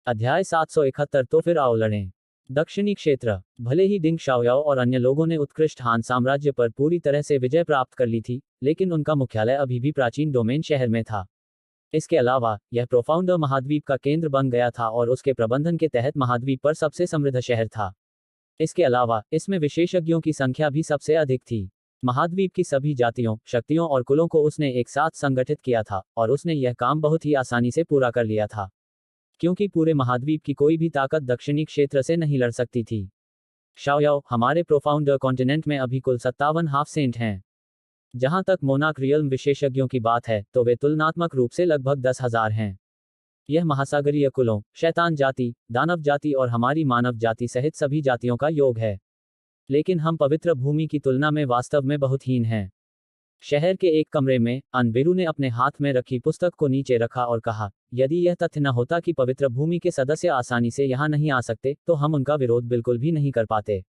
अध्याय 771। तो फिर आओ लड़ें। दक्षिणी क्षेत्र। भले ही दिंग शाओयाओ और अन्य लोगों ने उत्कृष्ट हान साम्राज्य पर पूरी तरह से विजय प्राप्त कर ली थी, लेकिन उनका मुख्यालय अभी भी प्राचीन डोमेन शहर में था। इसके अलावा यह प्रोफाउंडर महाद्वीप का केंद्र बन गया था और उसके प्रबंधन के तहत महाद्वीप पर सबसे समृद्ध शहर था। इसके अलावा इसमें विशेषज्ञों की संख्या भी सबसे अधिक थी। महाद्वीप की सभी जातियों, शक्तियों और कुलों को उसने एक साथ संगठित किया था और उसने यह काम बहुत ही आसानी से पूरा कर लिया था, क्योंकि पूरे महाद्वीप की कोई भी ताकत दक्षिणी क्षेत्र से नहीं लड़ सकती थी। शाओयाओ, हमारे प्रोफाउंडर कॉन्टिनेंट में अभी कुल 57 हाफ सेंट हैं। जहां तक मोनाक रियल्म विशेषज्ञों की बात है तो वे तुलनात्मक रूप से लगभग 10,000 हैं। यह महासागरीय कुलों, शैतान जाति, दानव जाति और हमारी मानव जाति सहित सभी जातियों का योग है। लेकिन हम पवित्र भूमि की तुलना में वास्तव में बहुत हीन हैं। शहर के एक कमरे में अनबेरू ने अपने हाथ में रखी पुस्तक को नीचे रखा और कहा, यदि यह तथ्य न होता कि पवित्र भूमि के सदस्य आसानी से यहाँ नहीं आ सकते, तो हम उनका विरोध बिल्कुल भी नहीं कर पाते।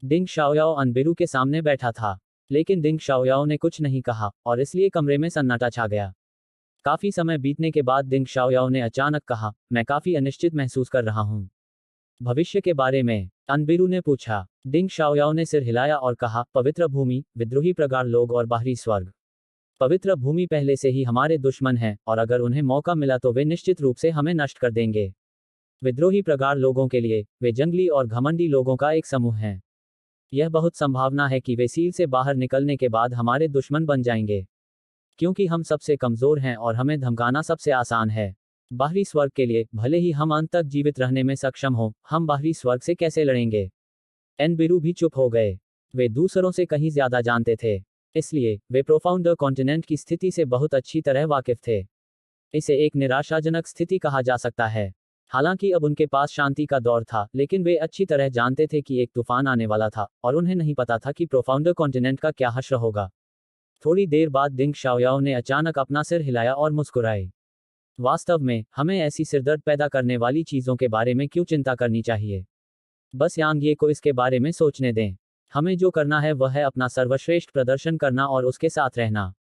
दिंग शाओयाओ अनबेरू के सामने बैठा था, लेकिन दिंग शाओयाओ ने कुछ नहीं कहा और इसलिए कमरे में सन्नाटा छा गया। काफी समय बीतने के बाद दिंग शाओयाओ ने अचानक कहा, मैं काफी अनिश्चित महसूस कर रहा हूँ। भविष्य के बारे में? अनबेरू ने पूछा। दिंग शाओयाओ ने सिर हिलाया और कहा, पवित्र भूमि, विद्रोही प्रगाढ़ लोग और बाहरी स्वर्ग। पवित्र भूमि पहले से ही हमारे दुश्मन हैं और अगर उन्हें मौका मिला तो वे निश्चित रूप से हमें नष्ट कर देंगे। विद्रोही प्रगाढ़ लोगों के लिए वे जंगली और घमंडी लोगों का एक समूह हैं। यह बहुत संभावना है कि वे सील से बाहर निकलने के बाद हमारे दुश्मन बन जाएंगे, क्योंकि हम सबसे कमजोर हैं और हमें धमकाना सबसे आसान है। बाहरी स्वर्ग के लिए भले ही हम अंत तक जीवित रहने में सक्षम हो, हम बाहरी स्वर्ग से कैसे लड़ेंगे? एनबिरू भी चुप हो गए। वे दूसरों से कहीं ज्यादा जानते थे, इसलिए वे प्रोफाउंडर कॉन्टिनेंट की स्थिति से बहुत अच्छी तरह वाकिफ थे। इसे एक निराशाजनक स्थिति कहा जा सकता है। हालांकि अब उनके पास शांति का दौर था, लेकिन वे अच्छी तरह जानते थे कि एक तूफान आने वाला था और उन्हें नहीं पता था कि प्रोफाउंडर कॉन्टिनेंट का क्या हश्र होगा। थोड़ी देर बाद दिंग शाओयाओ ने अचानक अपना सिर हिलाया और मुस्कुराए। वास्तव में हमें ऐसी सिरदर्द पैदा करने वाली चीजों के बारे में क्यों चिंता करनी चाहिए? बस यांग ये को इसके बारे में सोचने दें। हमें जो करना है वह है अपना सर्वश्रेष्ठ प्रदर्शन करना और उसके साथ रहना।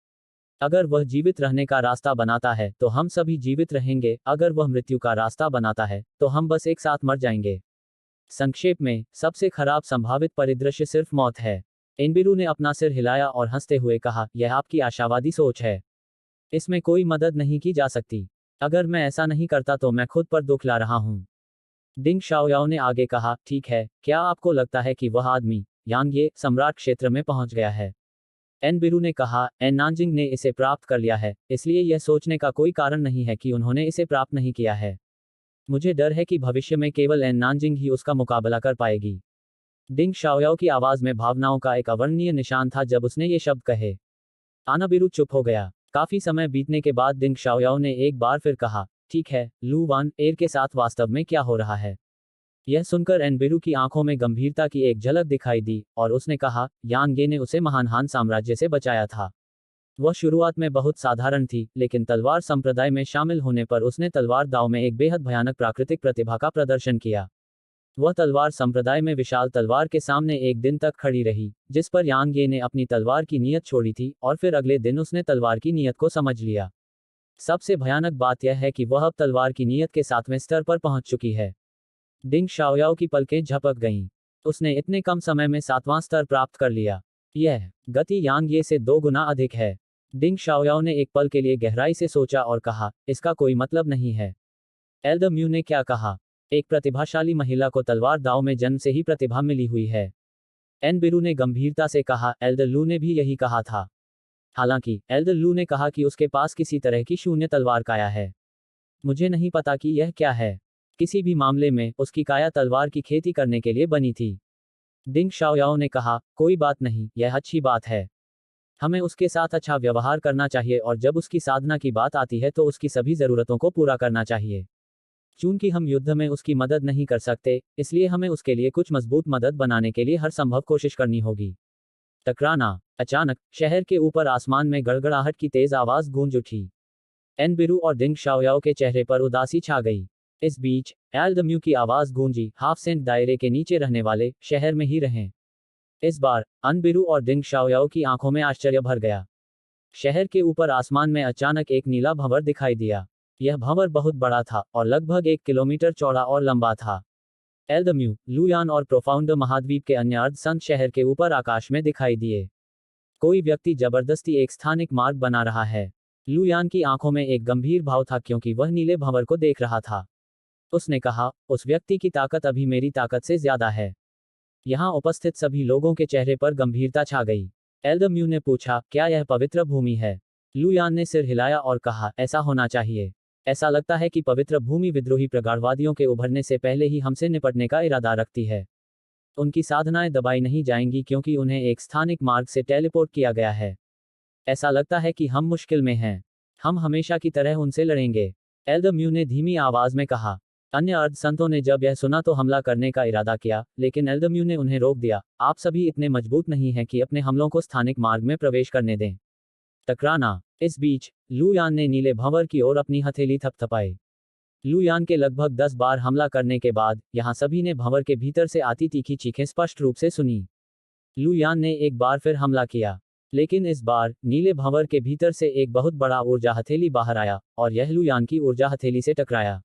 अगर वह जीवित रहने का रास्ता बनाता है तो हम सभी जीवित रहेंगे, अगर वह मृत्यु का रास्ता बनाता है तो हम बस एक साथ मर जाएंगे। संक्षेप में, सबसे खराब संभावित परिदृश्य सिर्फ मौत है। एनबिरू ने अपना सिर हिलाया और हंसते हुए कहा, यह आपकी आशावादी सोच है। इसमें कोई मदद नहीं की जा सकती। अगर मैं ऐसा नहीं करता तो मैं खुद पर दुख ला रहा हूँ। दिंग शाओयाओ ने आगे कहा, ठीक है, क्या आपको लगता है कि वह आदमी यांग ये सम्राट क्षेत्र में पहुंच गया है? एनबिरू ने कहा, एन नानजिंग ने इसे प्राप्त कर लिया है, इसलिए यह सोचने का कोई कारण नहीं है कि उन्होंने इसे प्राप्त नहीं किया है। मुझे डर है कि भविष्य में केवल एन नानजिंग ही उसका मुकाबला कर पाएगी। दिंग शाओयाओ की आवाज में भावनाओं का एक अवर्णनीय निशान था जब उसने ये शब्द कहे। अनबिरू चुप हो गया। काफी समय बीतने के बाद दिंग शाओयाओ ने एक बार फिर कहा, ठीक है, लू वान एर के साथ वास्तव में क्या हो रहा है? यह सुनकर एनबिरू की आंखों में गंभीरता की एक झलक दिखाई दी और उसने कहा, यांग ये ने उसे महान हान साम्राज्य से बचाया था। वह शुरुआत में बहुत साधारण थी, लेकिन तलवार संप्रदाय में शामिल होने पर उसने तलवार दाव में एक बेहद भयानक प्राकृतिक प्रतिभा का प्रदर्शन किया। वह तलवार संप्रदाय में विशाल तलवार के सामने एक दिन तक खड़ी रही, जिस पर यांग ये ने अपनी तलवार की नीयत छोड़ी थी और फिर अगले दिन उसने तलवार की नीयत को समझ लिया। सबसे भयानक बात यह है कि वह अब तलवार की नीयत के 7वें स्तर पर पहुंच चुकी है। दिंग शाओयाओ की पलकें झपक गईं। उसने इतने कम समय में 7वां स्तर प्राप्त कर लिया। यह गति यांग ये से 2 गुना अधिक है। दिंग शाओयाओ ने एक पल के लिए गहराई से सोचा और कहा, इसका कोई मतलब नहीं है। एल्डर म्यू ने क्या कहा? एक प्रतिभाशाली महिला को तलवार दाव में जन्म से ही प्रतिभा मिली हुई है। एनबिरू ने गंभीरता से कहा, एल्डर लू ने भी यही कहा था। हालांकि एल्डर लू ने कहा कि उसके पास किसी तरह की शून्य तलवार काया है। मुझे नहीं पता कि यह क्या है। किसी भी मामले में उसकी काया तलवार की खेती करने के लिए बनी थी। दिंग शाओयाओ ने कहा, कोई बात नहीं, यह अच्छी बात है। हमें उसके साथ अच्छा व्यवहार करना चाहिए और जब उसकी साधना की बात आती है तो उसकी सभी जरूरतों को पूरा करना चाहिए। चूंकि हम युद्ध में उसकी मदद नहीं कर सकते, इसलिए हमें उसके लिए कुछ मजबूत मदद बनाने के लिए हर संभव कोशिश करनी होगी। टकराना। अचानक शहर के ऊपर आसमान में गड़गड़ाहट की तेज आवाज गूंज उठी। एनबिरू और दिंग शाओयाओ के चेहरे पर उदासी छा गई। इस बीच एल्डर म्यू की आवाज गूंजी, हाफ सेंट दायरे के नीचे रहने वाले शहर में ही रहें। इस बार अनबिरू और दिंग शाओयाओ की आंखों में आश्चर्य भर गया। शहर के ऊपर आसमान में अचानक एक नीला भंवर दिखाई दिया। यह भंवर बहुत बड़ा था और लगभग 1 किलोमीटर चौड़ा और लंबा था। एल्दम्यू, लुयान और प्रोफाउंडर महाद्वीप के अन्य अर्ध संत शहर के ऊपर आकाश में दिखाई दिए। कोई व्यक्ति जबरदस्ती एक स्थानिक मार्ग बना रहा है। लुयान की आंखों में एक गंभीर भाव था क्योंकि वह नीले भंवर को देख रहा था। उसने कहा, उस व्यक्ति की ताकत अभी मेरी ताकत से ज्यादा है। यहाँ उपस्थित सभी लोगों के चेहरे पर गंभीरता छा गई। एल्दम्यू ने पूछा, क्या यह पवित्र भूमि है? लुयान ने सिर हिलाया और कहा, ऐसा होना चाहिए। ऐसा लगता है कि पवित्र भूमि विद्रोही प्रगाढ़वादियों के उभरने से पहले ही हमसे निपटने का इरादा रखती है। उनकी साधनाएं दबाई नहीं जाएंगी क्योंकि उन्हें एक स्थानिक मार्ग से टेलीपोर्ट किया गया है। ऐसा लगता है कि हम मुश्किल में हैं। हम हमेशा की तरह उनसे लड़ेंगे। एल्दम्यू ने धीमी आवाज में कहा। अन्य अर्ध संतों ने जब यह सुना तो हमला करने का इरादा किया, लेकिन एल्दम्यू ने उन्हें रोक दिया। आप सभी इतने मजबूत नहीं हैं कि अपने हमलों को स्थानिक मार्ग में प्रवेश करने दें। टकराना। इस बीच लुयान ने नीले भंवर की ओर अपनी हथेली थपथपाई। लुयान के लगभग 10 बार हमला करने के बाद यहां सभी ने भंवर के भीतर से आती तीखी चीखें स्पष्ट रूप से सुनी। लुयान ने एक बार फिर हमला किया, लेकिन इस बार नीले भंवर के भीतर से एक बहुत बड़ा ऊर्जा हथेली बाहर आया और यह लुयान की ऊर्जा हथेली से टकराया।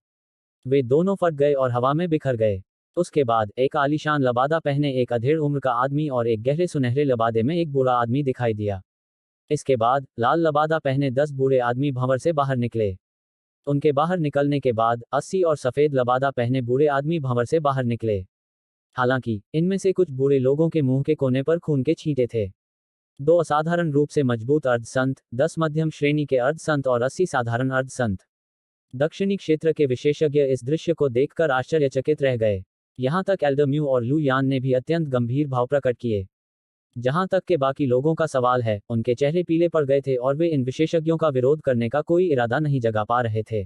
वे दोनों फट गए और हवा में बिखर गए। उसके बाद एक आलीशान लबादा पहने एक अधेड़ उम्र का आदमी और एक गहरे सुनहरे लबादे में एक बूढ़ा आदमी दिखाई दिया। इसके बाद लाल लबादा पहने 10 बूढ़े आदमी भंवर से बाहर निकले। उनके बाहर निकलने के बाद 80 और सफेद लबादा पहने बूढ़े आदमी भंवर से बाहर निकले। हालांकि इनमें से कुछ बूढ़े लोगों के मुंह के कोने पर खून के छींटे थे। 2 असाधारण रूप से मजबूत अर्ध संत, 10 मध्यम श्रेणी के अर्ध संत और 80 साधारण अर्ध संत। दक्षिणी क्षेत्र के विशेषज्ञ इस दृश्य को देखकर आश्चर्यचकित रह गए। यहां तक एल्दम्यू और लुयान ने भी अत्यंत गंभीर भाव प्रकट किए। जहां तक के बाकी लोगों का सवाल है, उनके चेहरे पीले पड़ गए थे और वे इन विशेषज्ञों का विरोध करने का कोई इरादा नहीं जगा पा रहे थे।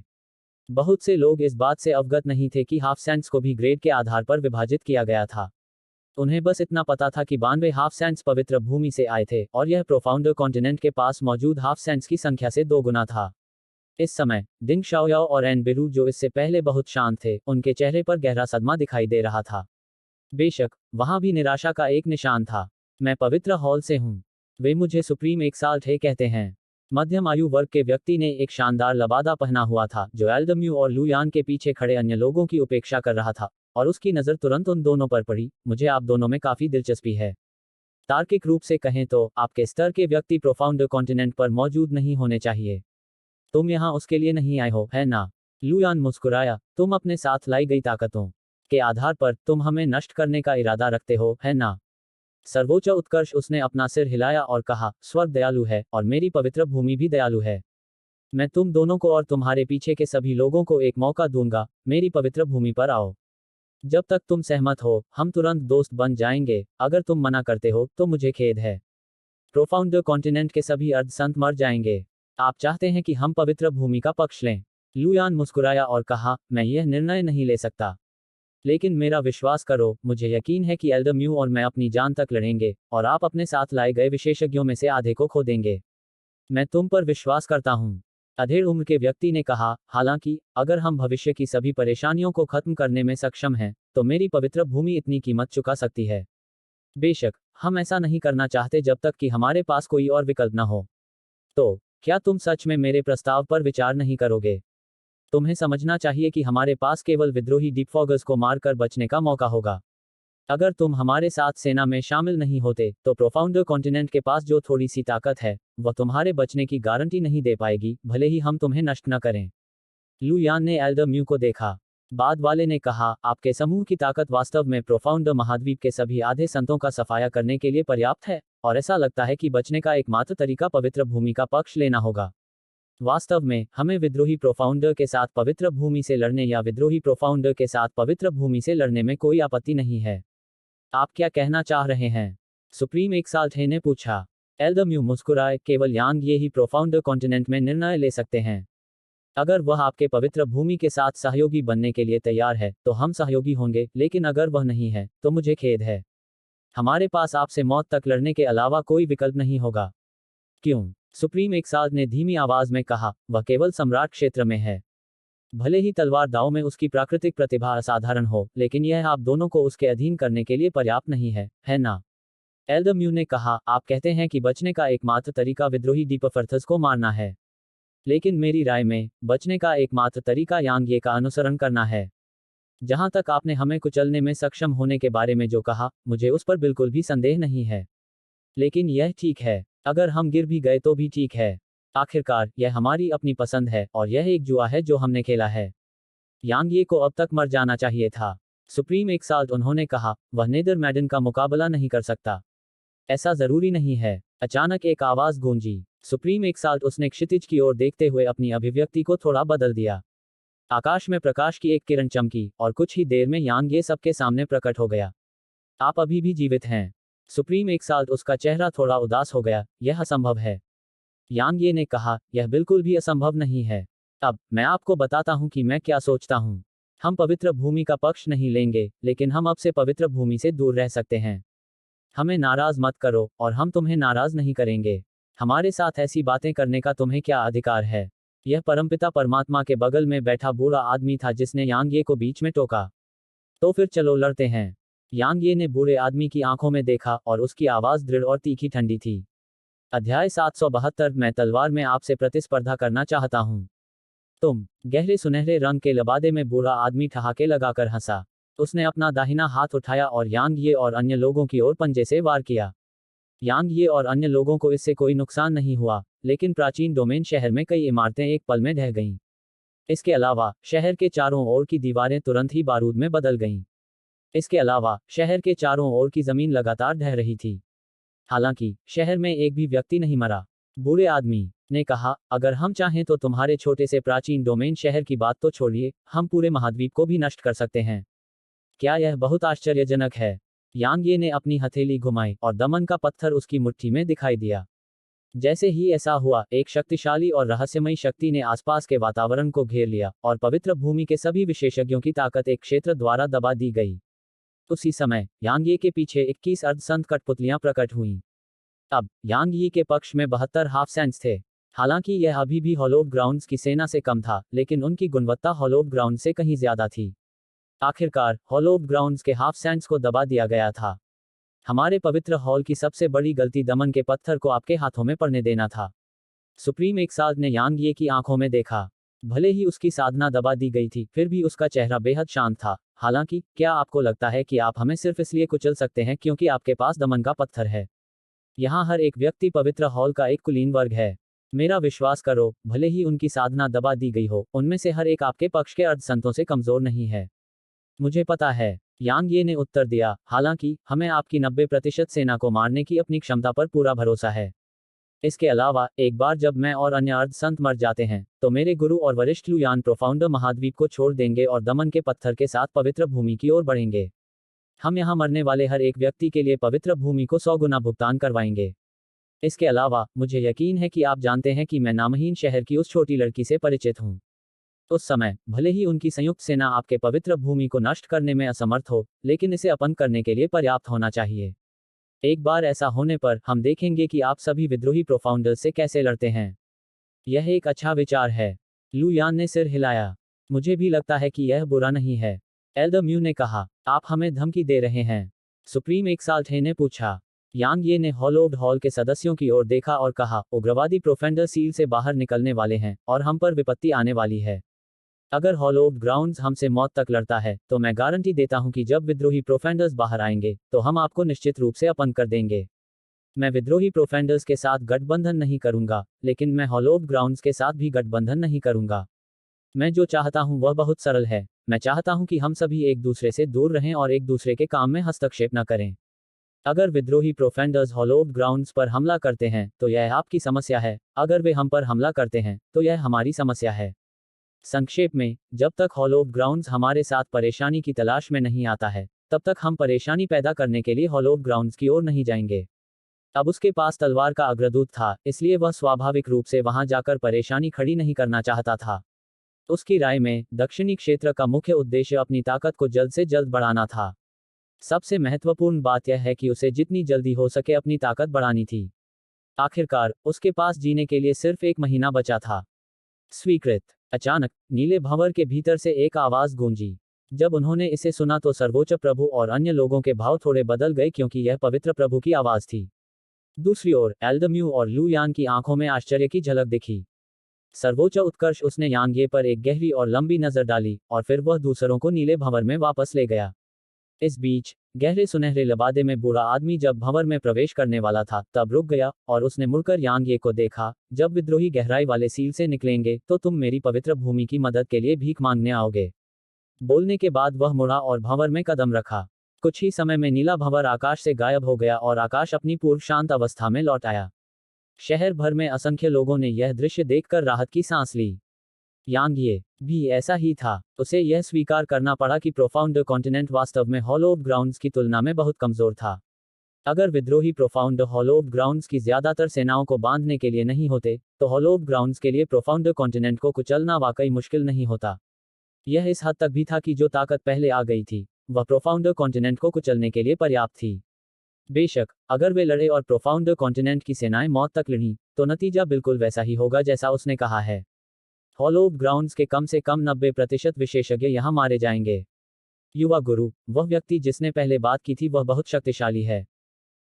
बहुत से लोग इस बात से अवगत नहीं थे कि हाफ सेंट्स को भी ग्रेड के आधार पर विभाजित किया गया था। उन्हें बस इतना पता था कि 92 हाफ सेंट्स पवित्र भूमि से आए थे और यह प्रोफाउंडर कॉन्टिनेंट के पास मौजूद हाफ सेंट्स की संख्या से 2 गुना था। इस समय दिंग शाओयाओ और एन बिरू, जो इससे पहले बहुत शांत थे, उनके चेहरे पर गहरा सदमा दिखाई दे रहा था। बेशक वहां भी निराशा का एक निशान था। मैं पवित्र हॉल से हूं। वे मुझे सुप्रीम एक साल थे कहते हैं। मध्यम आयु वर्ग के व्यक्ति ने एक शानदार लबादा पहना हुआ था जो एल्दम्यू और लुयान के पीछे खड़े अन्य लोगों की उपेक्षा कर रहा था, और उसकी नज़र तुरंत उन दोनों पर पड़ी। मुझे आप दोनों में काफी दिलचस्पी है। तार्किक रूप से कहें तो आपके स्तर के व्यक्ति प्रोफाउंडर कॉन्टिनेंट पर मौजूद नहीं होने चाहिए। तुम यहाँ उसके लिए नहीं आए हो, है ना? लुयान मुस्कुराया। तुम अपने साथ लाई गई ताकतों के आधार पर तुम हमें नष्ट करने का इरादा रखते हो, है ना? सर्वोच्च उत्कर्ष। उसने अपना सिर हिलाया और कहा, स्वर्ग दयालु है और मेरी पवित्र भूमि भी दयालु है। मैं तुम दोनों को और तुम्हारे पीछे के सभी लोगों को एक मौका दूंगा। मेरी पवित्र भूमि पर आओ। जब तक तुम सहमत हो, हम तुरंत दोस्त बन जाएंगे। अगर तुम मना करते हो तो मुझे खेद है। प्रोफाउंडर कॉन्टिनेंट के सभी अर्ध संत मर जाएंगे। आप चाहते हैं कि हम पवित्र भूमि का पक्ष लें? लुयान मुस्कुराया और कहा, मैं यह निर्णय नहीं ले सकता। लेकिन मेरा विश्वास करो, मुझे यकीन है कि एल्दम्यू और मैं अपनी जान तक लड़ेंगे और आप अपने साथ लाए गए विशेषज्ञों में से आधे को खो देंगे। मैं तुम पर विश्वास करता हूं। अधेड़ उम्र के व्यक्ति ने कहा, हालांकि अगर हम भविष्य की सभी परेशानियों को खत्म करने में सक्षम हैं, तो मेरी पवित्र भूमि इतनी कीमत चुका सकती है। बेशक हम ऐसा नहीं करना चाहते जब तक कि हमारे पास कोई और विकल्प न हो। तो क्या तुम सच में मेरे प्रस्ताव पर विचार नहीं करोगे? तुम्हें समझना चाहिए कि हमारे पास केवल विद्रोही डीपफॉगर्स को मारकर बचने का मौका होगा। अगर तुम हमारे साथ सेना में शामिल नहीं होते, तो प्रोफाउंडर कॉन्टिनेंट के पास जो थोड़ी सी ताकत है, वह तुम्हारे बचने की गारंटी नहीं दे पाएगी, भले ही हम तुम्हें नष्ट न करें। लुयान ने एल्दम्यू को देखा। बाद वाले ने कहा, आपके समूह की ताकत वास्तव में प्रोफाउंडर महाद्वीप के सभी आधे संतों का सफाया करने के लिए पर्याप्त है, और ऐसा लगता है कि बचने का एकमात्र तरीका पवित्र भूमि का पक्ष लेना होगा। वास्तव में हमें विद्रोही प्रोफाउंडर के साथ पवित्र भूमि से लड़ने या विद्रोही प्रोफाउंडर के साथ पवित्र भूमि से लड़ने में कोई आपत्ति नहीं है। आप क्या कहना चाह रहे हैं? सुप्रीम एक साल थे ने पूछा। एल्दम्यू मुस्कुराए, केवल यांग ये ही प्रोफाउंडर कॉन्टिनेंट में निर्णय ले सकते हैं। अगर वह आपके पवित्र भूमि के साथ सहयोगी बनने के लिए तैयार है, तो हम सहयोगी होंगे, लेकिन अगर वह नहीं है, तो मुझे खेद है। हमारे पास आपसे मौत तक लड़ने के अलावा कोई विकल्प नहीं होगा। क्यों? सुप्रीम एक साल ने धीमी आवाज में कहा, वह केवल सम्राट क्षेत्र में है। भले ही तलवार दाव में उसकी प्राकृतिक प्रतिभा असाधारण हो, लेकिन यह आप दोनों को उसके अधीन करने के लिए पर्याप्त नहीं है ना? एल्दम्यू ने कहा, आप कहते हैं कि बचने का एकमात्र तरीका विद्रोही डीपफर्थस को मारना है। लेकिन मेरी राय में बचने का एकमात्र तरीका यांग ये का अनुसरण करना है। जहां तक आपने हमें कुचलने में सक्षम होने के बारे में जो कहा, मुझे उस पर बिल्कुल भी संदेह नहीं है। लेकिन यह ठीक है, अगर हम गिर भी गए तो भी ठीक है। आखिरकार यह हमारी अपनी पसंद है और यह एक जुआ है जो हमने खेला है। यांग ये को अब तक मर जाना चाहिए था। सुप्रीम एक साल्ट उन्होंने कहा, वह नेदरमैडन का मुकाबला नहीं कर सकता। ऐसा जरूरी नहीं है। अचानक एक आवाज गूंजी। सुप्रीम एक साल्ट उसने क्षितिज की ओर देखते हुए अपनी अभिव्यक्ति को थोड़ा बदल दिया। आकाश में प्रकाश की एक किरण चमकी और कुछ ही देर में यांग ये सबके सामने प्रकट हो गया। आप अभी भी जीवित हैं। सुप्रीम एक साल्ट उसका चेहरा थोड़ा उदास हो गया, यह असंभव है। यांग ये ने कहा, यह बिल्कुल भी असंभव नहीं है। अब मैं आपको बताता हूं कि मैं क्या सोचता हूं। हम पवित्र भूमि का पक्ष नहीं लेंगे, लेकिन हम अब से पवित्र भूमि से दूर रह सकते हैं। हमें नाराज मत करो और हम तुम्हें नाराज नहीं करेंगे। हमारे साथ ऐसी बातें करने का तुम्हें क्या अधिकार है? यह परमपिता परमात्मा के बगल में बैठा बूढ़ा आदमी था जिसने यांग ये को बीच में टोका। तो फिर चलो लड़ते हैं। यांग ये ने बूढ़े आदमी की आंखों में देखा और उसकी आवाज दृढ़ और तीखी ठंडी थी। अध्याय 772 मैं तलवार में आपसे प्रतिस्पर्धा करना चाहता हूं। तुम। गहरे सुनहरे रंग के लबादे में बूढ़ा आदमी ठहाके लगाकर हंसा। उसने अपना दाहिना हाथ उठाया और यांग ये और अन्य लोगों की ओर पंजे से वार किया। यांग ये और अन्य लोगों को इससे कोई नुकसान नहीं हुआ, लेकिन प्राचीन डोमेन शहर में कई इमारतें एक पल में ढह गईं। इसके अलावा शहर के चारों ओर की दीवारें तुरंत ही बारूद में बदल गईं। इसके अलावा शहर के चारों ओर की जमीन लगातार ढह रही थी। हालांकि शहर में एक भी व्यक्ति नहीं मरा। बूढ़े आदमी ने कहा, अगर हम चाहें तो तुम्हारे छोटे से प्राचीन डोमेन शहर की बात तो छोड़िए, हम पूरे महाद्वीप को भी नष्ट कर सकते हैं। क्या यह बहुत आश्चर्यजनक है? यांग ये ने अपनी हथेली घुमाई और दमन का पत्थर उसकी मुट्ठी में दिखाई दिया। जैसे ही ऐसा हुआ, एक शक्तिशाली और रहस्यमयी शक्ति ने आसपास के वातावरण को घेर लिया और पवित्र भूमि के सभी विशेषज्ञों की ताकत एक क्षेत्र द्वारा दबा दी गई। उसी समय यांग ये के पीछे 21 अर्धसंत कठपुतलियां प्रकट हुईं। अब यांग यी के पक्ष में 72 हाफ सेंट्स थे। हालांकि यह अभी भी हॉलोव ग्राउंड्स की सेना से कम था, लेकिन उनकी गुणवत्ता हॉलोव ग्राउंड से कहीं ज्यादा थी। आखिरकार हॉलोव ग्राउंड्स के हाफ सेंट्स को दबा दिया गया था। हमारे पवित्र हॉल की सबसे बड़ी गलती दमन के पत्थर को आपके हाथों में पड़ने देना था। सुप्रीम एक साल्ट ने यांग ये की आंखों में देखा। भले ही उसकी साधना दबा दी गई थी, फिर भी उसका चेहरा बेहद शांत था। हालांकि क्या आपको लगता है कि आप हमें सिर्फ इसलिए कुचल सकते हैं क्योंकि आपके पास दमन का पत्थर है? यहाँ हर एक व्यक्ति पवित्र हॉल का एक कुलीन वर्ग है। मेरा विश्वास करो, भले ही उनकी साधना दबा दी गई हो, उनमें से हर एक आपके पक्ष के अर्धसंतों से कमजोर नहीं है। मुझे पता है, यांग ये ने उत्तर दिया। हालांकि हमें आपकी 90% सेना को मारने की अपनी क्षमता पर पूरा भरोसा है। इसके अलावा एक बार जब मैं और अन्य अर्धसंत मर जाते हैं, तो मेरे गुरु और वरिष्ठ लू यान प्रोफाउंडर महाद्वीप को छोड़ देंगे और दमन के पत्थर के साथ पवित्र भूमि की ओर बढ़ेंगे। हम यहाँ मरने वाले हर एक व्यक्ति के लिए पवित्र भूमि को 100 गुना भुगतान करवाएंगे। इसके अलावा मुझे यकीन है कि आप जानते हैं कि मैं नामहीन शहर की उस छोटी लड़की से परिचित हूँ। उस समय भले ही उनकी संयुक्त सेना आपके पवित्र भूमि को नष्ट करने में असमर्थ हो, लेकिन इसे अपंग करने के लिए पर्याप्त होना चाहिए। एक बार ऐसा होने पर हम देखेंगे कि आप सभी विद्रोही प्रोफाउंडर्स से कैसे लड़ते हैं। यह एक अच्छा विचार है। लू यान ने सिर हिलाया। मुझे भी लगता है कि यह बुरा नहीं है। एल्डर म्यू ने कहा, आप हमें धमकी दे रहे हैं? सुप्रीम एक साल्ट ने पूछा। यांग ये ने हॉलोव्ड हॉल के सदस्यों की ओर देखा और कहा, उग्रवादी प्रोफेंडर सील से बाहर निकलने वाले हैं और हम पर विपत्ति आने वाली है। अगर हॉलोव्ड ग्राउंड्स हमसे मौत तक लड़ता है, तो मैं गारंटी देता हूं कि जब विद्रोही प्रोफेंडर्स बाहर आएंगे, तो हम आपको निश्चित रूप से अपंग कर देंगे। मैं विद्रोही प्रोफेंडर्स के साथ गठबंधन नहीं करूंगा, लेकिन मैं हॉलोव्ड ग्राउंड्स के साथ भी गठबंधन नहीं करूंगा। मैं जो चाहता हूं वह बहुत सरल है। मैं चाहता हूं कि हम सभी एक दूसरे से दूर रहें और एक दूसरे के काम में हस्तक्षेप न करें। अगर विद्रोही प्रोफेंडर्स हॉलोव्ड ग्राउंड्स पर हमला करते हैं, तो यह आपकी समस्या है। अगर वे हम पर हमला करते हैं, तो यह हमारी समस्या है। संक्षेप में, जब तक हॉलोव्ड ग्राउंड्स हमारे साथ परेशानी की तलाश में नहीं आता है, तब तक हम परेशानी पैदा करने के लिए हॉलोव्ड ग्राउंड्स की ओर नहीं जाएंगे। अब उसके पास तलवार का अग्रदूत था, इसलिए वह स्वाभाविक रूप से वहां जाकर परेशानी खड़ी नहीं करना चाहता था। उसकी राय में दक्षिणी क्षेत्र का मुख्य उद्देश्य अपनी ताकत को जल्द से जल्द बढ़ाना था। सबसे महत्वपूर्ण बात यह है कि उसे जितनी जल्दी हो सके अपनी ताकत बढ़ानी थी। आखिरकार उसके पास जीने के लिए सिर्फ 1 महीना बचा था। स्वीकृत। अचानक नीले भंवर के भीतर से एक आवाज गूंजी। जब उन्होंने इसे सुना तो सर्वोच्च प्रभु और अन्य लोगों के भाव थोड़े बदल गए, क्योंकि यह पवित्र प्रभु की आवाज थी। दूसरी ओर एल्डर म्यू और लू यान की आंखों में आश्चर्य की झलक दिखी। सर्वोच्च उत्कर्ष। उसने यांगे पर एक गहरी और लंबी नजर डाली, और फिर वह दूसरों को नीले भंवर में वापस ले गया। इस बीच गहरे सुनहरे लबादे में बूढ़ा आदमी जब भंवर में प्रवेश करने वाला था, तब रुक गया, और उसने मुड़कर यांगे को देखा। जब विद्रोही गहराई वाले सील से निकलेंगे, तो तुम मेरी पवित्र भूमि की मदद के लिए भीख मांगने आओगे। बोलने के बाद वह मुड़ा और भंवर में कदम रखा। कुछ ही समय में नीला भंवर आकाश से गायब हो गया और आकाश अपनी पूर्व शांत अवस्था में लौट आया। शहर भर में असंख्य लोगों ने यह दृश्य देखकर राहत की सांस ली। यांगे भी ऐसा ही था। उसे यह स्वीकार करना पड़ा कि प्रोफाउंड कॉन्टिनेंट वास्तव में हॉलो ऑफ ग्राउंड्स की तुलना में बहुत कमजोर था। अगर विद्रोही प्रोफाउंड हॉलो ऑफ ग्राउंड्स की ज्यादातर सेनाओं को बांधने के लिए नहीं होते, तो हॉलो ऑफ ग्राउंड्स के लिए प्रोफाउंड कॉन्टिनेंट को कुचलना वाकई मुश्किल नहीं होता। यह इस हद तक भी था कि जो ताकत पहले आ गई थी, वह प्रोफाउंड कॉन्टिनेंट को कुचलने के लिए पर्याप्त थी। बेशक, अगर वे लड़े और प्रोफाउंड कॉन्टिनेंट की सेनाएं मौत तक लड़ीं, तो नतीजा बिल्कुल वैसा ही होगा जैसा उसने कहा है। हॉलो ऑफ ग्राउंड्स के कम से कम 90% विशेषज्ञ यहां मारे जाएंगे। युवा गुरु, वह व्यक्ति जिसने पहले बात की थी, वह बहुत शक्तिशाली है।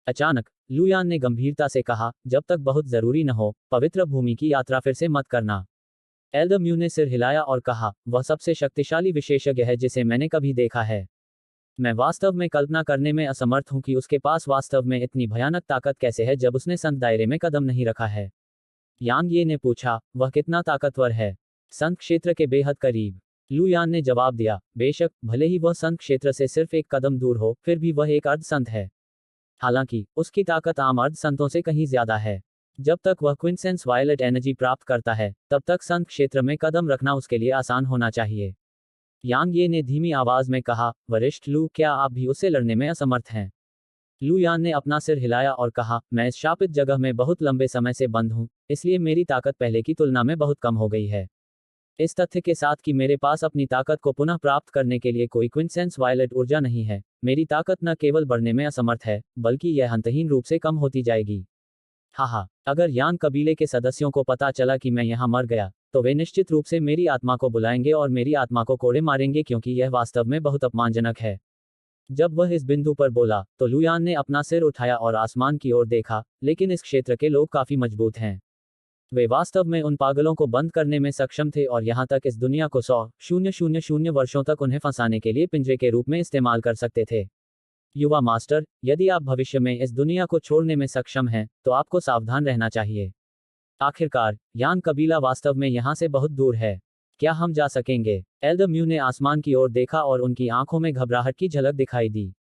अचानक लुयान ने गंभीरता से कहा, जब तक बहुत जरूरी न हो, पवित्र भूमि की यात्रा फिर से मत करना। एल्डर म्यू ने सिर हिलाया और कहा, वह सबसे शक्तिशाली विशेषज्ञ है जिसे मैंने कभी देखा है। मैं वास्तव में कल्पना करने में असमर्थ हूं कि उसके पास वास्तव में इतनी भयानक ताकत कैसे है जब उसने संत दायरे में कदम नहीं रखा है। यांगे ने पूछा, वह कितना ताकतवर है? संत क्षेत्र के बेहद करीब। लुयान ने जवाब दिया, बेशक, भले ही वह संत क्षेत्र से सिर्फ एक कदम दूर हो, फिर भी वह एक अर्ध संत है। हालांकि उसकी ताकत आम अर्ध संतों से कहीं ज्यादा है। जब तक वह क्विंसेंस वायलेट एनर्जी प्राप्त करता है, तब तक संत क्षेत्र में कदम रखना उसके लिए आसान होना चाहिए। यांगे ने धीमी आवाज में कहा, वरिष्ठ लू, क्या आप भी उससे लड़ने में असमर्थ हैं? लुयान ने अपना सिर हिलाया और कहा, मैं इस शापित जगह में बहुत लंबे समय से बंद हूं, इसलिए मेरी ताकत पहले की तुलना में बहुत कम हो गई है। इस तथ्य के साथ कि मेरे पास अपनी ताकत को पुनः प्राप्त करने के लिए कोई क्विंसेंस वायलेट ऊर्जा नहीं है, मेरी ताकत न केवल बढ़ने में असमर्थ है, बल्कि यह अंतहीन रूप से कम होती जाएगी। हाहा, अगर यान कबीले के सदस्यों को पता चला कि मैं यहां मर गया, तो वे निश्चित रूप से मेरी आत्मा को बुलाएंगे और मेरी आत्मा को कोड़े मारेंगे, क्योंकि यह वास्तव में बहुत अपमानजनक है। जब वह इस बिंदु पर बोला, तो लुयान ने अपना सिर उठाया और आसमान की ओर देखा, लेकिन इस क्षेत्र के लोग काफी मजबूत हैं। वे वास्तव में उन पागलों को बंद करने में सक्षम थे, और यहाँ तक इस दुनिया को 100,000 वर्षों तक उन्हें फंसाने के लिए पिंजरे के रूप में इस्तेमाल कर सकते थे। युवा मास्टर, यदि आप भविष्य में इस दुनिया को छोड़ने में सक्षम हैं, तो आपको सावधान रहना चाहिए। आखिरकार, यान कबीला वास्तव में यहाँ से बहुत दूर है। क्या हम जा सकेंगे? एल्डर म्यू ने आसमान की ओर देखा और उनकी आंखों में घबराहट की झलक दिखाई दी।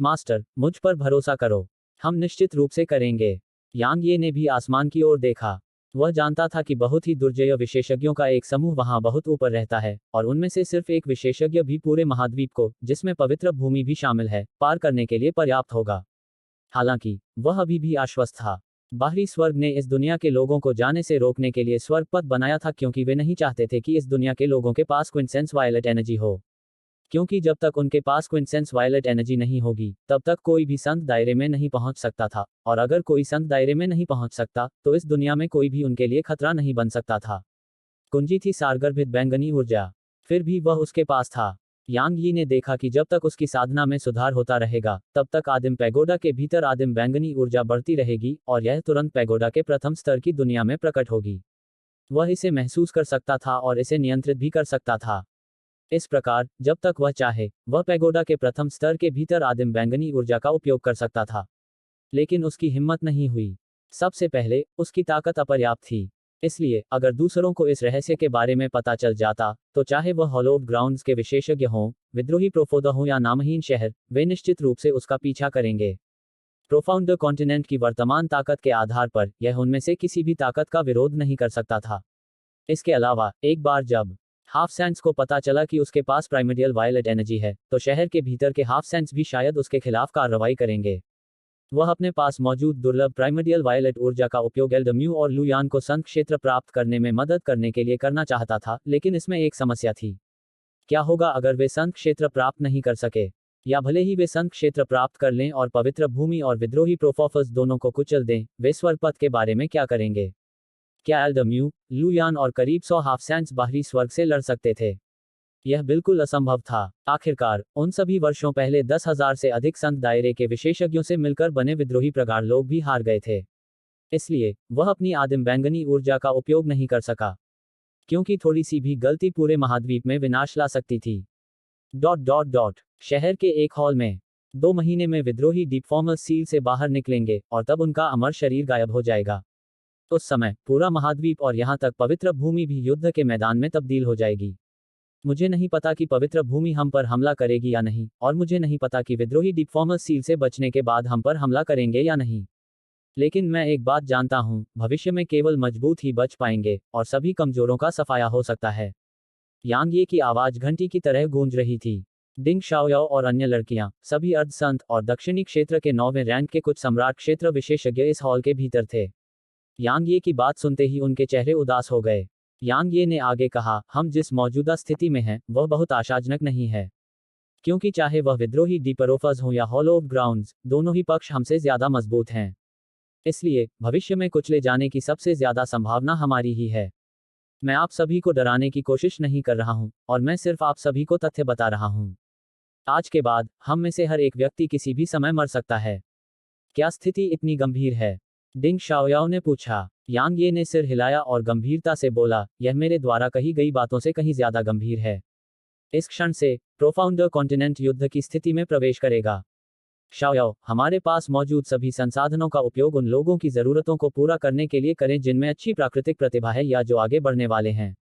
मास्टर, मुझ पर भरोसा करो, हम निश्चित रूप से करेंगे। यांगे ने भी आसमान की ओर देखा। वह जानता था कि बहुत ही दुर्जय विशेषज्ञों का एक समूह वहां बहुत ऊपर रहता है, और उनमें से सिर्फ एक विशेषज्ञ भी पूरे महाद्वीप को, जिसमें पवित्र भूमि भी शामिल है, पार करने के लिए पर्याप्त होगा। हालांकि वह अभी भी आश्वस्त था। बाहरी स्वर्ग ने इस दुनिया के लोगों को जाने से रोकने के लिए स्वर्ग पथ बनाया था, क्योंकि वे नहीं चाहते थे कि इस दुनिया के लोगों के पास क्विंसेंस वायलेट एनर्जी हो। क्योंकि जब तक उनके पास क्विंसेंस वायलेट एनर्जी नहीं होगी, तब तक कोई भी संत दायरे में नहीं पहुंच सकता था, और अगर कोई संत दायरे में नहीं पहुंच सकता, तो इस दुनिया में कोई भी उनके लिए खतरा नहीं बन सकता था। कुंजी थी सारगर्भित बैंगनी ऊर्जा, फिर भी वह उसके पास था। यांग यी ने देखा कि जब तक उसकी साधना में सुधार होता रहेगा, तब तक आदिम पैगोडा के भीतर आदिम बैंगनी ऊर्जा बढ़ती रहेगी, और यह तुरंत पैगोडा के प्रथम स्तर की दुनिया में प्रकट होगी। वह इसे महसूस कर सकता था और इसे नियंत्रित भी कर सकता था। इस प्रकार, जब तक वह चाहे, वह पैगोडा के प्रथम स्तर के भीतर आदिम बैंगनी ऊर्जा का उपयोग कर सकता था। लेकिन उसकी हिम्मत नहीं हुई। सबसे पहले, उसकी ताकत अपर्याप्त थी। इसलिए, अगर दूसरों को इस रहस्य के बारे में पता चल जाता, तो चाहे वह हॉलो ऑफ ग्राउंड्स के विशेषज्ञ हों, विद्रोही प्रोफोदा हों या नामहीन शहर, वे निश्चित रूप से उसका पीछा करेंगे। प्रोफाउंड कॉन्टिनेंट की वर्तमान ताकत के आधार पर, यह उनमें से किसी भी ताकत का विरोध नहीं कर सकता था। इसके अलावा, एक बार जब हाफ सैंड्स को पता चला कि उसके पास प्राइमर्डियल वायलेट एनर्जी है, तो शहर के भीतर के हाफ सैंड्स भी शायद उसके खिलाफ कार्रवाई करेंगे। वह अपने पास मौजूद दुर्लभ प्राइमर्डियल वायलेट ऊर्जा का उपयोग एल्डर म्यू और लुयान को संत क्षेत्र प्राप्त करने में मदद करने के लिए करना चाहता था, लेकिन इसमें एक समस्या थी। क्या होगा अगर वे संत क्षेत्र प्राप्त नहीं कर सके? या भले ही वे संत क्षेत्र प्राप्त कर लें और पवित्र भूमि और विद्रोही प्रोफोफस दोनों को कुचल दें, वे स्वर्ग पथ के बारे में क्या करेंगे? क्या एल्डर म्यू, लुयान और करीब 100 हाफ सैंड्स बाहरी स्वर्ग से लड़ सकते थे? यह बिल्कुल असंभव था। आखिरकार, उन सभी वर्षों पहले 10,000 से अधिक संत दायरे के विशेषज्ञों से मिलकर बने विद्रोही प्रगाढ़ लोग भी हार गए थे। इसलिए, वह अपनी आदिम बैंगनी ऊर्जा का उपयोग नहीं कर सका। क्योंकि थोड़ी सी भी गलती पूरे महाद्वीप में विनाश ला सकती थी। शहर के एक हॉल में 2 महीने में विद्रोही डीपफॉर्मर्स सील से बाहर निकलेंगे और तब उनका अमर शरीर गायब हो जाएगा। उस समय पूरा महाद्वीप और यहाँ तक पवित्र भूमि भी युद्ध के मैदान में तब्दील हो जाएगी। मुझे नहीं पता कि पवित्र भूमि हम पर हमला करेगी या नहीं, और मुझे नहीं पता कि विद्रोही डीपफॉर्मर्स सील से बचने के बाद हम पर हमला करेंगे या नहीं। लेकिन मैं एक बात जानता हूँ, भविष्य में केवल मजबूत ही बच पाएंगे और सभी कमजोरों का सफाया हो सकता है। यांग ये की आवाज घंटी की तरह गूंज रही थी। डिंग शाओयाओ और अन्य लड़कियां, सभी अर्धसंत और दक्षिणी क्षेत्र के 9वें रैंक के कुछ सम्राट क्षेत्र विशेषज्ञ इस हॉल के भीतर थे। यांग ये की बात सुनते ही उनके चेहरे उदास हो गए। यांग ये ने आगे कहा, हम जिस मौजूदा स्थिति में हैं वह बहुत आशाजनक नहीं है, क्योंकि चाहे वह विद्रोही डीपरोफर्स हो या हॉलो ऑफ ग्राउंड्स, दोनों ही पक्ष हमसे ज्यादा मजबूत हैं। इसलिए भविष्य में कुचले जाने की सबसे ज्यादा संभावना हमारी ही है। मैं आप सभी को डराने की कोशिश नहीं कर रहा हूं, और मैं सिर्फ आप सभी को तथ्य बता रहा हूं। आज के बाद हम में से हर एक व्यक्ति किसी भी समय मर सकता है। क्या स्थिति इतनी गंभीर है? डिंग शाओयाओ ने पूछा। यांग ये ने सिर हिलाया और गंभीरता से बोला, यह मेरे द्वारा कही गई बातों से कहीं ज्यादा गंभीर है। इस क्षण से प्रोफाउंडर कॉन्टिनेंट युद्ध की स्थिति में प्रवेश करेगा। शाओयाओ, हमारे पास मौजूद सभी संसाधनों का उपयोग उन लोगों की जरूरतों को पूरा करने के लिए करें जिनमें अच्छी प्राकृतिक प्रतिभा है या जो आगे बढ़ने वाले हैं।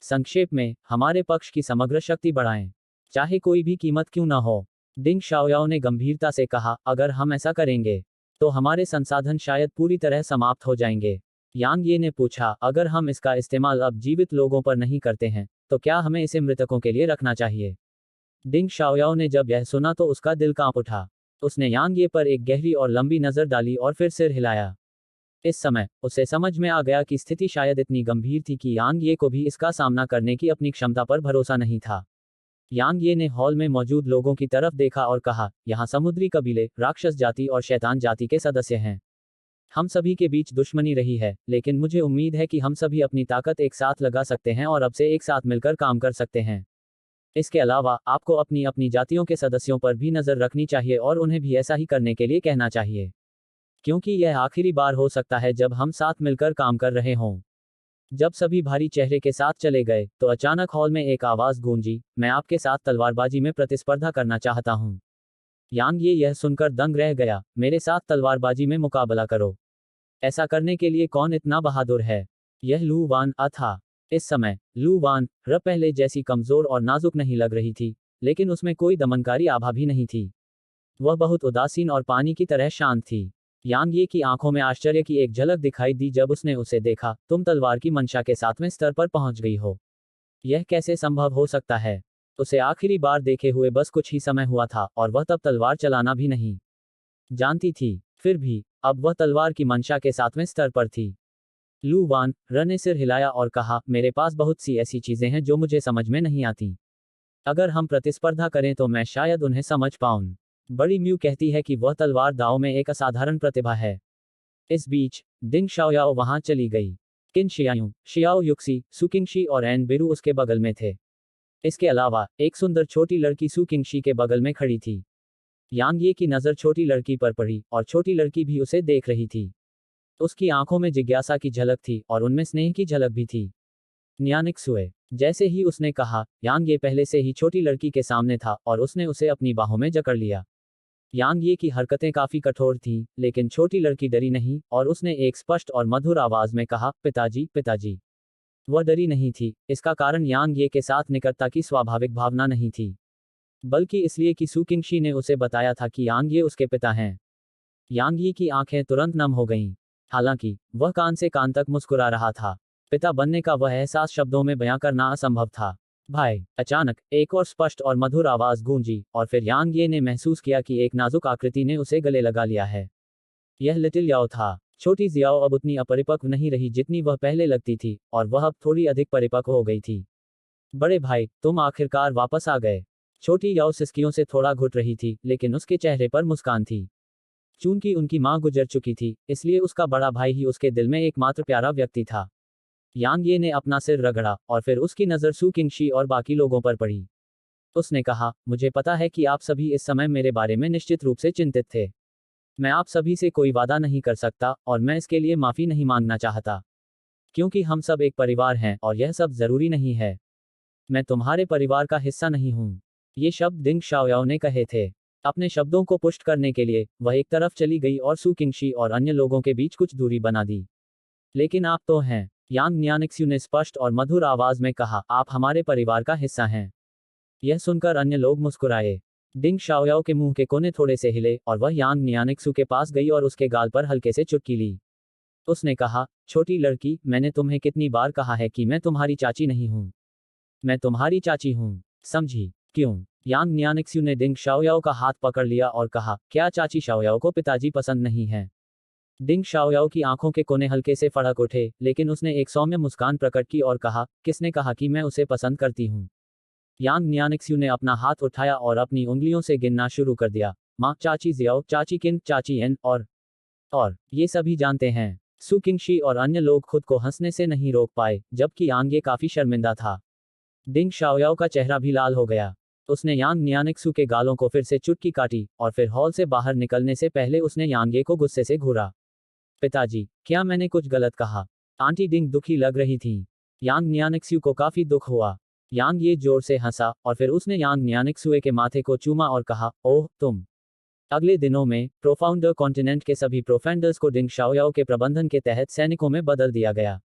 संक्षेप में, हमारे पक्ष की समग्र शक्ति बढ़ाएं, चाहे कोई भी कीमत क्यों ना हो। डिंग शाओयाओ ने गंभीरता से कहा, अगर हम ऐसा करेंगे तो हमारे संसाधन शायद पूरी तरह समाप्त हो जाएंगे। यांग ये ने पूछा, अगर हम इसका इस्तेमाल अब जीवित लोगों पर नहीं करते हैं तो क्या हमें इसे मृतकों के लिए रखना चाहिए? डिंग शाओयाओ ने जब यह सुना तो उसका दिल कांप उठा। उसने यांग ये पर एक गहरी और लंबी नजर डाली और फिर सिर हिलाया। इस समय उसे समझ में आ गया कि स्थिति शायद इतनी गंभीर थी कि यांग ये को भी इसका सामना करने की अपनी क्षमता पर भरोसा नहीं था। यांग ये ने हॉल में मौजूद लोगों की तरफ देखा और कहा, यहाँ समुद्री कबीले, राक्षस जाति और शैतान जाति के सदस्य हैं। हम सभी के बीच दुश्मनी रही है, लेकिन मुझे उम्मीद है कि हम सभी अपनी ताकत एक साथ लगा सकते हैं और अब से एक साथ मिलकर काम कर सकते हैं। इसके अलावा आपको अपनी अपनी जातियों के सदस्यों पर भी नजर रखनी चाहिए और उन्हें भी ऐसा ही करने के लिए कहना चाहिए, क्योंकि यह आखिरी बार हो सकता है जब हम साथ मिलकर काम कर रहे हों। जब सभी भारी चेहरे के साथ चले गए तो अचानक हॉल में एक आवाज गूंजी, मैं आपके साथ तलवारबाजी में प्रतिस्पर्धा करना चाहता हूं। यांग ये यह सुनकर दंग रह गया, मेरे साथ तलवारबाजी में मुकाबला करो? ऐसा करने के लिए कौन इतना बहादुर है? यह लू वान आ था। इस समय लू वान र पहले जैसी कमजोर और नाजुक नहीं लग रही थी, लेकिन उसमें कोई दमनकारी आभा भी नहीं थी। वह बहुत उदासीन और पानी की तरह शांत थी। यांग ये की आंखों में आश्चर्य की एक झलक दिखाई दी जब उसने उसे देखा, तुम तलवार की मंशा के 7वें स्तर पर पहुंच गई हो। यह कैसे संभव हो सकता है? उसे आखिरी बार देखे हुए बस कुछ ही समय हुआ था और वह तब तलवार चलाना भी नहीं जानती थी। फिर भी अब वह तलवार की मंशा के 7वें स्तर पर थी। लू वान र ने सिर हिलाया और कहा, मेरे पास बहुत सी ऐसी चीजें हैं जो मुझे समझ में नहीं आती। अगर हम प्रतिस्पर्धा करें तो मैं शायद उन्हें समझ पाऊं। बड़ी म्यू कहती है कि वह तलवार दाव में एक असाधारण प्रतिभा है। इस बीच डिंग शाओयाओ वहां चली गई। किन शियाओ, शियाओ युक्सी, सुकिंगशी और एन बिरू उसके बगल में थे। इसके अलावा एक सुंदर छोटी लड़की सुकिंगशी के बगल में खड़ी थी। यांग ये की नजर छोटी लड़की पर पड़ी और छोटी लड़की भी उसे देख रही थी। उसकी आंखों में जिज्ञासा की झलक थी और उनमें स्नेह की झलक भी थी। न्यानिक सुए, जैसे ही उसने कहा, यांग ये पहले से ही छोटी लड़की के सामने था और उसने उसे अपनी बाहों में जकड़ लिया। यांग ये की हरकतें काफी कठोर थीं, लेकिन छोटी लड़की डरी नहीं और उसने एक स्पष्ट और मधुर आवाज में कहा, पिताजी, पिताजी। वह डरी नहीं थी, इसका कारण यांग ये के साथ निकटता की स्वाभाविक भावना नहीं थी, बल्कि इसलिए कि सुकिंगशी ने उसे बताया था कि यांग ये उसके पिता हैं। यांग ये की आंखें तुरंत नम हो गईं। हालांकि वह कान से कान तक मुस्कुरा रहा था। पिता बनने का वह एहसास शब्दों में बयां करना असंभव था। भाई, अचानक एक और स्पष्ट और मधुर आवाज गूंजी और फिर यांग ये ने महसूस किया कि एक नाजुक आकृति ने उसे गले लगा लिया है। यह लिटिल याओ था। छोटी जियाओ अब उतनी अपरिपक्व नहीं रही जितनी वह पहले लगती थी और वह अब थोड़ी अधिक परिपक्व हो गई थी। बड़े भाई, तुम आखिरकार वापस आ गए। छोटी याओ सिसकियों से थोड़ा घुट रही थी, लेकिन उसके चेहरे पर मुस्कान थी। चूंकि उनकी मां गुजर चुकी थी, इसलिए उसका बड़ा भाई ही उसके दिल में एकमात्र प्यारा व्यक्ति था। यांग ये ने अपना सिर रगड़ा और फिर उसकी नज़र सुकिंगशी और बाकी लोगों पर पड़ी। उसने कहा, मुझे पता है कि आप सभी इस समय मेरे बारे में निश्चित रूप से चिंतित थे। मैं आप सभी से कोई वादा नहीं कर सकता और मैं इसके लिए माफी नहीं मांगना चाहता। क्योंकि हम सब एक परिवार हैं और यह सब जरूरी नहीं है। मैं तुम्हारे परिवार का हिस्सा नहीं हूँ। ये शब्द दिंग शाओयाओ ने कहे थे। अपने शब्दों को पुष्ट करने के लिए वह एक तरफ चली गई और सू किंगशी और अन्य लोगों के बीच कुछ दूरी बना दी। लेकिन आप तो हैं, यांग न्यानिक्स्यू ने स्पष्ट और मधुर आवाज में कहा, आप हमारे परिवार का हिस्सा हैं। यह सुनकर अन्य लोग मुस्कुराए। डिंग शाओयाओ के मुंह के कोने थोड़े से हिले और वह यांग न्यानिक्सू के पास गई और उसके गाल पर हल्के से चुटकी ली। उसने कहा, छोटी लड़की, मैंने तुम्हें कितनी बार कहा है कि मैं तुम्हारी चाची नहीं हूँ। मैं तुम्हारी चाची हूँ, समझी? क्यों? यांग न्यानिक्स्यू ने डिंग शाओयाओ का हाथ पकड़ लिया और कहा, क्या चाची शाओयाओ को पिताजी पसंद नहीं है? डिंग शाओयाओ की आंखों के कोने हल्के से फड़क उठे, लेकिन उसने एक सौम्य मुस्कान प्रकट की और कहा, किसने कहा कि मैं उसे पसंद करती हूँ? यांग न्यानिक्स्यू ने अपना हाथ उठाया और अपनी उंगलियों से गिनना शुरू कर दिया। माँ, चाची जियाओ, चाची किन, चाची एन, और ये सभी जानते हैं। सू किंगशी और अन्य लोग खुद को हंसने से नहीं रोक पाए, जबकि यांग ये काफी शर्मिंदा था। डिंग शाओयाओ का चेहरा भी लाल हो गया। उसने यांग न्यानिक्सू के गालों को फिर से चुटकी काटी और फिर हॉल से बाहर निकलने से पहले उसने यांगे को गुस्से से घूरा। पिताजी, क्या मैंने कुछ गलत कहा? आंटी डिंग दुखी लग रही थी। यांग न्यानिक्स्यू को काफी दुख हुआ। यांग ये जोर से हंसा और फिर उसने यांग न्यानिक्सुए के माथे को चूमा और कहा, ओह तुम। अगले दिनों में प्रोफाउंडर कॉन्टिनेंट के सभी प्रोफेंडर्स को डिंग शाओयाओ के प्रबंधन के तहत सैनिकों में बदल दिया गया।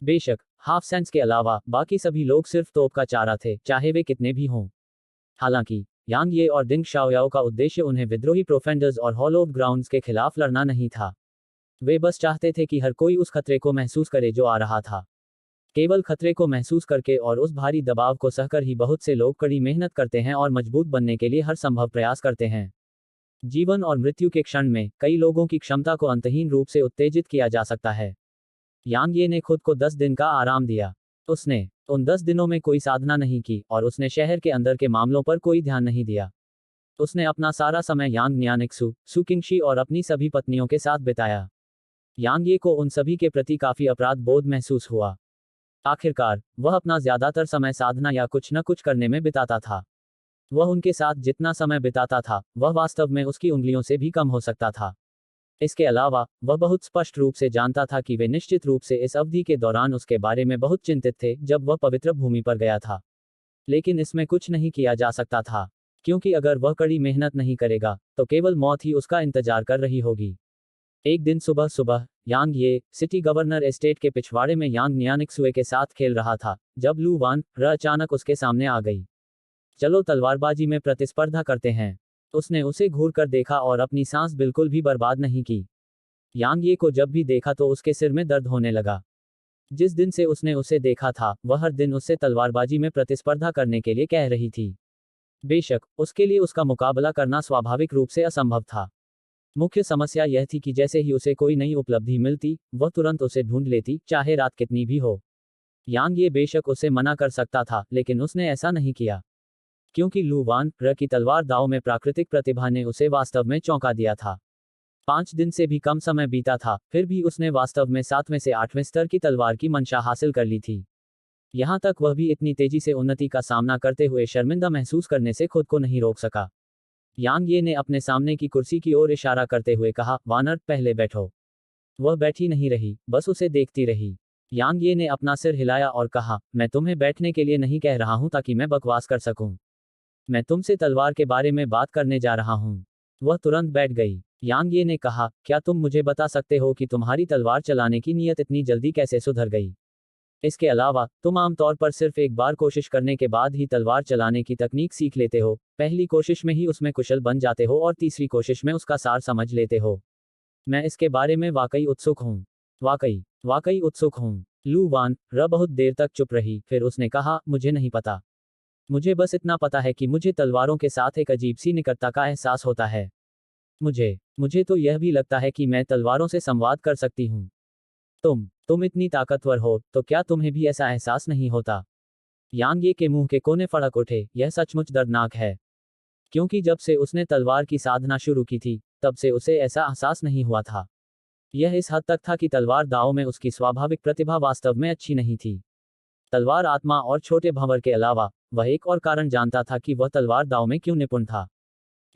बेशक हाफ सेंस के अलावा बाकी सभी लोग सिर्फ तोप का चारा थे, चाहे वे कितने भी हों। हालांकि यांग ये और डिंग शाओयाओ का उद्देश्य उन्हें विद्रोही प्रोफेंडर्स और हॉलोव ग्राउंड्स के खिलाफ लड़ना नहीं था। वे बस चाहते थे कि हर कोई उस खतरे को महसूस करे जो आ रहा था। केवल खतरे को महसूस करके और उस भारी दबाव को सहकर ही बहुत से लोग कड़ी मेहनत करते हैं और मजबूत बनने के लिए हर संभव प्रयास करते हैं। जीवन और मृत्यु के क्षण में कई लोगों की क्षमता को अंतहीन रूप से उत्तेजित किया जा सकता है। यांग ये ने खुद को 10 दिन का आराम दिया। उसने उन 10 दिनों में कोई साधना नहीं की और उसने शहर के अंदर के मामलों पर कोई ध्यान नहीं दिया। उसने अपना सारा समय यांग न्यानिक्सू, सू किंगशी और अपनी सभी पत्नियों के साथ बिताया। यांग ये को उन सभी के प्रति काफी अपराध बोध महसूस हुआ। आखिरकार वह अपना ज्यादातर समय साधना या कुछ न कुछ करने में बिताता था। वह उनके साथ जितना समय बिताता था, वह वास्तव में उसकी उंगलियों से भी कम हो सकता था। इसके अलावा वह बहुत स्पष्ट रूप से जानता था कि वे निश्चित रूप से इस अवधि के दौरान उसके बारे में बहुत चिंतित थे जब वह पवित्र भूमि पर गया था। लेकिन इसमें कुछ नहीं किया जा सकता था, क्योंकि अगर वह कड़ी मेहनत नहीं करेगा तो केवल मौत ही उसका इंतजार कर रही होगी। एक दिन सुबह सुबह यांग ये सिटी गवर्नर एस्टेट के पिछवाड़े में यांग न्यानिक्सुए के साथ खेल रहा था, जब लू वान र अचानक उसके सामने आ गई। चलो तलवारबाजी में प्रतिस्पर्धा करते हैं। उसने उसे घूर कर देखा और अपनी सांस बिल्कुल भी बर्बाद नहीं की। यांग ये को जब भी देखा तो उसके सिर में दर्द होने लगा। जिस दिन से उसने उसे देखा था, वह हर दिन उससे तलवारबाजी में प्रतिस्पर्धा करने के लिए कह रही थी। बेशक उसके लिए उसका मुकाबला करना स्वाभाविक रूप से असंभव था। मुख्य समस्या यह थी कि जैसे ही उसे कोई नई उपलब्धि मिलती, वह तुरंत उसे ढूंढ लेती, चाहे रात कितनी भी हो। यांग ये बेशक उसे मना कर सकता था, लेकिन उसने ऐसा नहीं किया, क्योंकि लू वान र की तलवार दाव में प्राकृतिक प्रतिभा ने उसे वास्तव में चौंका दिया था। 5 दिन से भी कम समय बीता था, फिर भी उसने वास्तव में 7वें से 8वें स्तर की तलवार की मंशा हासिल कर ली थी। यहाँ तक वह भी इतनी तेजी से उन्नति का सामना करते हुए शर्मिंदा महसूस करने से खुद को नहीं रोक सका। यांग ये ने अपने सामने की कुर्सी की ओर इशारा करते हुए कहा, वानर, पहले बैठो। वह बैठी नहीं रही, बस उसे देखती रही। यांग ये ने अपना सिर हिलाया और कहा, मैं तुम्हें बैठने के लिए नहीं कह रहा हूं ताकि मैं बकवास कर सकूं। मैं तुमसे तलवार के बारे में बात करने जा रहा हूं। वह तुरंत बैठ गई। यांग ये ने कहा, क्या तुम मुझे बता सकते हो कि तुम्हारी तलवार चलाने की नीयत इतनी जल्दी कैसे सुधर गई? इसके अलावा तुम आमतौर पर सिर्फ एक बार कोशिश करने के बाद ही तलवार चलाने की तकनीक सीख लेते हो, पहली कोशिश में ही उसमें कुशल बन जाते हो और तीसरी कोशिश में उसका सार समझ लेते हो। मैं इसके बारे में वाकई उत्सुक हूँ। वाकई उत्सुक हूँ। लू वान र बहुत देर तक चुप रही, फिर उसने कहा, मुझे नहीं पता। मुझे बस इतना पता है कि मुझे तलवारों के साथ एक अजीब सी निकटता का एहसास होता है। मुझे तो यह भी लगता है कि मैं तलवारों से संवाद कर सकती हूँ। तुम इतनी ताकतवर हो, तो क्या तुम्हें भी ऐसा एहसास नहीं होता? यांग ये के मुंह के कोने फड़क उठे, यह सचमुच दर्दनाक है। क्योंकि जब से उसने तलवार की साधना शुरू की थी, तब से उसे ऐसा एहसास नहीं हुआ था। यह इस हद तक था कि तलवार दाव में उसकी स्वाभाविक प्रतिभा वास्तव में अच्छी नहीं थी। तलवार आत्मा और छोटे भंवर के अलावा, वह एक और कारण जानता था कि वह तलवार दाव में क्यों निपुण था।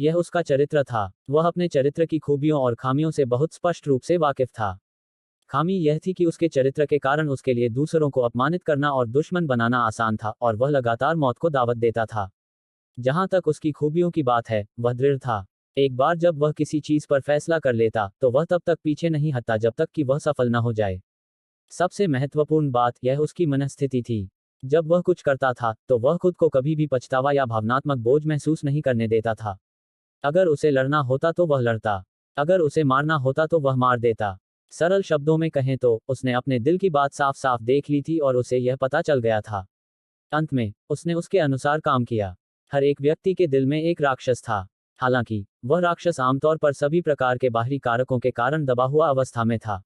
यह उसका चरित्र था। वह अपने चरित्र की खूबियों और खामियों से बहुत स्पष्ट रूप से वाकिफ था। खामी यह थी कि उसके चरित्र के कारण उसके लिए दूसरों को अपमानित करना और दुश्मन बनाना आसान था, और वह लगातार मौत को दावत देता था। जहां तक उसकी खूबियों की बात है, वह दृढ़ था। एक बार जब वह किसी चीज पर फैसला कर लेता, तो वह तब तक पीछे नहीं हटता जब तक कि वह सफल न हो जाए। सबसे महत्वपूर्ण बात यह उसकी मनस्थिति थी। जब वह कुछ करता था, तो वह खुद को कभी भी पछतावा या भावनात्मक बोझ महसूस नहीं करने देता था। अगर उसे लड़ना होता तो वह लड़ता, अगर उसे मारना होता तो वह मार देता। सरल शब्दों में कहें तो उसने अपने दिल की बात साफ साफ देख ली थी और उसे यह पता चल गया था। अंत में उसने उसके अनुसार काम किया। हर एक व्यक्ति के दिल में एक राक्षस था। हालांकि वह राक्षस आमतौर पर सभी प्रकार के बाहरी कारकों के कारण दबा हुआ अवस्था में था।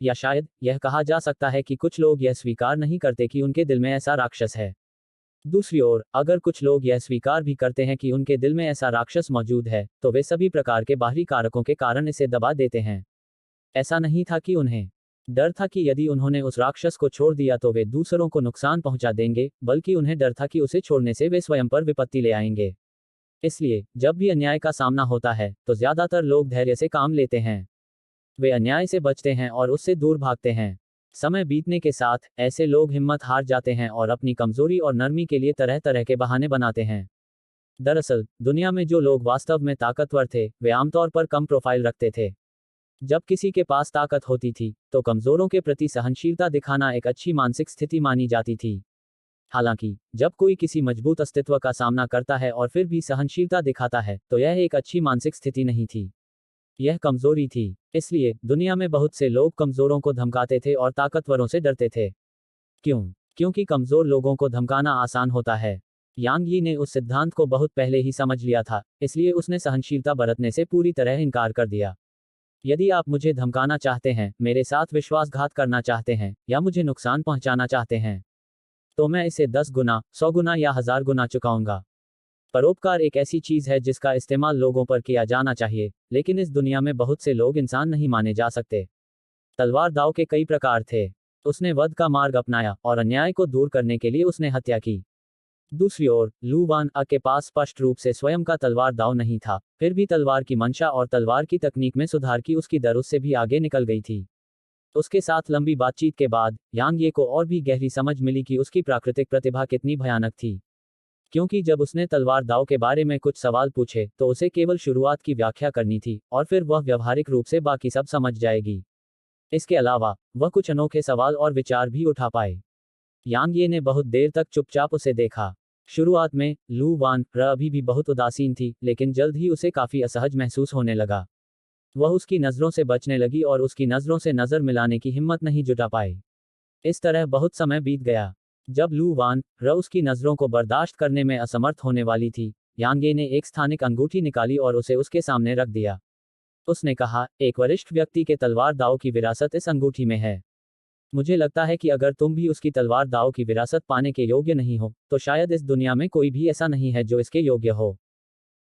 या शायद यह कहा जा सकता है कि कुछ लोग यह स्वीकार नहीं करते कि उनके दिल में ऐसा राक्षस है। दूसरी ओर, अगर कुछ लोग यह स्वीकार भी करते हैं कि उनके दिल में ऐसा राक्षस मौजूद है, तो वे सभी प्रकार के बाहरी कारकों के कारण इसे दबा देते हैं। ऐसा नहीं था कि उन्हें डर था कि यदि उन्होंने उस राक्षस को छोड़ दिया तो वे दूसरों को नुकसान पहुंचा देंगे, बल्कि उन्हें डर था कि उसे छोड़ने से वे स्वयं पर विपत्ति ले आएंगे। इसलिए जब भी अन्याय का सामना होता है, तो ज्यादातर लोग धैर्य से काम लेते हैं। वे अन्याय से बचते हैं और उससे दूर भागते हैं। समय बीतने के साथ ऐसे लोग हिम्मत हार जाते हैं और अपनी कमजोरी और नरमी के लिए तरह तरह के बहाने बनाते हैं। दरअसल दुनिया में जो लोग वास्तव में ताकतवर थे, वे आमतौर पर कम प्रोफाइल रखते थे। जब किसी के पास ताकत होती थी, तो कमजोरों के प्रति सहनशीलता दिखाना एक अच्छी मानसिक स्थिति मानी जाती थी। हालांकि जब कोई किसी मजबूत अस्तित्व का सामना करता है और फिर भी सहनशीलता दिखाता है, तो यह एक अच्छी मानसिक स्थिति नहीं थी, यह कमजोरी थी। इसलिए दुनिया में बहुत से लोग कमजोरों को धमकाते थे और ताकतवरों से डरते थे। क्यों? क्योंकि कमजोर लोगों को धमकाना आसान होता है। यांग यी ने उस सिद्धांत को बहुत पहले ही समझ लिया था, इसलिए उसने सहनशीलता बरतने से पूरी तरह इनकार कर दिया। यदि आप मुझे धमकाना चाहते हैं, मेरे साथ विश्वासघात करना चाहते हैं, या मुझे नुकसान पहुंचाना चाहते हैं, तो मैं इसे 10 गुना, 100 गुना या 1000 गुना चुकाऊंगा। परोपकार एक ऐसी चीज है जिसका इस्तेमाल लोगों पर किया जाना चाहिए, लेकिन इस दुनिया में बहुत से लोग इंसान नहीं माने जा सकते। तलवार दाव के कई प्रकार थे। उसने वध का मार्ग अपनाया और अन्याय को दूर करने के लिए उसने हत्या की। दूसरी ओर, लू वान आ के पास स्पष्ट रूप से स्वयं का तलवार दाव नहीं था, फिर भी तलवार की मंशा और तलवार की तकनीक में सुधार की उसकी दर उससे भी आगे निकल गई थी। उसके साथ लंबी बातचीत के बाद यांग ये को और भी गहरी समझ मिली कि उसकी प्राकृतिक प्रतिभा कितनी भयानक थी। क्योंकि जब उसने तलवार दाव के बारे में कुछ सवाल पूछे, तो उसे केवल शुरुआत की व्याख्या करनी थी, और फिर वह व्यावहारिक रूप से बाकी सब समझ जाएगी। इसके अलावा वह कुछ अनोखे सवाल और विचार भी उठा पाए। यांग ये ने बहुत देर तक चुपचाप उसे देखा। शुरुआत में लू वान र अभी भी बहुत उदासीन थी, लेकिन जल्द ही उसे काफी असहज महसूस होने लगा। वह उसकी नजरों से बचने लगी और उसकी नजरों से नजर मिलाने की हिम्मत नहीं जुटा पाई। इस तरह बहुत समय बीत गया। जब लू वान र उसकी नजरों को बर्दाश्त करने में असमर्थ होने वाली थी, यांगे ने एक स्थानिक अंगूठी निकाली और उसे उसके सामने रख दिया। उसने कहा, एक वरिष्ठ व्यक्ति के तलवार दाव की विरासत इस अंगूठी में है। मुझे लगता है कि अगर तुम भी उसकी तलवार दाव की विरासत पाने के योग्य नहीं हो, तो शायद इस दुनिया में कोई भी ऐसा नहीं है जो इसके योग्य हो।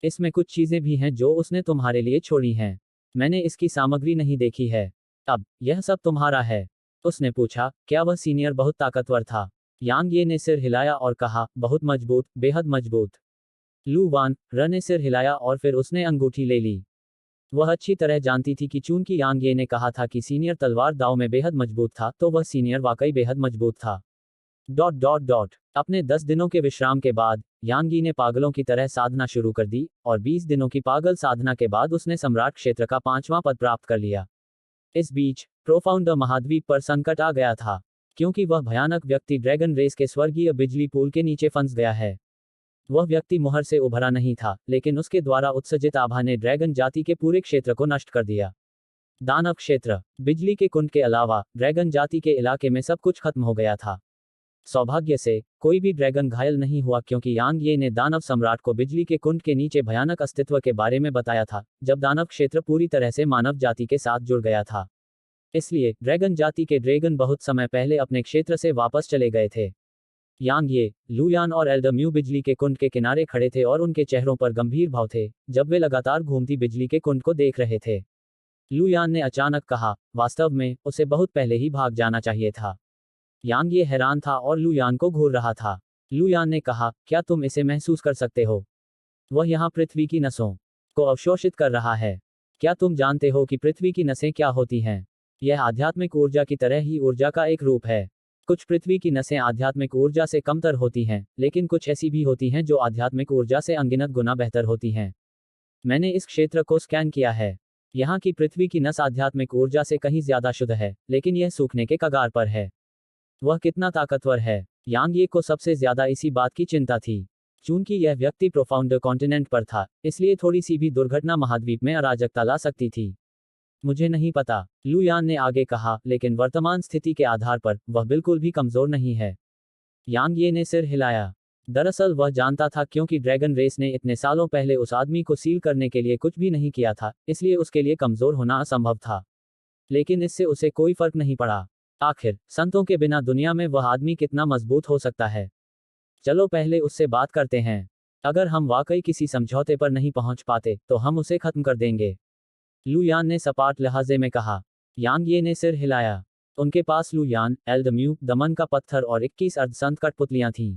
इसमें कुछ चीजें भी हैं जो उसने तुम्हारे लिए छोड़ी हैं। मैंने इसकी सामग्री नहीं देखी है। अब यह सब तुम्हारा है। उसने पूछा, क्या वह सीनियर बहुत ताकतवर था? यांग ये ने सिर हिलाया और कहा, बहुत मजबूत, बेहद मजबूत। लू वान र ने सिर हिलाया और फिर उसने अंगूठी ले ली। वह अच्छी तरह जानती थी कि चूंकि यांग ये ने कहा था कि सीनियर तलवार दाव में बेहद मजबूत था, तो वह सीनियर वाकई बेहद मजबूत था। डॉट डॉट डॉट अपने 10 दिनों के विश्राम के बाद यांगी ने पागलों की तरह साधना शुरू कर दी, और 20 दिनों की पागल साधना के बाद उसने सम्राट क्षेत्र का 5वां पद प्राप्त कर लिया। इस बीच प्रोफाउंड महाद्वीप पर संकट आ गया था, क्योंकि वह भयानक व्यक्ति ड्रैगन रेस के स्वर्गीय बिजली पूल के नीचे फंस गया है। वह व्यक्ति मुहर से उभरा नहीं था, लेकिन उसके द्वारा उत्सर्जित आभा ने ड्रैगन जाति के पूरे क्षेत्र को नष्ट कर दिया। दानव क्षेत्र, बिजली के कुंड के अलावा ड्रैगन जाति के इलाके में सब कुछ खत्म हो गया था। सौभाग्य से कोई भी ड्रैगन घायल नहीं हुआ, क्योंकि यांग ये ने दानव सम्राट को बिजली के कुंड के नीचे भयानक अस्तित्व के बारे में बताया था, जब दानव क्षेत्र पूरी तरह से मानव जाति के साथ जुड़ गया था। इसलिए ड्रैगन जाति के ड्रैगन बहुत समय पहले अपने क्षेत्र से वापस चले गए थे। यांग ये, लुयान और एल्डम्यू बिजली के कुंड के किनारे खड़े थे और उनके चेहरों पर गंभीर भाव थे, जब वे लगातार घूमती बिजली के कुंड को देख रहे थे। लुयान ने अचानक कहा, वास्तव में उसे बहुत पहले ही भाग जाना चाहिए था। यांग ये हैरान था और लुयान को घूर रहा था। लुयान ने कहा, क्या तुम इसे महसूस कर सकते हो? वह यहाँ पृथ्वी की नसों को अवशोषित कर रहा है। क्या तुम जानते हो कि पृथ्वी की नसें क्या होती हैं? यह आध्यात्मिक ऊर्जा की तरह ही ऊर्जा का एक रूप है। कुछ पृथ्वी की नसें आध्यात्मिक ऊर्जा से कमतर होती हैं, लेकिन कुछ ऐसी भी होती हैं जो आध्यात्मिक ऊर्जा से अनगिनत गुना बेहतर होती हैं। मैंने इस क्षेत्र को स्कैन किया है। यहाँ की पृथ्वी की नस आध्यात्मिक ऊर्जा से कहीं ज्यादा शुद्ध है, लेकिन यह सूखने के कगार पर है। वह कितना ताकतवर है, यांग ये को सबसे ज्यादा इसी बात की चिंता थी। चूंकि यह व्यक्ति प्रोफाउंड कॉन्टिनेंट पर था, इसलिए थोड़ी सी भी दुर्घटना महाद्वीप में अराजकता ला सकती थी। मुझे नहीं पता, लू यान ने आगे कहा, लेकिन वर्तमान स्थिति के आधार पर वह बिल्कुल भी कमजोर नहीं है। यांग ये ने सिर हिलाया। दरअसल वह जानता था, क्योंकि ड्रैगन रेस ने इतने सालों पहले उस आदमी को सील करने के लिए कुछ भी नहीं किया था, इसलिए उसके लिए कमजोर होना असंभव था। लेकिन इससे उसे कोई फर्क नहीं पड़ा। आखिर संतों के बिना दुनिया में वह आदमी कितना मजबूत हो सकता है। चलो पहले उससे बात करते हैं। अगर हम वाकई किसी समझौते पर नहीं पहुंच पाते तो हम उसे खत्म कर देंगे, लू यान ने सपाट लहजे में कहा। यांग ये ने सिर हिलाया। उनके पास लू यान, एल्दम्यू, दमन का पत्थर और 21 अर्धसंत कठपुतलियां थीं।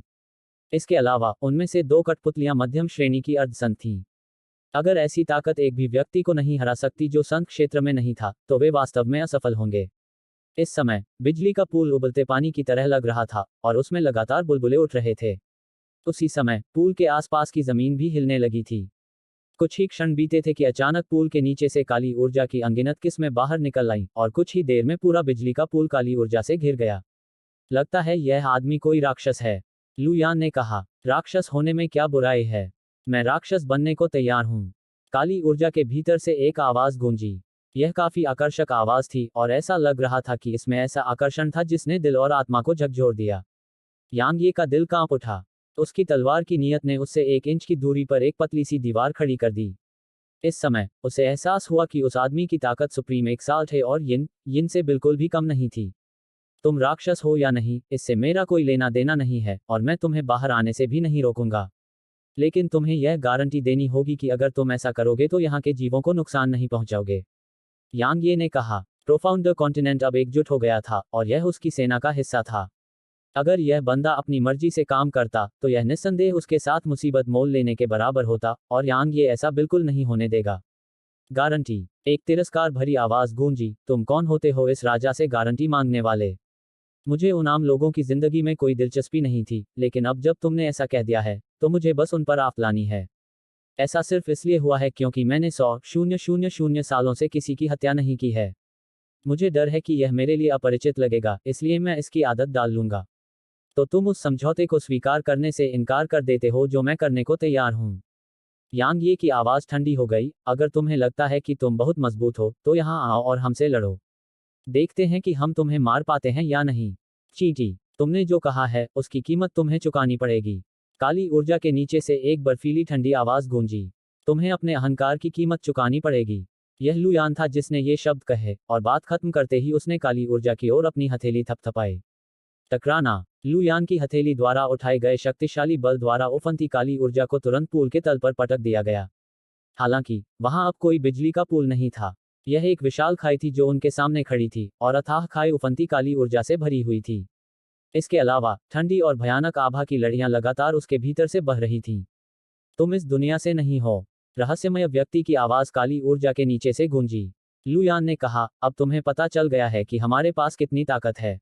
इसके अलावा उनमें से 2 कठपुतलियां मध्यम श्रेणी की अर्धसंत थीं। अगर ऐसी ताकत एक भी व्यक्ति को नहीं हरा सकती जो संत क्षेत्र में नहीं था, तो वे वास्तव में असफल होंगे। इस समय बिजली का पूल उबलते पानी की तरह लग रहा था और उसमें लगातार बुलबुले उठ रहे थे। उसी समय पूल के आसपास की जमीन भी हिलने लगी थी। कुछ ही क्षण बीते थे कि अचानक पूल के नीचे से काली ऊर्जा की अनगिनत किस्में बाहर निकल आईं और कुछ ही देर में पूरा बिजली का पूल काली ऊर्जा से घिर गया। लगता है यह आदमी कोई राक्षस है, लू यान ने कहा। राक्षस होने में क्या बुराई है? मैं राक्षस बनने को तैयार हूं। काली ऊर्जा के भीतर से एक आवाज गूंजी। यह काफी आकर्षक आवाज थी और ऐसा लग रहा था कि इसमें ऐसा आकर्षण था जिसने दिल और आत्मा को झकझोर दिया। यांग ये का दिल कांप उठा। उसकी तलवार की नीयत ने उससे 1 इंच की दूरी पर एक पतली सी दीवार खड़ी कर दी। इस समय उसे एहसास हुआ कि उस आदमी की ताकत सुप्रीम एक्साल्ट है और यिन से बिल्कुल भी कम नहीं थी। तुम राक्षस हो या नहीं, इससे मेरा कोई लेना देना नहीं है और मैं तुम्हें बाहर आने से भी नहीं रोकूंगा। लेकिन तुम्हें यह गारंटी देनी होगी कि अगर तुम ऐसा करोगे तो यहाँ के जीवों को नुकसान नहीं पहुंचाओगे, यांग ये ने कहा। प्रोफाउंड कॉन्टिनेंट अब एकजुट हो गया था और यह उसकी सेना का हिस्सा था। अगर यह बंदा अपनी मर्जी से काम करता तो यह निस्संदेह उसके साथ मुसीबत मोल लेने के बराबर होता, और यांग ये ऐसा बिल्कुल नहीं होने देगा। गारंटी, एक तिरस्कार भरी आवाज गूंजी। तुम कौन होते हो इस राजा से गारंटी मांगने वाले? मुझे उन आम लोगों की जिंदगी में कोई दिलचस्पी नहीं थी, लेकिन अब जब तुमने ऐसा कह दिया है तो मुझे बस उन पर आफ लानी है। ऐसा सिर्फ इसलिए हुआ है क्योंकि मैंने 100,000 सालों से किसी की हत्या नहीं की है। मुझे डर है कि यह मेरे लिए अपरिचित लगेगा, इसलिए मैं इसकी आदत डाल लूंगा। तो तुम उस समझौते को स्वीकार करने से इनकार कर देते हो जो मैं करने को तैयार हूं। यांग ये की आवाज ठंडी हो गई। अगर तुम्हें लगता है कि तुम बहुत मजबूत हो तो यहां आओ और हमसे लड़ो। देखते हैं कि हम तुम्हें मार पाते हैं या नहीं। चींटी, तुमने जो कहा है उसकी कीमत तुम्हें चुकानी पड़ेगी। काली ऊर्जा के नीचे से एक बर्फीली ठंडी आवाज गूंजी। तुम्हें अपने अहंकार की कीमत चुकानी पड़ेगी। यह लू यान था जिसने ये शब्द कहे, और बात खत्म करते ही उसने काली ऊर्जा की ओर अपनी हथेली थपथपाई। टकराना, लू यान की हथेली द्वारा उठाए गए शक्तिशाली बल द्वारा उफनती काली ऊर्जा को तुरंत पूल के तल पर पटक दिया गया। हालांकि वहां अब कोई बिजली का पूल नहीं था। यह एक विशाल खाई थी जो उनके सामने खड़ी थी, और अथाह खाई उफनती काली ऊर्जा से भरी हुई थी। इसके अलावा ठंडी और भयानक आभा की लड़ियां लगातार उसके भीतर से बह रही थीं। तुम इस दुनिया से नहीं हो, रहस्यमय व्यक्ति की आवाज काली ऊर्जा के नीचे से गूंजी। लू यान ने कहा, अब तुम्हें पता चल गया है कि हमारे पास कितनी ताकत है।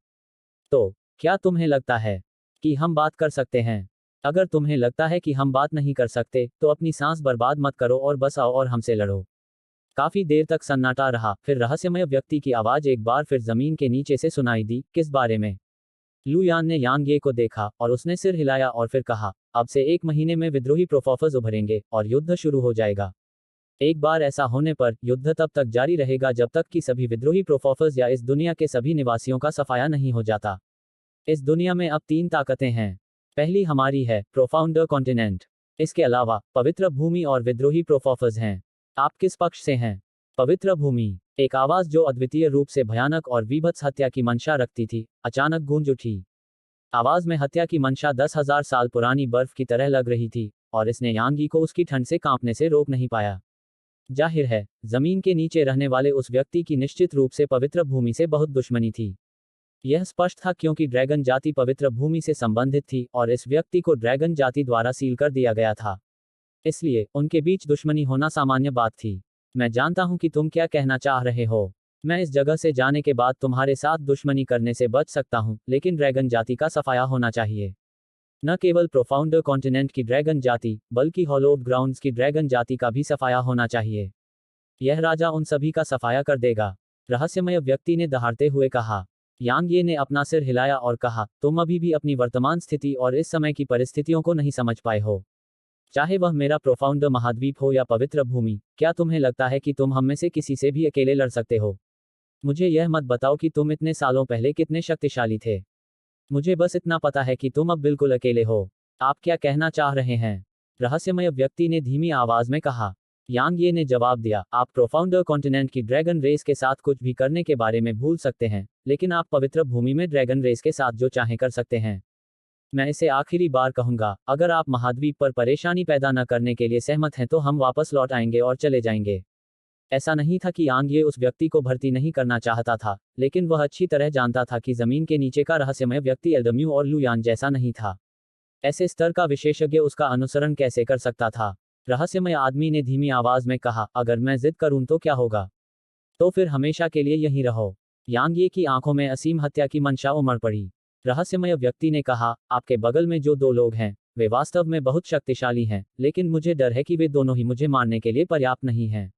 तो क्या तुम्हें लगता है कि हम बात कर सकते हैं? अगर तुम्हें लगता है कि हम बात नहीं कर सकते तो अपनी सांस बर्बाद मत करो और बस आओ और हमसे लड़ो। काफी देर तक सन्नाटा रहा, फिर रहस्यमय व्यक्ति की आवाज एक बार फिर जमीन के नीचे से सुनाई दी। किस बारे में? लू यान ने यांग ये को देखा और उसने सिर हिलाया और फिर कहा, अब से 1 महीने में विद्रोही प्रोफोफर्स उभरेंगे और युद्ध शुरू हो जाएगा। एक बार ऐसा होने पर युद्ध तब तक जारी रहेगा जब तक कि सभी विद्रोही प्रोफोफर्स या इस दुनिया के सभी निवासियों का सफाया नहीं हो जाता। इस दुनिया में अब 3 ताकतें हैं। पहली हमारी है, प्रोफाउंडर कॉन्टिनेंट। इसके अलावा पवित्र भूमि और विद्रोही प्रोफोफर्स हैं। आप किस पक्ष से हैं? पवित्र भूमि, एक आवाज जो अद्वितीय रूप से भयानक और वीभत्स हत्या की मंशा रखती थी, अचानक गूंज उठी। आवाज में हत्या की मंशा 10,000 साल पुरानी बर्फ की तरह लग रही थी, और इसने यांगी को उसकी ठंड से कांपने से रोक नहीं पाया। जाहिर है, जमीन के नीचे रहने वाले उस व्यक्ति की निश्चित रूप से पवित्र भूमि से बहुत दुश्मनी थी। यह स्पष्ट था क्योंकि ड्रैगन जाति पवित्र भूमि से संबंधित थी और इस व्यक्ति को ड्रैगन जाति द्वारा सील कर दिया गया था। इसलिए उनके बीच दुश्मनी होना सामान्य बात थी। मैं जानता हूं कि तुम क्या कहना चाह रहे हो। मैं इस जगह से जाने के बाद तुम्हारे साथ दुश्मनी करने से बच सकता हूँ, लेकिन ड्रैगन जाति का सफाया होना चाहिए। न केवल प्रोफाउंडर कॉन्टिनेंट की ड्रैगन जाति, बल्कि हॉलोव ग्राउंड्स की ड्रैगन जाति का भी सफाया होना चाहिए। यह राजा उन सभी का सफाया कर देगा, रहस्यमय व्यक्ति ने दहाड़ते हुए कहा। यांग ये ने अपना सिर हिलाया और कहा, तुम अभी भी अपनी वर्तमान स्थिति और इस समय की परिस्थितियों को नहीं समझ पाए हो। चाहे वह मेरा प्रोफाउंडर महाद्वीप हो या पवित्र भूमि, क्या तुम्हें लगता है कि तुम हम में से किसी से भी अकेले लड़ सकते हो? मुझे यह मत बताओ कि तुम इतने सालों पहले कितने शक्तिशाली थे। मुझे बस इतना पता है कि तुम अब बिल्कुल अकेले हो। आप क्या कहना चाह रहे हैं? रहस्यमय व्यक्ति ने धीमी आवाज में कहा। यांग ये ने जवाब दिया, आप प्रोफाउंडर कॉन्टिनेंट की ड्रैगन रेस के साथ कुछ भी करने के बारे में भूल सकते हैं, लेकिन आप पवित्र भूमि में ड्रैगन रेस के साथ जो चाहें कर सकते हैं। मैं इसे आखिरी बार कहूंगा, अगर आप महाद्वीप पर परेशानी पैदा न करने के लिए सहमत हैं तो हम वापस लौट आएंगे और चले जाएंगे। ऐसा नहीं था कि यांग ये उस व्यक्ति को भर्ती नहीं करना चाहता था, लेकिन वह अच्छी तरह जानता था कि जमीन के नीचे का रहस्यमय व्यक्ति एल्डम्यू और लुयान जैसा नहीं था। ऐसे स्तर का विशेषज्ञ उसका अनुसरण कैसे कर सकता था? रहस्यमय आदमी ने धीमी आवाज में कहा, अगर मैं जिद करूं तो क्या होगा? तो फिर हमेशा के लिए यहीं रहो। यांग ये की आंखों में असीम हत्या की मंशा उमड़ पड़ी। रहस्यमय व्यक्ति ने कहा, आपके बगल में जो दो लोग हैं, वे वास्तव में बहुत शक्तिशाली हैं, लेकिन मुझे डर है कि वे दोनों ही मुझे मारने के लिए पर्याप्त नहीं हैं।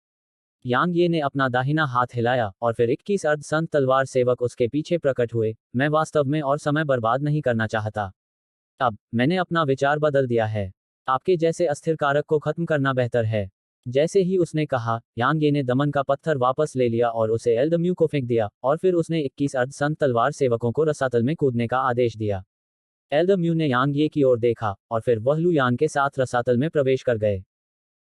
यांग ये ने अपना दाहिना हाथ हिलाया, और फिर 21 अर्धसंत तलवार सेवक उसके पीछे प्रकट हुए। मैं वास्तव में और समय बर्बाद नहीं करना चाहता। अब, मैंने अपना विचार बदल दिया है। आपके जैसे अस्थिर कारक को खत्म करना बेहतर है। जैसे ही उसने कहा, यांग ये ने दमन का पत्थर वापस ले लिया और उसे एल्डम्यू को फेंक दिया, और फिर उसने 21 अर्धसंत तलवार सेवकों को रसातल में कूदने का आदेश दिया। एल्डम्यू ने यांग ये की ओर देखा, और फिर वह लुयान के साथ रसातल में प्रवेश कर गए।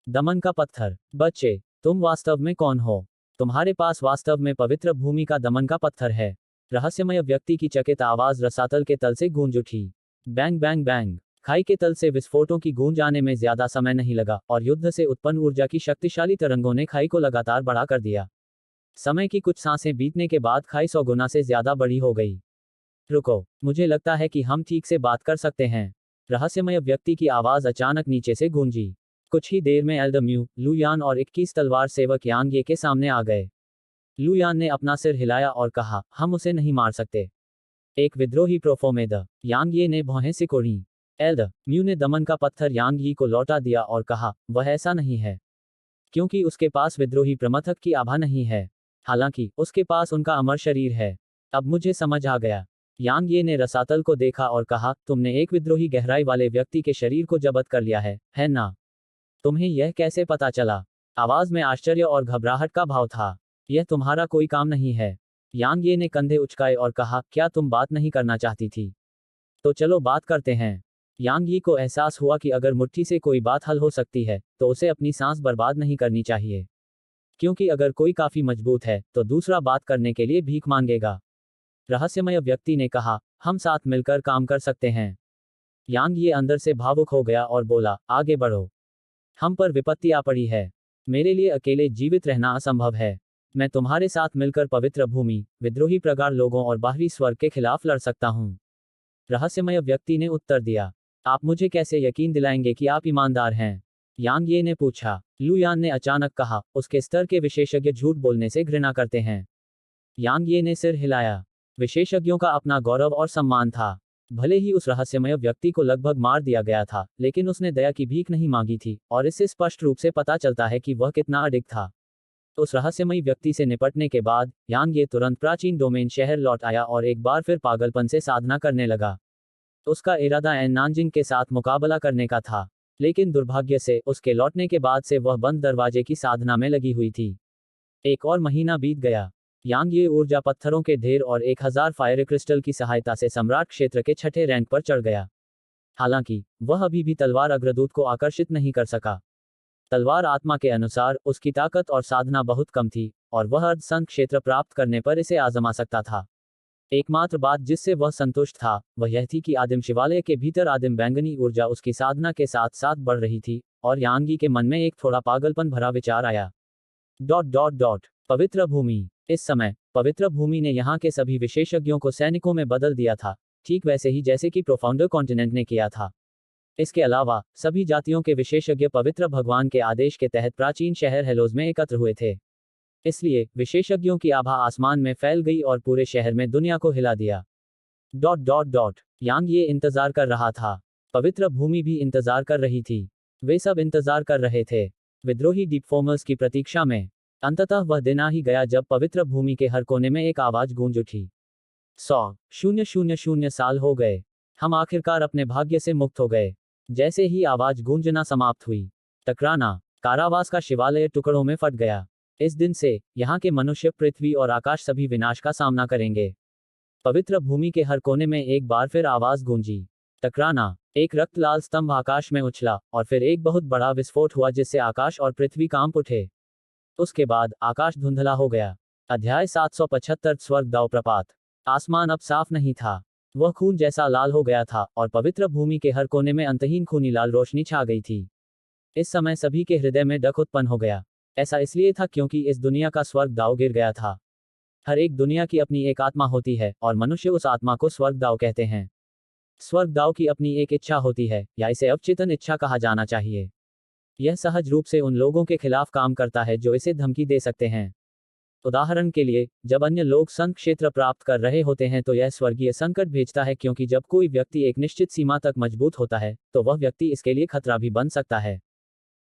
दमन का पत्थर। बच्चे, तुम वास्तव में कौन हो? तुम्हारे पास वास्तव में पवित्र भूमि का दमन का पत्थर है। रहस्यमय व्यक्ति की चकित आवाज रसातल के तल से गूंज उठी। Bang bang bang. खाई के तल से विस्फोटों की गूंज आने में ज्यादा समय नहीं लगा, और युद्ध से उत्पन्न ऊर्जा की शक्तिशाली तरंगों ने खाई को लगातार बढ़ा कर दिया। समय की कुछ सांसें बीतने के बाद खाई 100 गुना से ज्यादा बड़ी हो गई। रुको, मुझे लगता है कि हम ठीक से बात कर सकते हैं। रहस्यमय व्यक्ति की आवाज अचानक नीचे से गूंजी। कुछ ही देर में एल्डम्यू, लुयान और 21 तलवार सेवक यांग ये के सामने आ गए। लुयान ने अपना सिर हिलाया और कहा, हम उसे नहीं मार सकते। एक विद्रोही प्रोफोमेद। यांग ये ने भौहें सिकोड़ी। एल्डम्यू ने दमन का पत्थर यांग यी को लौटा दिया और कहा, वह ऐसा नहीं है, क्योंकि उसके पास विद्रोही प्रमथक की आभा नहीं है। हालांकि उसके पास उनका अमर शरीर है। अब मुझे समझ आ गया। यांग ये ने रसातल को देखा और कहा, तुमने एक विद्रोही गहराई वाले व्यक्ति के शरीर को जब्त कर लिया है ना? तुम्हें यह कैसे पता चला? आवाज में आश्चर्य और घबराहट का भाव था। यह तुम्हारा कोई काम नहीं है। यांग ये ने कंधे उचकाए और कहा, क्या तुम बात नहीं करना चाहती थी? तो चलो बात करते हैं। यांग यी को एहसास हुआ कि अगर मुट्ठी से कोई बात हल हो सकती है, तो उसे अपनी सांस बर्बाद नहीं करनी चाहिए। क्योंकि अगर कोई काफी मजबूत है, तो दूसरा बात करने के लिए भीख मांगेगा। रहस्यमय व्यक्ति ने कहा, हम साथ मिलकर काम कर सकते हैं। यांग ये अंदर से भावुक हो गया और बोला, आगे बढ़ो। हम पर विपत्ति आ पड़ी है। मेरे लिए अकेले जीवित रहना असंभव है। मैं तुम्हारे साथ मिलकर पवित्र भूमि, विद्रोही प्रगाढ़ लोगों और बाहरी स्वर्ग के खिलाफ लड़ सकता हूँ। रहस्यमय व्यक्ति ने उत्तर दिया, आप मुझे कैसे यकीन दिलाएंगे कि आप ईमानदार हैं? यांग ये ने पूछा। लुयान ने अचानक कहा, उसके स्तर के विशेषज्ञ झूठ बोलने से घृणा करते हैं। यांग ये ने सिर हिलाया। विशेषज्ञों का अपना गौरव और सम्मान था। भले ही उस रहस्यमय व्यक्ति को लगभग मार दिया गया था, लेकिन उसने दया की भीख नहीं मांगी थी, और इससे स्पष्ट रूप से पता चलता है कि वह कितना अडिग था। उस रहस्यमयी व्यक्ति से निपटने के बाद, यांग ये तुरंत प्राचीन डोमेन शहर लौट आया और एक बार फिर पागलपन से साधना करने लगा। उसका इरादा एन नानजिंग के साथ मुकाबला करने का था, लेकिन दुर्भाग्य से उसके लौटने के बाद से वह बंद दरवाजे की साधना में लगी हुई थी। एक और महीना बीत गया। यांग ये ऊर्जा पत्थरों के ढेर और 1000 फायर क्रिस्टल की सहायता से सम्राट क्षेत्र के 6ठे रैंक पर चढ़ गया। हालांकि वह अभी भी तलवार अग्रदूत को आकर्षित नहीं कर सका। तलवार आत्मा के अनुसार उसकी ताकत और साधना बहुत कम थी, और वह अर्धसंत क्षेत्र प्राप्त करने पर इसे आजमा सकता था। एकमात्र बात जिससे वह संतुष्ट था, वह यह थी कि आदिम शिवालय के भीतर आदिम बैंगनी ऊर्जा उसकी साधना के साथ साथ बढ़ रही थी, और यांगी के मन में एक थोड़ा पागलपन भरा विचार आया। पवित्र भूमि। इस समय, पवित्र भूमि ने यहाँ के सभी विशेषज्ञों को सैनिकों में बदल दिया था, ठीक वैसे ही जैसे कि प्रोफाउंडर कॉन्टिनेंट ने किया था। इसके अलावा, सभी जातियों के विशेषज्ञ पवित्र भगवान के आदेश के तहत प्राचीन शहर हेलोज में एकत्र हुए थे। इसलिए विशेषज्ञों की आभा आसमान में फैल गई और पूरे शहर में दुनिया को हिला दिया। डॉट डॉट डॉट यांग ये इंतजार कर रहा था। पवित्र भूमि भी इंतजार कर रही थी। वे सब इंतजार कर रहे थे, विद्रोही डिफॉर्मर्स की प्रतीक्षा में। अंततः वह दिन आ ही गया जब पवित्र भूमि के हर कोने में एक आवाज गूंज उठी। 100,000 साल हो गए। हम आखिरकार अपने भाग्य से मुक्त हो गए। जैसे ही आवाज गूंजना समाप्त हुई, टकराना, कारावास का शिवालय टुकड़ों में फट गया। इस दिन से यहाँ के मनुष्य, पृथ्वी और आकाश सभी विनाश का सामना करेंगे। पवित्र भूमि के हर कोने में एक बार फिर आवाज गूंजी। टकराना, एक रक्त लाल स्तंभ आकाश में उछला और फिर एक बहुत बड़ा विस्फोट हुआ जिससे आकाश और पृथ्वी कांप उठे। उसके बाद आकाश धुंधला हो गया। अध्याय 775 स्वर्गदाव प्रपात। आसमान अब साफ नहीं था। वह खून जैसा लाल हो गया था और पवित्र भूमि के हर कोने में अंतहीन खूनी लाल रोशनी छा गई थी। इस समय सभी के हृदय में डक उत्पन्न हो गया। ऐसा इसलिए था क्योंकि इस दुनिया का स्वर्गदाव गिर गया था। हर एक दुनिया की अपनी एक आत्मा होती है और मनुष्य उस आत्मा को स्वर्गदाव कहते हैं। स्वर्गदाव की अपनी एक इच्छा होती है, या इसे अवचेतन इच्छा कहा जाना चाहिए। यह सहज रूप से उन लोगों के खिलाफ काम करता है जो इसे धमकी दे सकते हैं। उदाहरण के लिए, जब अन्य लोग संघ क्षेत्र प्राप्त कर रहे होते हैं तो यह स्वर्गीय संकट भेजता है, क्योंकि जब कोई व्यक्ति एक निश्चित सीमा तक मजबूत होता है तो वह व्यक्ति इसके लिए खतरा भी बन सकता है।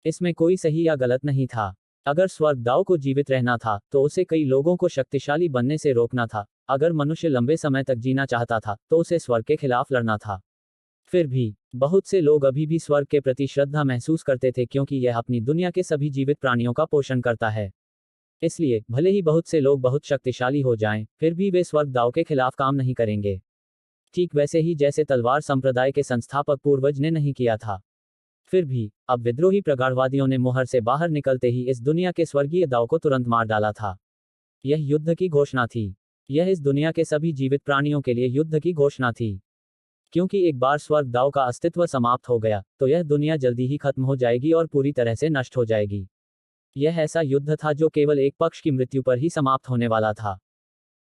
इसमें कोई सही या गलत नहीं था। अगर स्वर्गदाव को जीवित रहना था तो उसे कई लोगों को शक्तिशाली बनने से रोकना था। अगर मनुष्य लंबे समय तक जीना चाहता था तो उसे स्वर्ग के खिलाफ लड़ना था। फिर भी बहुत से लोग अभी भी स्वर्ग के प्रति श्रद्धा महसूस करते थे, क्योंकि यह अपनी दुनिया के सभी जीवित प्राणियों का पोषण करता है। इसलिए भले ही बहुत से लोग बहुत शक्तिशाली हो जाएं, फिर भी वे स्वर्गदाव के खिलाफ काम नहीं करेंगे। ठीक वैसे ही जैसे तलवार संप्रदाय के संस्थापक पूर्वज ने नहीं किया था। फिर भी अब विद्रोही प्रगाढ़वादियों ने मुहर से बाहर निकलते ही इस दुनिया के स्वर्गीय दाव को तुरंत मार डाला था। यह युद्ध की घोषणा थी। यह इस दुनिया के सभी जीवित प्राणियों के लिए युद्ध की घोषणा थी। क्योंकि एक बार स्वर्ग दाव का अस्तित्व समाप्त हो गया तो यह दुनिया जल्दी ही खत्म हो जाएगी और पूरी तरह से नष्ट हो जाएगी। यह ऐसा युद्ध था जो केवल एक पक्ष की मृत्यु पर ही समाप्त होने वाला था।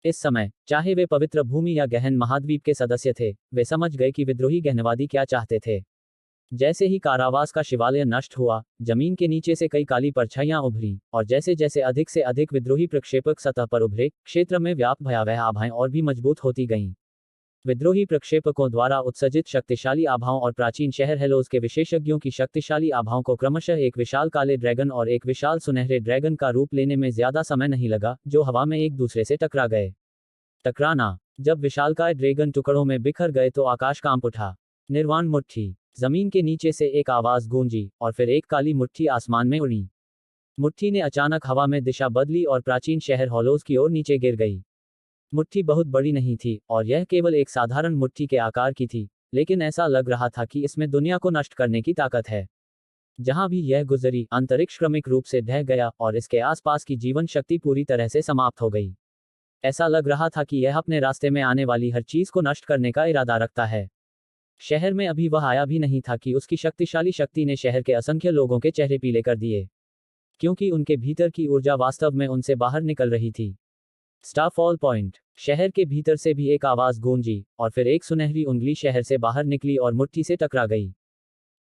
इस समय चाहे वे पवित्र भूमि या गहन महाद्वीप के सदस्य थे, वे समझ गए कि विद्रोही गहनवादी क्या चाहते थे। जैसे ही कारावास का शिवालय नष्ट हुआ, जमीन के नीचे से कई काली परछाइयां उभरी, और जैसे जैसे अधिक से अधिक विद्रोही प्रक्षेपक सतह पर उभरे, क्षेत्र में व्याप्त भयावह आभाएं और भी मजबूत होती गईं। विद्रोही प्रक्षेपकों द्वारा उत्सर्जित शक्तिशाली आभाओं और प्राचीन शहर हेलोस के विशेषज्ञों की शक्तिशाली आभाओं को क्रमशः एक विशाल काले ड्रैगन और एक विशाल सुनहरे ड्रैगन का रूप लेने में ज्यादा समय नहीं लगा, जो हवा में एक दूसरे से टकरा गए। टकराना, जब विशालकाय ड्रैगन टुकड़ों में बिखर गए तो आकाश कांप उठा। निर्वाण मुट्ठी, जमीन के नीचे से एक आवाज गूंजी और फिर एक काली मुट्ठी आसमान में उड़ी। मुट्ठी ने अचानक हवा में दिशा बदली और प्राचीन शहर हॉलोस की ओर नीचे गिर गई। मुट्ठी बहुत बड़ी नहीं थी और यह केवल एक साधारण मुट्ठी के आकार की थी, लेकिन ऐसा लग रहा था कि इसमें दुनिया को नष्ट करने की ताकत है। जहां भी यह गुजरी, अंतरिक्ष क्रमिक रूप से ढह गया और इसके आसपास की जीवन शक्ति पूरी तरह से समाप्त हो गई। ऐसा लग रहा था कि यह अपने रास्ते में आने वाली हर चीज को नष्ट करने का इरादा रखता है। शहर में अभी वह आया भी नहीं था कि उसकी शक्तिशाली शक्ति ने शहर के असंख्य लोगों के चेहरे पीले कर दिए, क्योंकि उनके भीतर की ऊर्जा वास्तव में उनसे बाहर निकल रही थी। स्टारफॉल पॉइंट, शहर के भीतर से भी एक आवाज गूंजी और फिर एक सुनहरी उंगली शहर से बाहर निकली और मुट्ठी से टकरा गई।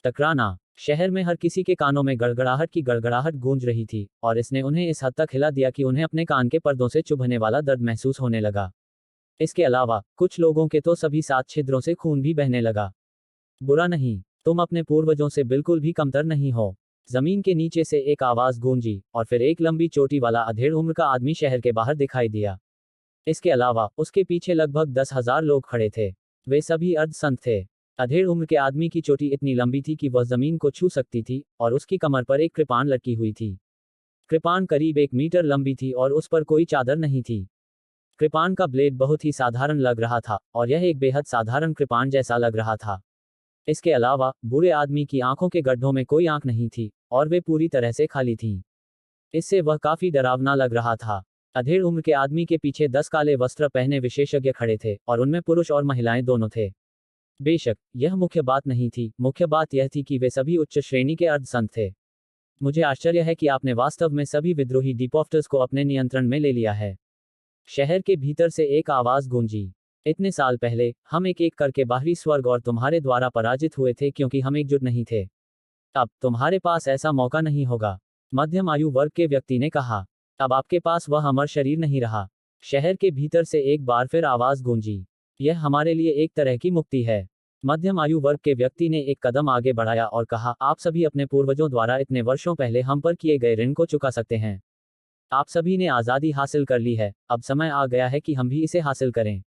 टकराना, शहर में हर किसी के कानों में गड़गड़ाहट की गड़गड़ाहट गूंज रही थी और इसने उन्हें इस हद तक हिला दिया कि उन्हें अपने कान के पर्दों से चुभने वाला दर्द महसूस होने लगा। इसके अलावा कुछ लोगों के तो सभी 7 छिद्रों से खून भी बहने लगा। बुरा नहीं, तुम अपने पूर्वजों से बिल्कुल भी कमतर नहीं हो। जमीन के नीचे से एक आवाज गूंजी और फिर एक लंबी चोटी वाला अधेड़ उम्र का आदमी शहर के बाहर दिखाई दिया। इसके अलावा उसके पीछे लगभग 10,000 लोग खड़े थे। वे सभी अर्धसंत थे। अधेड़ उम्र के आदमी की चोटी इतनी लंबी थी कि वह जमीन को छू सकती थी और उसकी कमर पर एक कृपाण लटकी हुई थी। कृपाण करीब 1 मीटर लंबी थी और उस पर कोई चादर नहीं थी। कृपाण का ब्लेड बहुत ही साधारण लग रहा था और यह एक बेहद साधारण कृपाण जैसा लग रहा था। इसके अलावा बूढ़े आदमी की आंखों के गड्ढों में कोई आंख नहीं थी और वे पूरी तरह से खाली थीं। इससे वह काफी डरावना लग रहा था। अधेड़ उम्र के आदमी के पीछे 10 काले वस्त्र पहने विशेषज्ञ खड़े थे और उनमें पुरुष और महिलाएं दोनों थे। बेशक यह मुख्य बात नहीं थी, मुख्य बात यह थी कि वे सभी उच्च श्रेणी के अर्धसंत थे। मुझे आश्चर्य है कि आपने वास्तव में सभी विद्रोही डिपॉफ्टर्स को अपने नियंत्रण में ले लिया है। शहर के भीतर से एक आवाज गूंजी। इतने साल पहले हम एक एक करके बाहरी स्वर्ग और तुम्हारे द्वारा पराजित हुए थे क्योंकि हम एकजुट नहीं थे। अब तुम्हारे पास ऐसा मौका नहीं होगा। मध्यम आयु वर्ग के व्यक्ति ने कहा। अब आपके पास वह अमर शरीर नहीं रहा। शहर के भीतर से एक बार फिर आवाज गूंजी, यह हमारे लिए एक तरह की मुक्ति है। मध्यम आयु वर्ग के व्यक्ति ने एक कदम आगे बढ़ाया और कहा, आप सभी अपने पूर्वजों द्वारा इतने वर्षों पहले हम पर किए गए ऋण को चुका सकते हैं। आप सभी ने आज़ादी हासिल कर ली है, अब समय आ गया है कि हम भी इसे हासिल करें।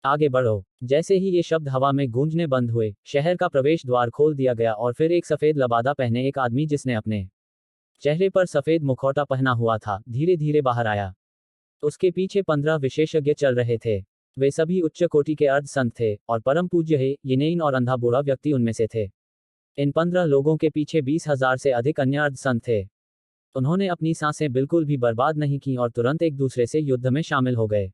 आगे बढ़ो। जैसे ही ये शब्द हवा में गूंजने बंद हुए, शहर का प्रवेश द्वार खोल दिया गया और फिर एक सफेद लबादा पहने एक आदमी जिसने अपने चेहरे पर सफेद मुखौटा पहना हुआ था, धीरे धीरे बाहर आया। उसके पीछे 15 विशेषज्ञ चल रहे थे। वे सभी उच्च कोटि के अर्ध संत थे, और परम पूज्य है यिनेइन और अंधा बूढ़ा व्यक्ति उनमें से थे। इन 15 लोगों के पीछे 20,000 से अधिक अन्य अर्ध संत थे। उन्होंने अपनी सांसें बिल्कुल भी बर्बाद नहीं की और तुरंत एक दूसरे से युद्ध में शामिल हो गए।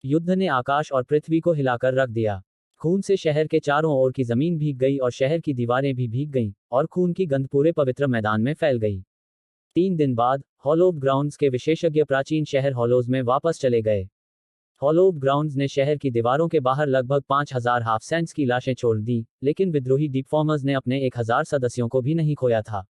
युद्ध ने आकाश और पृथ्वी को हिलाकर रख दिया। खून से शहर के चारों ओर की जमीन भीग गई और शहर की दीवारें भी भीग गईं, और खून की गंध पूरे पवित्र मैदान में फैल गई। 3 दिन बाद हॉलोव ग्राउंड्स के विशेषज्ञ प्राचीन शहर हॉलोज में वापस चले गए। हॉलोव ग्राउंड्स ने शहर की दीवारों के बाहर लगभग 5,000 हाफ सेंट्स की लाशें छोड़ दी, लेकिन विद्रोही डीपफॉर्मर्स ने अपने 1,000 सदस्यों को भी नहीं खोया था।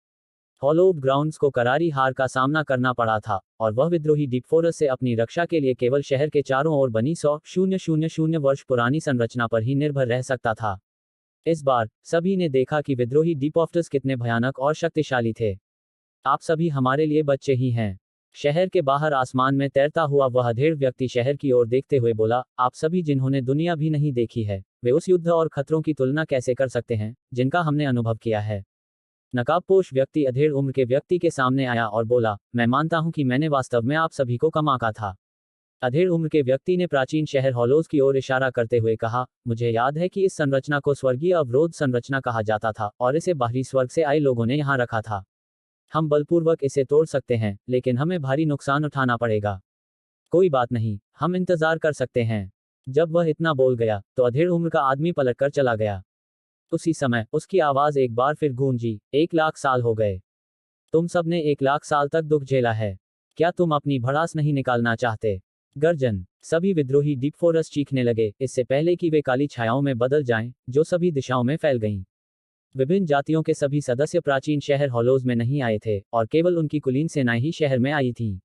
हॉलोव ग्राउंड्स को करारी हार का सामना करना पड़ा था, और वह विद्रोही डीपफोरस से अपनी रक्षा के लिए केवल शहर के चारों ओर बनी 100,000 वर्ष पुरानी संरचना पर ही निर्भर रह सकता था। इस बार सभी ने देखा कि विद्रोही डीपॉफ्टस कितने भयानक और शक्तिशाली थे। आप सभी हमारे लिए बच्चे ही हैं। शहर के बाहर आसमान में तैरता हुआ वह अधेड़ व्यक्ति शहर की ओर देखते हुए बोला, आप सभी जिन्होंने दुनिया भी नहीं देखी है, वे उस युद्ध और खतरों की तुलना कैसे कर सकते हैं जिनका हमने अनुभव किया है। नकाबपोश व्यक्ति अधेड़ उम्र के व्यक्ति के सामने आया और बोला, मैं मानता हूं कि मैंने वास्तव में आप सभी को कम आंका था। अधेड़ उम्र के व्यक्ति ने प्राचीन शहर हॉलोज की ओर इशारा करते हुए कहा, मुझे याद है कि इस संरचना को स्वर्गीय अवरोध संरचना कहा जाता था, और इसे बाहरी स्वर्ग से आए लोगों ने यहाँ रखा था। हम बलपूर्वक इसे तोड़ सकते हैं, लेकिन हमें भारी नुकसान उठाना पड़ेगा। कोई बात नहीं, हम इंतजार कर सकते हैं। जब वह इतना बोल गया, तो अधेड़ उम्र का आदमी पलटकर चला गया। उसी समय उसकी आवाज एक बार फिर गूंजी, 1,00,000 साल हो गए। तुम सबने 1,00,000 साल तक दुख झेला है। क्या तुम अपनी भड़ास नहीं निकालना चाहते? गर्जन। सभी विद्रोही डीपफोरस चीखने लगे, इससे पहले कि वे काली छायाओं में बदल जाएं, जो सभी दिशाओं में फैल गईं। विभिन्न जातियों के सभी सदस्य प्राचीन शहर हॉलोज में नहीं आए थे, और केवल उनकी कुलीन सेनाएं ही शहर में आई थीं।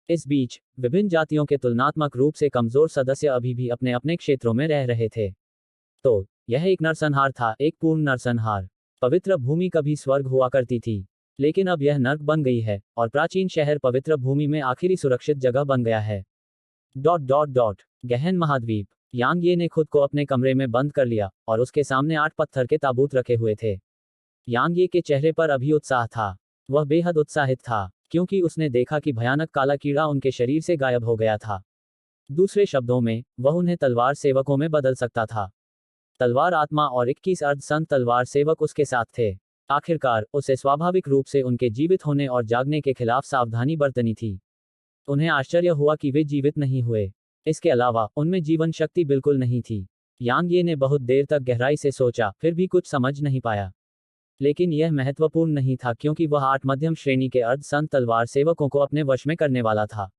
इस बीच विभिन्न जातियों के तुलनात्मक रूप से कमजोर सदस्य अभी भी अपने अपने क्षेत्रों में रह रहे थे। तो यह एक नरसंहार था, एक पूर्ण नरसंहार। पवित्र भूमि कभी स्वर्ग हुआ करती थी, लेकिन अब यह नर्क बन गई है, और प्राचीन शहर पवित्र भूमि में आखिरी सुरक्षित जगह बन गया है। गहन महाद्वीप। यांग ये ने खुद को अपने कमरे में बंद कर लिया, और उसके सामने 8 पत्थर के ताबूत रखे हुए थे। यांग ये के चेहरे पर अभी उत्साह था। वह बेहद उत्साहित था, क्योंकि उसने देखा कि भयानक काला कीड़ा उनके शरीर से गायब हो गया था। दूसरे शब्दों में, वह उन्हें तलवार सेवकों में बदल सकता था। तलवार आत्मा और 21 अर्ध संत तलवार सेवक उसके साथ थे। आखिरकार उसे स्वाभाविक रूप से उनके जीवित होने और जागने के खिलाफ सावधानी बरतनी थी। उन्हें आश्चर्य हुआ कि वे जीवित नहीं हुए। इसके अलावा उनमें जीवन शक्ति बिल्कुल नहीं थी। यांग ये ने बहुत देर तक गहराई से सोचा, फिर भी कुछ समझ नहीं पाया। लेकिन यह महत्वपूर्ण नहीं था, क्योंकि वह 8 मध्यम श्रेणी के अर्ध संत तलवार सेवकों को अपने वश में करने वाला था।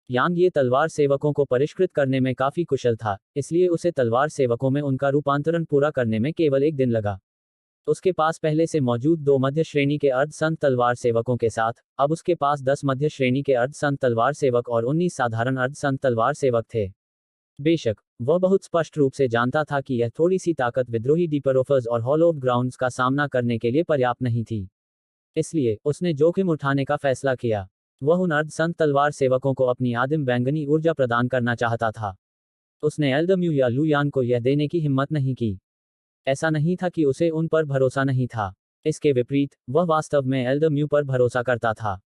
यांग ये तलवार सेवकों को परिष्कृत करने में काफी कुशल था, इसलिए उसे तलवार सेवकों में उनका रूपांतरण पूरा करने में केवल 1 दिन लगा। उसके पास पहले से मौजूद 2 मध्य श्रेणी के अर्ध संत तलवार सेवकों के साथ अब उसके पास 10 मध्य श्रेणी के अर्ध संत तलवार सेवक और 19 साधारण अर्ध संत तलवार सेवक थे। बेशक वह बहुत स्पष्ट रूप से जानता था कि यह थोड़ी सी ताकत विद्रोही डीपरोफर्स और हॉलोव ग्राउंड्स का सामना करने के लिए पर्याप्त नहीं थी। इसलिए उसने जोखिम उठाने का फैसला किया। वह उन अर्ध संत तलवार सेवकों को अपनी आदिम बैंगनी ऊर्जा प्रदान करना चाहता था। उसने एल्दम्यू या लुयान को यह देने की हिम्मत नहीं की। ऐसा नहीं था कि उसे उन पर भरोसा नहीं था। इसके विपरीत वह वास्तव में एल्दम्यू पर भरोसा करता था।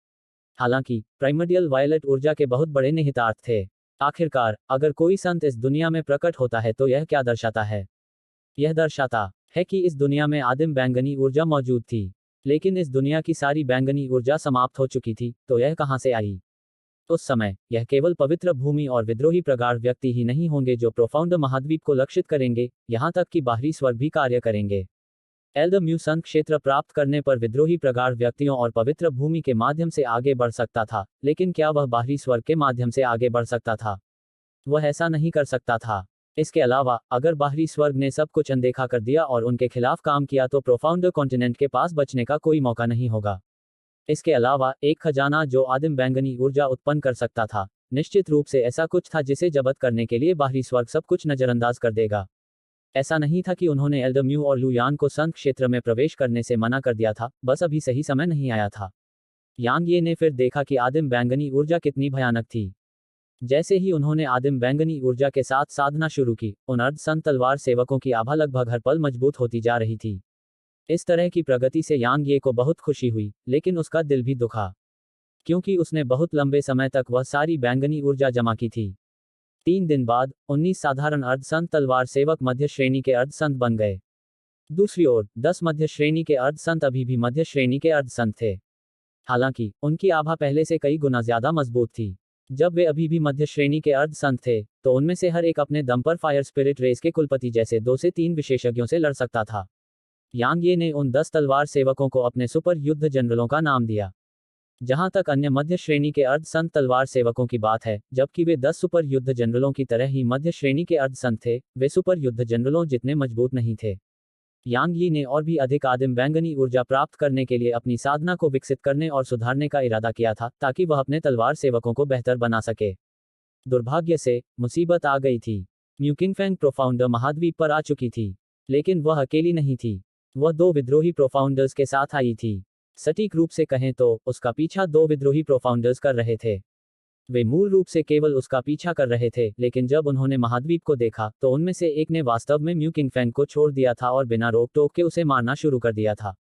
हालांकि प्राइमर्डियल वायलेट ऊर्जा के बहुत बड़े निहितार्थ थे। आखिरकार अगर कोई संत इस दुनिया में प्रकट होता है तो यह क्या दर्शाता है? यह दर्शाता है कि इस दुनिया में आदिम बैंगनी ऊर्जा मौजूद थी, लेकिन इस दुनिया की सारी बैंगनी ऊर्जा समाप्त हो चुकी थी, तो यह कहां से आई? उस समय यह केवल पवित्र भूमि और विद्रोही प्रगाढ़ व्यक्ति ही नहीं होंगे जो प्रोफाउंड महाद्वीप को लक्षित करेंगे, यहां तक कि बाहरी स्वर्ग भी कार्य करेंगे। एल्दम्यू संत क्षेत्र प्राप्त करने पर विद्रोही प्रगाढ़ व्यक्तियों और पवित्र भूमि के माध्यम से आगे बढ़ सकता था, लेकिन क्या वह बाहरी स्वर्ग के माध्यम से आगे बढ़ सकता था? वह ऐसा नहीं कर सकता था। इसके अलावा अगर बाहरी स्वर्ग ने सब कुछ अनदेखा कर दिया और उनके खिलाफ काम किया तो प्रोफाउंड कॉन्टिनेंट के पास बचने का कोई मौका नहीं होगा। इसके अलावा एक खजाना जो आदिम बैंगनी ऊर्जा उत्पन्न कर सकता था, निश्चित रूप से ऐसा कुछ था जिसे जब्त करने के लिए बाहरी स्वर्ग सब कुछ नजरअंदाज कर देगा। ऐसा नहीं था कि उन्होंने एल्डम्यू और लुयान को संत क्षेत्र में प्रवेश करने से मना कर दिया था, बस अभी सही समय नहीं आया था। यांग ये ने फिर देखा कि आदिम बैंगनी ऊर्जा कितनी भयानक थी। जैसे ही उन्होंने आदिम बैंगनी ऊर्जा के साथ साधना शुरू की, उन अर्ध संत तलवार सेवकों की आभा लगभग हर पल मजबूत होती जा रही थी। इस तरह की प्रगति से यांग ये को बहुत खुशी हुई, लेकिन उसका दिल भी दुखा, क्योंकि उसने बहुत लंबे समय तक वह सारी बैंगनी ऊर्जा जमा की थी। 3 दिन बाद 19 साधारण अर्धसंत तलवार सेवक मध्य श्रेणी के अर्धसंत बन गए। दूसरी ओर 10 मध्य श्रेणी के अर्धसंत अभी भी मध्य श्रेणी के अर्धसंत थे। हालांकि उनकी आभा पहले से कई गुना ज्यादा मजबूत थी। जब वे अभी भी मध्य श्रेणी के अर्धसंत थे, तो उनमें से हर एक अपने दम पर फायर स्पिरिट रेस के कुलपति जैसे 2 से 3 विशेषज्ञों से लड़ सकता था। यांग ये ने उन 10 तलवार सेवकों को अपने सुपर युद्ध जनरलों का नाम दिया। जहां तक अन्य मध्य श्रेणी के अर्धसंत तलवार सेवकों की बात है, जबकि वे 10 सुपर युद्ध जनरलों की तरह ही मध्य श्रेणी के अर्धसंत थे, वे सुपर युद्ध जनरलों जितने मजबूत नहीं थे। यांग यी ने और भी अधिक आदिम बैंगनी ऊर्जा प्राप्त करने के लिए अपनी साधना को विकसित करने और सुधारने का इरादा किया था, ताकि वह अपने तलवार सेवकों को बेहतर बना सके। दुर्भाग्य से मुसीबत आ गई थी। म्यूकिंगफेंग प्रोफाउंडर महाद्वीप पर आ चुकी थी, लेकिन वह अकेली नहीं थी। वह 2 विद्रोही प्रोफाउंडर्स के साथ आई थी। सटीक रूप से कहें तो उसका पीछा 2 विद्रोही प्रोफाउंडर्स कर रहे थे। वे मूल रूप से केवल उसका पीछा कर रहे थे, लेकिन जब उन्होंने महाद्वीप को देखा, तो उनमें से एक ने वास्तव में म्यूकिंगफेंग को छोड़ दिया था और बिना रोक टोक के उसे मारना शुरू कर दिया था।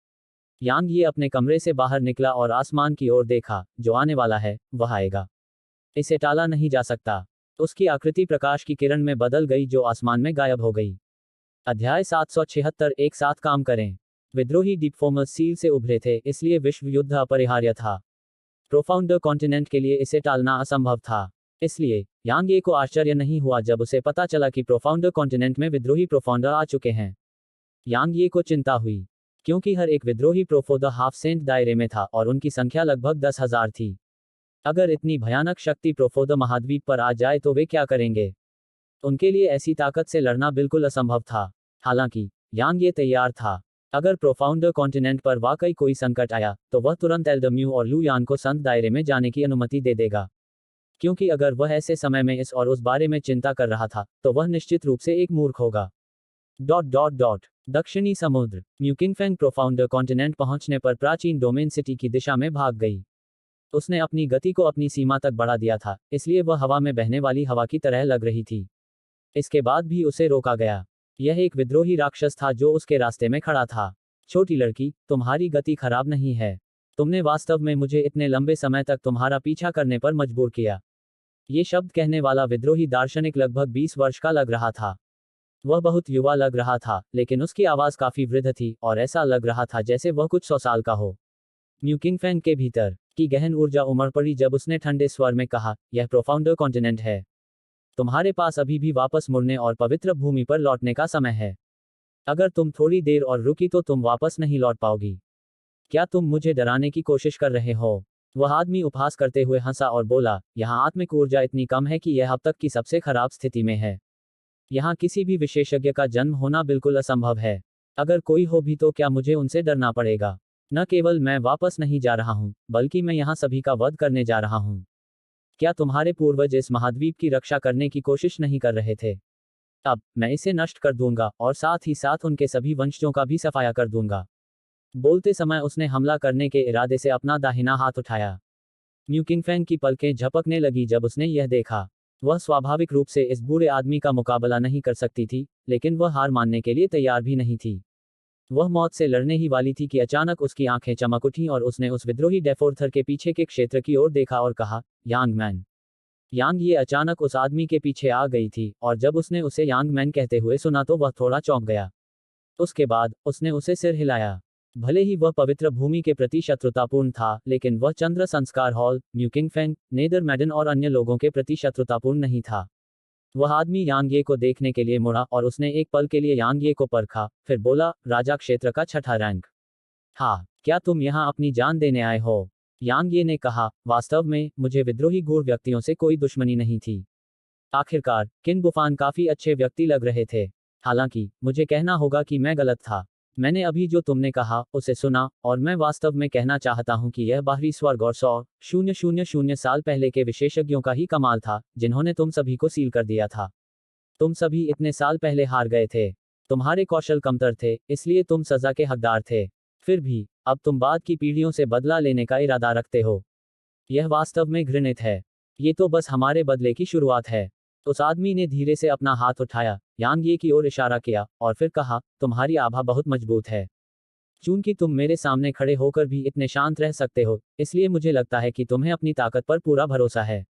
यांग ये अपने कमरे से बाहर निकला और आसमान की ओर देखा। जो आने वाला है, वह आएगा। इसे टाला नहीं जा सकता। उसकी आकृति प्रकाश की किरण में बदल गई जो आसमान में गायब हो गई। अध्याय 776 एक साथ काम करें। विद्रोही डीपफोमस सील से उभरे थे, इसलिए विश्व युद्ध अपरिहार्य था। प्रोफाउंडर कॉन्टिनेंट के लिए इसे टालना असंभव था। इसलिए यांग ये को आश्चर्य नहीं हुआ जब उसे पता चला कि प्रोफाउंडर कॉन्टिनेंट में विद्रोही प्रोफाउंडर आ चुके हैं। यांग ये को चिंता हुई, क्योंकि हर एक विद्रोही प्रोफोदर हाफ सेंट दायरे में था और उनकी संख्या लगभग 10,000 थी। अगर इतनी भयानक शक्ति प्रोफोदर महाद्वीप पर आ जाए तो वे क्या करेंगे? उनके लिए ऐसी ताकत से लड़ना बिल्कुल असंभव था। हालांकि यांग ये तैयार था। अगर प्रोफाउंडर कॉन्टिनेंट पर वाकई कोई संकट आया, तो वह तुरंत एल्डम्यू और लुयान को संत दायरे में जाने की अनुमति दे देगा। क्योंकि अगर वह ऐसे समय में इस और उस बारे में चिंता कर रहा था, तो वह निश्चित रूप से एक मूर्ख होगा। दक्षिणी समुद्र। म्यूकिंगफेंग प्रोफाउंडर कॉन्टिनेंट पहुंचने पर प्राचीन डोमेन सिटी की दिशा में भाग गई। उसने अपनी गति को अपनी सीमा तक बढ़ा दिया था, इसलिए वह हवा में बहने वाली हवा की तरह लग रही थी। इसके बाद भी उसे रोका गया। यह एक विद्रोही राक्षस था जो उसके रास्ते में खड़ा था। छोटी लड़की, तुम्हारी गति खराब नहीं है। तुमने वास्तव में मुझे इतने लंबे समय तक तुम्हारा पीछा करने पर मजबूर किया। ये शब्द कहने वाला विद्रोही दार्शनिक लगभग 20 वर्ष का लग रहा था। वह बहुत युवा लग रहा था, लेकिन उसकी आवाज काफी वृद्ध थी और ऐसा लग रहा था जैसे वह कुछ 100 साल का हो। म्यूकिंगफेंग के भीतर की गहन ऊर्जा उमड़ पड़ी जब उसने ठंडे स्वर में कहा, यह प्रोफाउंडर कॉन्टिनेंट है। तुम्हारे पास अभी भी वापस मुड़ने और पवित्र भूमि पर लौटने का समय है। अगर तुम थोड़ी देर और रुकी तो तुम वापस नहीं लौट पाओगी। क्या तुम मुझे डराने की कोशिश कर रहे हो? वह आदमी उपहास करते हुए हंसा और बोला, यहाँ आत्मिक ऊर्जा इतनी कम है कि यह अब तक की सबसे खराब स्थिति में है। यहाँ किसी भी विशेषज्ञ का जन्म होना बिल्कुल असंभव है। अगर कोई हो भी तो क्या मुझे उनसे डरना पड़ेगा? न केवल मैं वापस नहीं जा रहा हूँ, बल्कि मैं यहाँ सभी का वध करने जा रहा हूँ। क्या तुम्हारे पूर्वज इस महाद्वीप की रक्षा करने की कोशिश नहीं कर रहे थे? अब मैं इसे नष्ट कर दूंगा और साथ ही साथ उनके सभी वंशजों का भी सफाया कर दूंगा। बोलते समय उसने हमला करने के इरादे से अपना दाहिना हाथ उठाया। म्यूकिंगफेंग की पलकें झपकने लगी जब उसने यह देखा। वह स्वाभाविक रूप से इस बूढ़े आदमी का मुकाबला नहीं कर सकती थी, लेकिन वह हार मानने के लिए तैयार भी नहीं थी। वह मौत से लड़ने ही वाली थी कि अचानक उसकी आंखें चमक उठीं और उसने उस विद्रोही डेफोर्थर के पीछे के क्षेत्र की ओर देखा और कहा, यांग मैन। यांग ये अचानक उस आदमी के पीछे आ गई थी, और जब उसने उसे यांग मैन कहते हुए सुना तो वह थोड़ा चौंक गया। उसके बाद उसने उसे सिर हिलाया। भले ही वह पवित्र भूमि के प्रति शत्रुतापूर्ण था, लेकिन वह चंद्र संस्कार हॉल, म्यूकिंगफेंग, नेदरमैडन और अन्य लोगों के प्रति शत्रुतापूर्ण नहीं था। वह आदमी यांग ये को देखने के लिए मुड़ा और उसने एक पल के लिए यांग ये को परखा, फिर बोला, राजा क्षेत्र का 6ठा रैंक। हाँ, क्या तुम यहाँ अपनी जान देने आए हो? यांग ये ने कहा, वास्तव में मुझे विद्रोही गूढ़ व्यक्तियों से कोई दुश्मनी नहीं थी। आखिरकार किन बुफान काफी अच्छे व्यक्ति लग रहे थे। हालांकि मुझे कहना होगा कि मैं गलत था। मैंने अभी जो तुमने कहा उसे सुना, और मैं वास्तव में कहना चाहता हूं कि यह बाहरी स्वर्ग और 100,000 साल पहले के विशेषज्ञों का ही कमाल था, जिन्होंने तुम सभी को सील कर दिया था। तुम सभी इतने साल पहले हार गए थे। तुम्हारे कौशल कमतर थे, इसलिए तुम सजा के हकदार थे। फिर भी अब तुम बाद की पीढ़ियों से बदला लेने का इरादा रखते हो। यह वास्तव में घृणित है। ये तो बस हमारे बदले की शुरुआत है। उस आदमी ने धीरे से अपना हाथ उठाया, यांग ये की ओर इशारा किया, और फिर कहा, तुम्हारी आभा बहुत मजबूत है। चूंकि तुम मेरे सामने खड़े होकर भी इतने शांत रह सकते हो, इसलिए मुझे लगता है कि तुम्हें अपनी ताकत पर पूरा भरोसा है।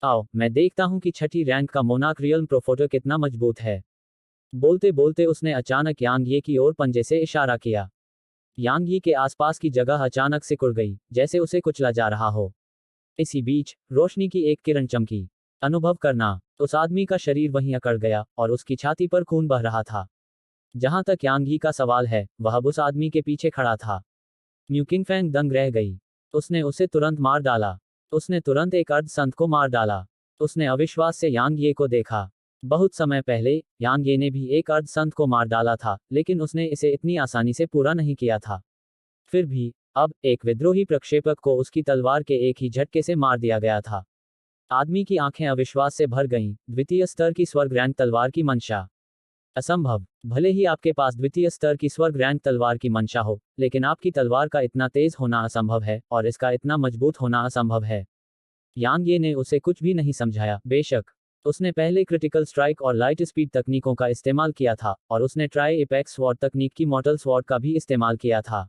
आओ, मैं देखता हूं कि छठी रैंक का मोनाक रियल प्रोफोटो कितना मजबूत है। बोलते बोलते उसने अचानक यांग ये की ओर पंजे से इशारा किया। यांग ये के आसपास की जगह अचानक सिकुड़ गई, जैसे उसे कुचला जा रहा हो। इसी बीच रोशनी की एक किरण चमकी। अनुभव करना। उस आदमी का शरीर वहीं अकड़ गया, और उसकी छाती पर खून बह रहा था। जहां तक यांग ही का सवाल है, वह अब उस आदमी के पीछे खड़ा था। म्यू किंगफैंग दंग रह गई। उसने उसे तुरंत मार डाला। उसने तुरंत एक अर्ध संत को मार डाला। उसने अविश्वास से यांग ये को देखा। बहुत समय पहले यांग ये ने भी एक अर्ध संत को मार डाला था, लेकिन उसने इसे इतनी आसानी से पूरा नहीं किया था। फिर भी अब एक विद्रोही प्रक्षेपक को उसकी तलवार के एक ही झटके से मार दिया गया था। आदमी की आंखें अविश्वास से भर गईं। द्वितीय स्तर की स्वर्ग रैंक तलवार की मंशा। असंभव। भले ही आपके पास द्वितीय स्तर की स्वर्ग रैंक तलवार की मंशा हो, लेकिन आपकी तलवार का इतना तेज होना असंभव है, और इसका इतना मजबूत होना असंभव है। यांग ये ने उसे कुछ भी नहीं समझाया। बेशक उसने पहले क्रिटिकल स्ट्राइक और लाइट स्पीड तकनीकों का इस्तेमाल किया था, और उसने ट्राई एपेक्स स्वॉर्ड तकनीक की मॉर्टल स्वॉर्ड का भी इस्तेमाल किया था।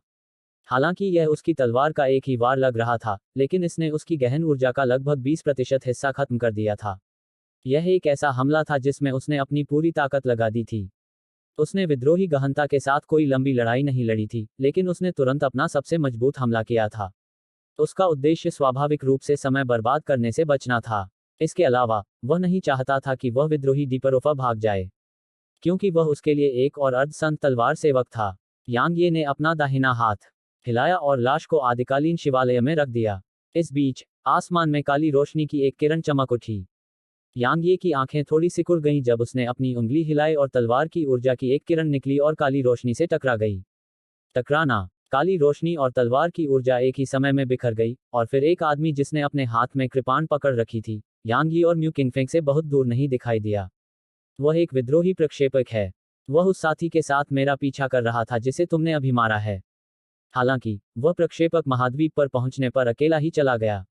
हालांकि यह उसकी तलवार का एक ही वार लग रहा था, लेकिन इसने उसकी गहन ऊर्जा का लगभग 20% हिस्सा खत्म कर दिया था। यह एक ऐसा हमला था जिसमें उसने अपनी पूरी ताकत लगा दी थी। उसने विद्रोही गहनता के साथ कोई लंबी लड़ाई नहीं लड़ी थी, लेकिन उसने तुरंत अपना सबसे मजबूत हमला किया था। उसका उद्देश्य स्वाभाविक रूप से समय बर्बाद करने से बचना था। इसके अलावा वह नहीं चाहता था कि वह विद्रोही डीपरोफा भाग जाए, क्योंकि वह उसके लिए एक और अर्ध संत तलवार सेवक था। यांग ये ने अपना दाहिना हाथ हिलाया और लाश को आदिकालीन शिवालय में रख दिया। इस बीच आसमान में काली रोशनी की एक किरण चमक उठी। यांग ये की आंखें थोड़ी सिकुड़ गईं जब उसने अपनी उंगली हिलाई और तलवार की ऊर्जा की एक किरण निकली और काली रोशनी से टकरा गई। टकराना। काली रोशनी और तलवार की ऊर्जा एक ही समय में बिखर गई, और फिर एक आदमी जिसने अपने हाथ में कृपाण पकड़ रखी थी, यांग ये और म्यू किंगफेंग से बहुत दूर नहीं दिखाई दिया। वह एक विद्रोही प्रक्षेपक है। वह उस साथी के साथ मेरा पीछा कर रहा था जिसे तुमने अभी मारा है। हालांकि वह प्रक्षेपक महाद्वीप पर पहुंचने पर अकेला ही चला गया।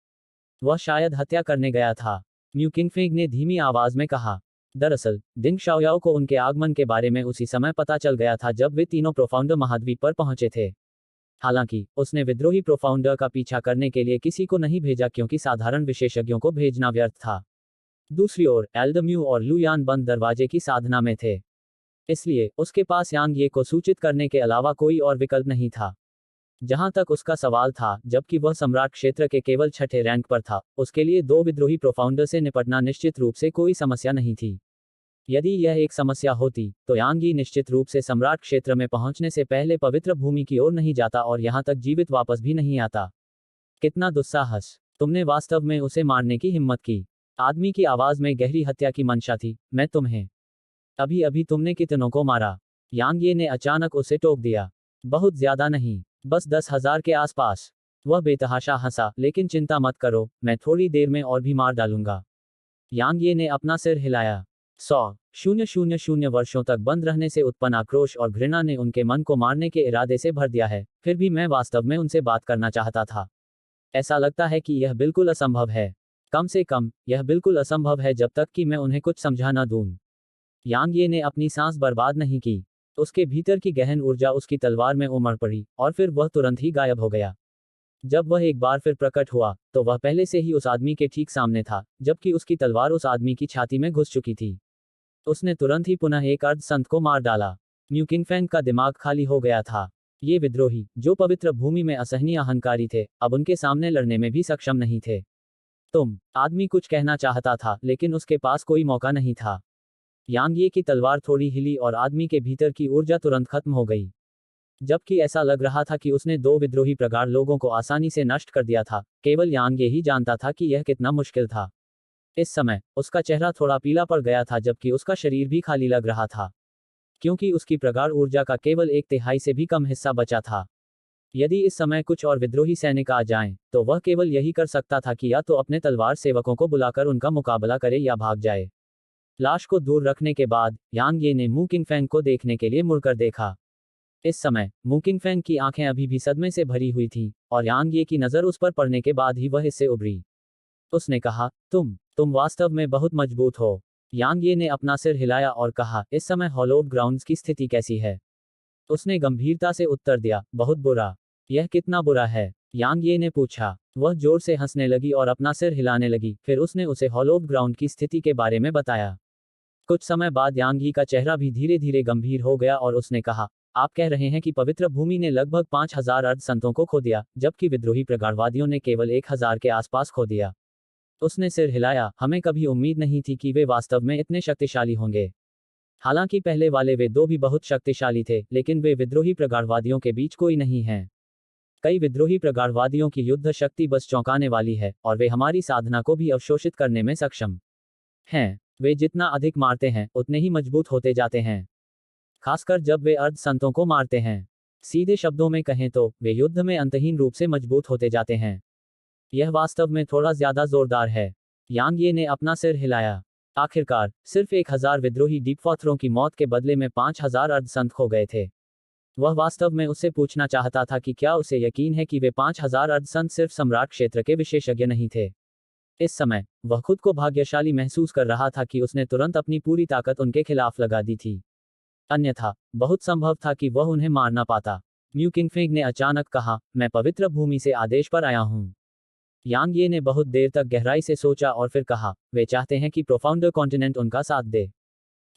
वह शायद हत्या करने गया था, म्यू किंगफेंग ने धीमी आवाज में कहा। दरअसल दिंग शाओयाओ को उनके आगमन के बारे में उसी समय पता चल गया था जब वे तीनों प्रोफाउंडर महाद्वीप पर पहुंचे थे। हालांकि उसने विद्रोही प्रोफाउंडर का पीछा करने के लिए किसी को नहीं भेजा, क्योंकि साधारण विशेषज्ञों को भेजना व्यर्थ था। दूसरी ओर एल्डम्यू और लुयान बंद दरवाजे की साधना में थे, इसलिए उसके पास यांग ये को सूचित करने के अलावा कोई और विकल्प नहीं था। जहां तक उसका सवाल था, जबकि वह सम्राट क्षेत्र के केवल छठे रैंक पर था, उसके लिए दो विद्रोही प्रोफाउंडर से निपटना निश्चित रूप से कोई समस्या नहीं थी। यदि यह एक समस्या होती, तो यांगी निश्चित रूप से सम्राट क्षेत्र में पहुंचने से पहले पवित्र भूमि की ओर नहीं जाता और यहां तक जीवित वापस भी नहीं आता। कितना दुस्साहस! तुमने वास्तव में उसे मारने की हिम्मत की। आदमी की आवाज में गहरी हत्या की मंशा थी। मैं तुम्हें अभी अभी तुमने कितनों को मारा? यांगे ने अचानक उसे टोक दिया। बहुत ज्यादा नहीं, बस 10,000 के आसपास। वह बेतहाशा हंसा। लेकिन चिंता मत करो, मैं थोड़ी देर में और भी मार डालूंगा। यांगे ने अपना सिर हिलाया। 100,000 वर्षों तक बंद रहने से उत्पन्न आक्रोश और घृणा ने उनके मन को मारने के इरादे से भर दिया है। फिर भी मैं वास्तव में उनसे बात करना चाहता था। ऐसा लगता है कि यह बिल्कुल असंभव है। कम से कम यह बिल्कुल असंभव है जब तक कि मैं उन्हें कुछ समझा न दूं। यांगे ने अपनी सांस बर्बाद नहीं की। उसके भीतर की गहन ऊर्जा उसकी तलवार में उमड़ पड़ी, और फिर वह तुरंत ही गायब हो गया। जब वह एक बार फिर प्रकट हुआ, तो वह पहले से ही उस आदमी के ठीक सामने था, जबकि उसकी तलवार उस आदमी की छाती में घुस चुकी थी। उसने तुरंत ही पुनः एक अर्ध संत को मार डाला। म्यू किंगफैंग का दिमाग खाली हो गया था। ये विद्रोही, जो पवित्र भूमि में असहनीय अहंकारी थे, अब उनके सामने लड़ने में भी सक्षम नहीं थे। आदमी कुछ कहना चाहता था, लेकिन उसके पास कोई मौका नहीं था। यांगे की तलवार थोड़ी हिली और आदमी के भीतर की ऊर्जा तुरंत खत्म हो गई। जबकि ऐसा लग रहा था कि उसने दो विद्रोही प्रगाढ़ लोगों को आसानी से नष्ट कर दिया था, केवल यांगे ही जानता था कि यह कितना मुश्किल था। इस समय उसका चेहरा थोड़ा पीला पड़ गया था, जबकि उसका शरीर भी खाली लग रहा था। क्योंकि उसकी प्रगाढ़ ऊर्जा का केवल 1/3 से भी कम हिस्सा बचा था। यदि इस समय कुछ और विद्रोही सैनिक आ जाएं, तो वह केवल यही कर सकता था कि या तो अपने तलवार सेवकों को बुलाकर उनका मुकाबला करे या भाग जाए। लाश को दूर रखने के बाद यांग ये ने मू किंगफेंग को देखने के लिए मुड़कर देखा। इस समय मू किंगफेंग की आंखें अभी भी सदमे से भरी हुई थीं, और यांग ये की नज़र उस पर पड़ने के बाद ही वह इससे उभरी। उसने कहा, तुम वास्तव में बहुत मजबूत हो। यांग ये ने अपना सिर हिलाया और कहा, इस समय हॉलोव ग्राउंड्स की स्थिति कैसी है? उसने गंभीरता से उत्तर दिया, बहुत बुरा। यह कितना बुरा है? यांग ये ने पूछा। वह जोर से हंसने लगी और अपना सिर हिलाने लगी। फिर उसने उसे हॉलोव ग्राउंड की स्थिति के बारे में बताया। कुछ समय बाद यांग यी का चेहरा भी धीरे धीरे गंभीर हो गया और उसने कहा, आप कह रहे हैं कि पवित्र भूमि ने लगभग 5000 अर्ध संतों को खो दिया, जबकि विद्रोही प्रगाढ़वादियों ने केवल 1000 के आसपास खो दिया। उसने सिर हिलाया। हमें कभी उम्मीद नहीं थी कि वे वास्तव में इतने शक्तिशाली होंगे। हालांकि पहले वाले वे दो भी बहुत शक्तिशाली थे, लेकिन वे विद्रोही प्रगाढ़वादियों के बीच कोई नहीं हैं। कई विद्रोही प्रगाढ़वादियों की युद्ध शक्ति बस चौंकाने वाली है, और वे हमारी साधना को भी अवशोषित करने में सक्षम हैं। वे जितना अधिक मारते हैं, उतने ही मजबूत होते जाते हैं, खासकर जब वे अर्ध संतों को मारते हैं। सीधे शब्दों में कहें तो वे युद्ध में अंतहीन रूप से मजबूत होते जाते हैं। यह वास्तव में थोड़ा ज्यादा जोरदार है। यांग ये ने अपना सिर हिलाया। आखिरकार सिर्फ 1000 विद्रोही डीपफॉथरों की मौत के बदले में 5000 अर्ध संत खो गए थे। वह वास्तव में उससे पूछना चाहता था कि क्या उसे यकीन है कि वे 5000 अर्ध संत सिर्फ सम्राट क्षेत्र के विशेषज्ञ नहीं थे। इस समय वह खुद को भाग्यशाली महसूस कर रहा था कि उसने तुरंत अपनी पूरी ताकत उनके खिलाफ लगा दी थी। अन्यथा बहुत संभव था कि वह उन्हें मार ना पाता। म्यू किंगफेंग ने अचानक कहा, मैं पवित्र भूमि से आदेश पर आया हूं। यांग ये ने बहुत देर तक गहराई से सोचा और फिर कहा, वे चाहते हैं कि प्रोफाउंडर कॉन्टिनेंट उनका साथ दे।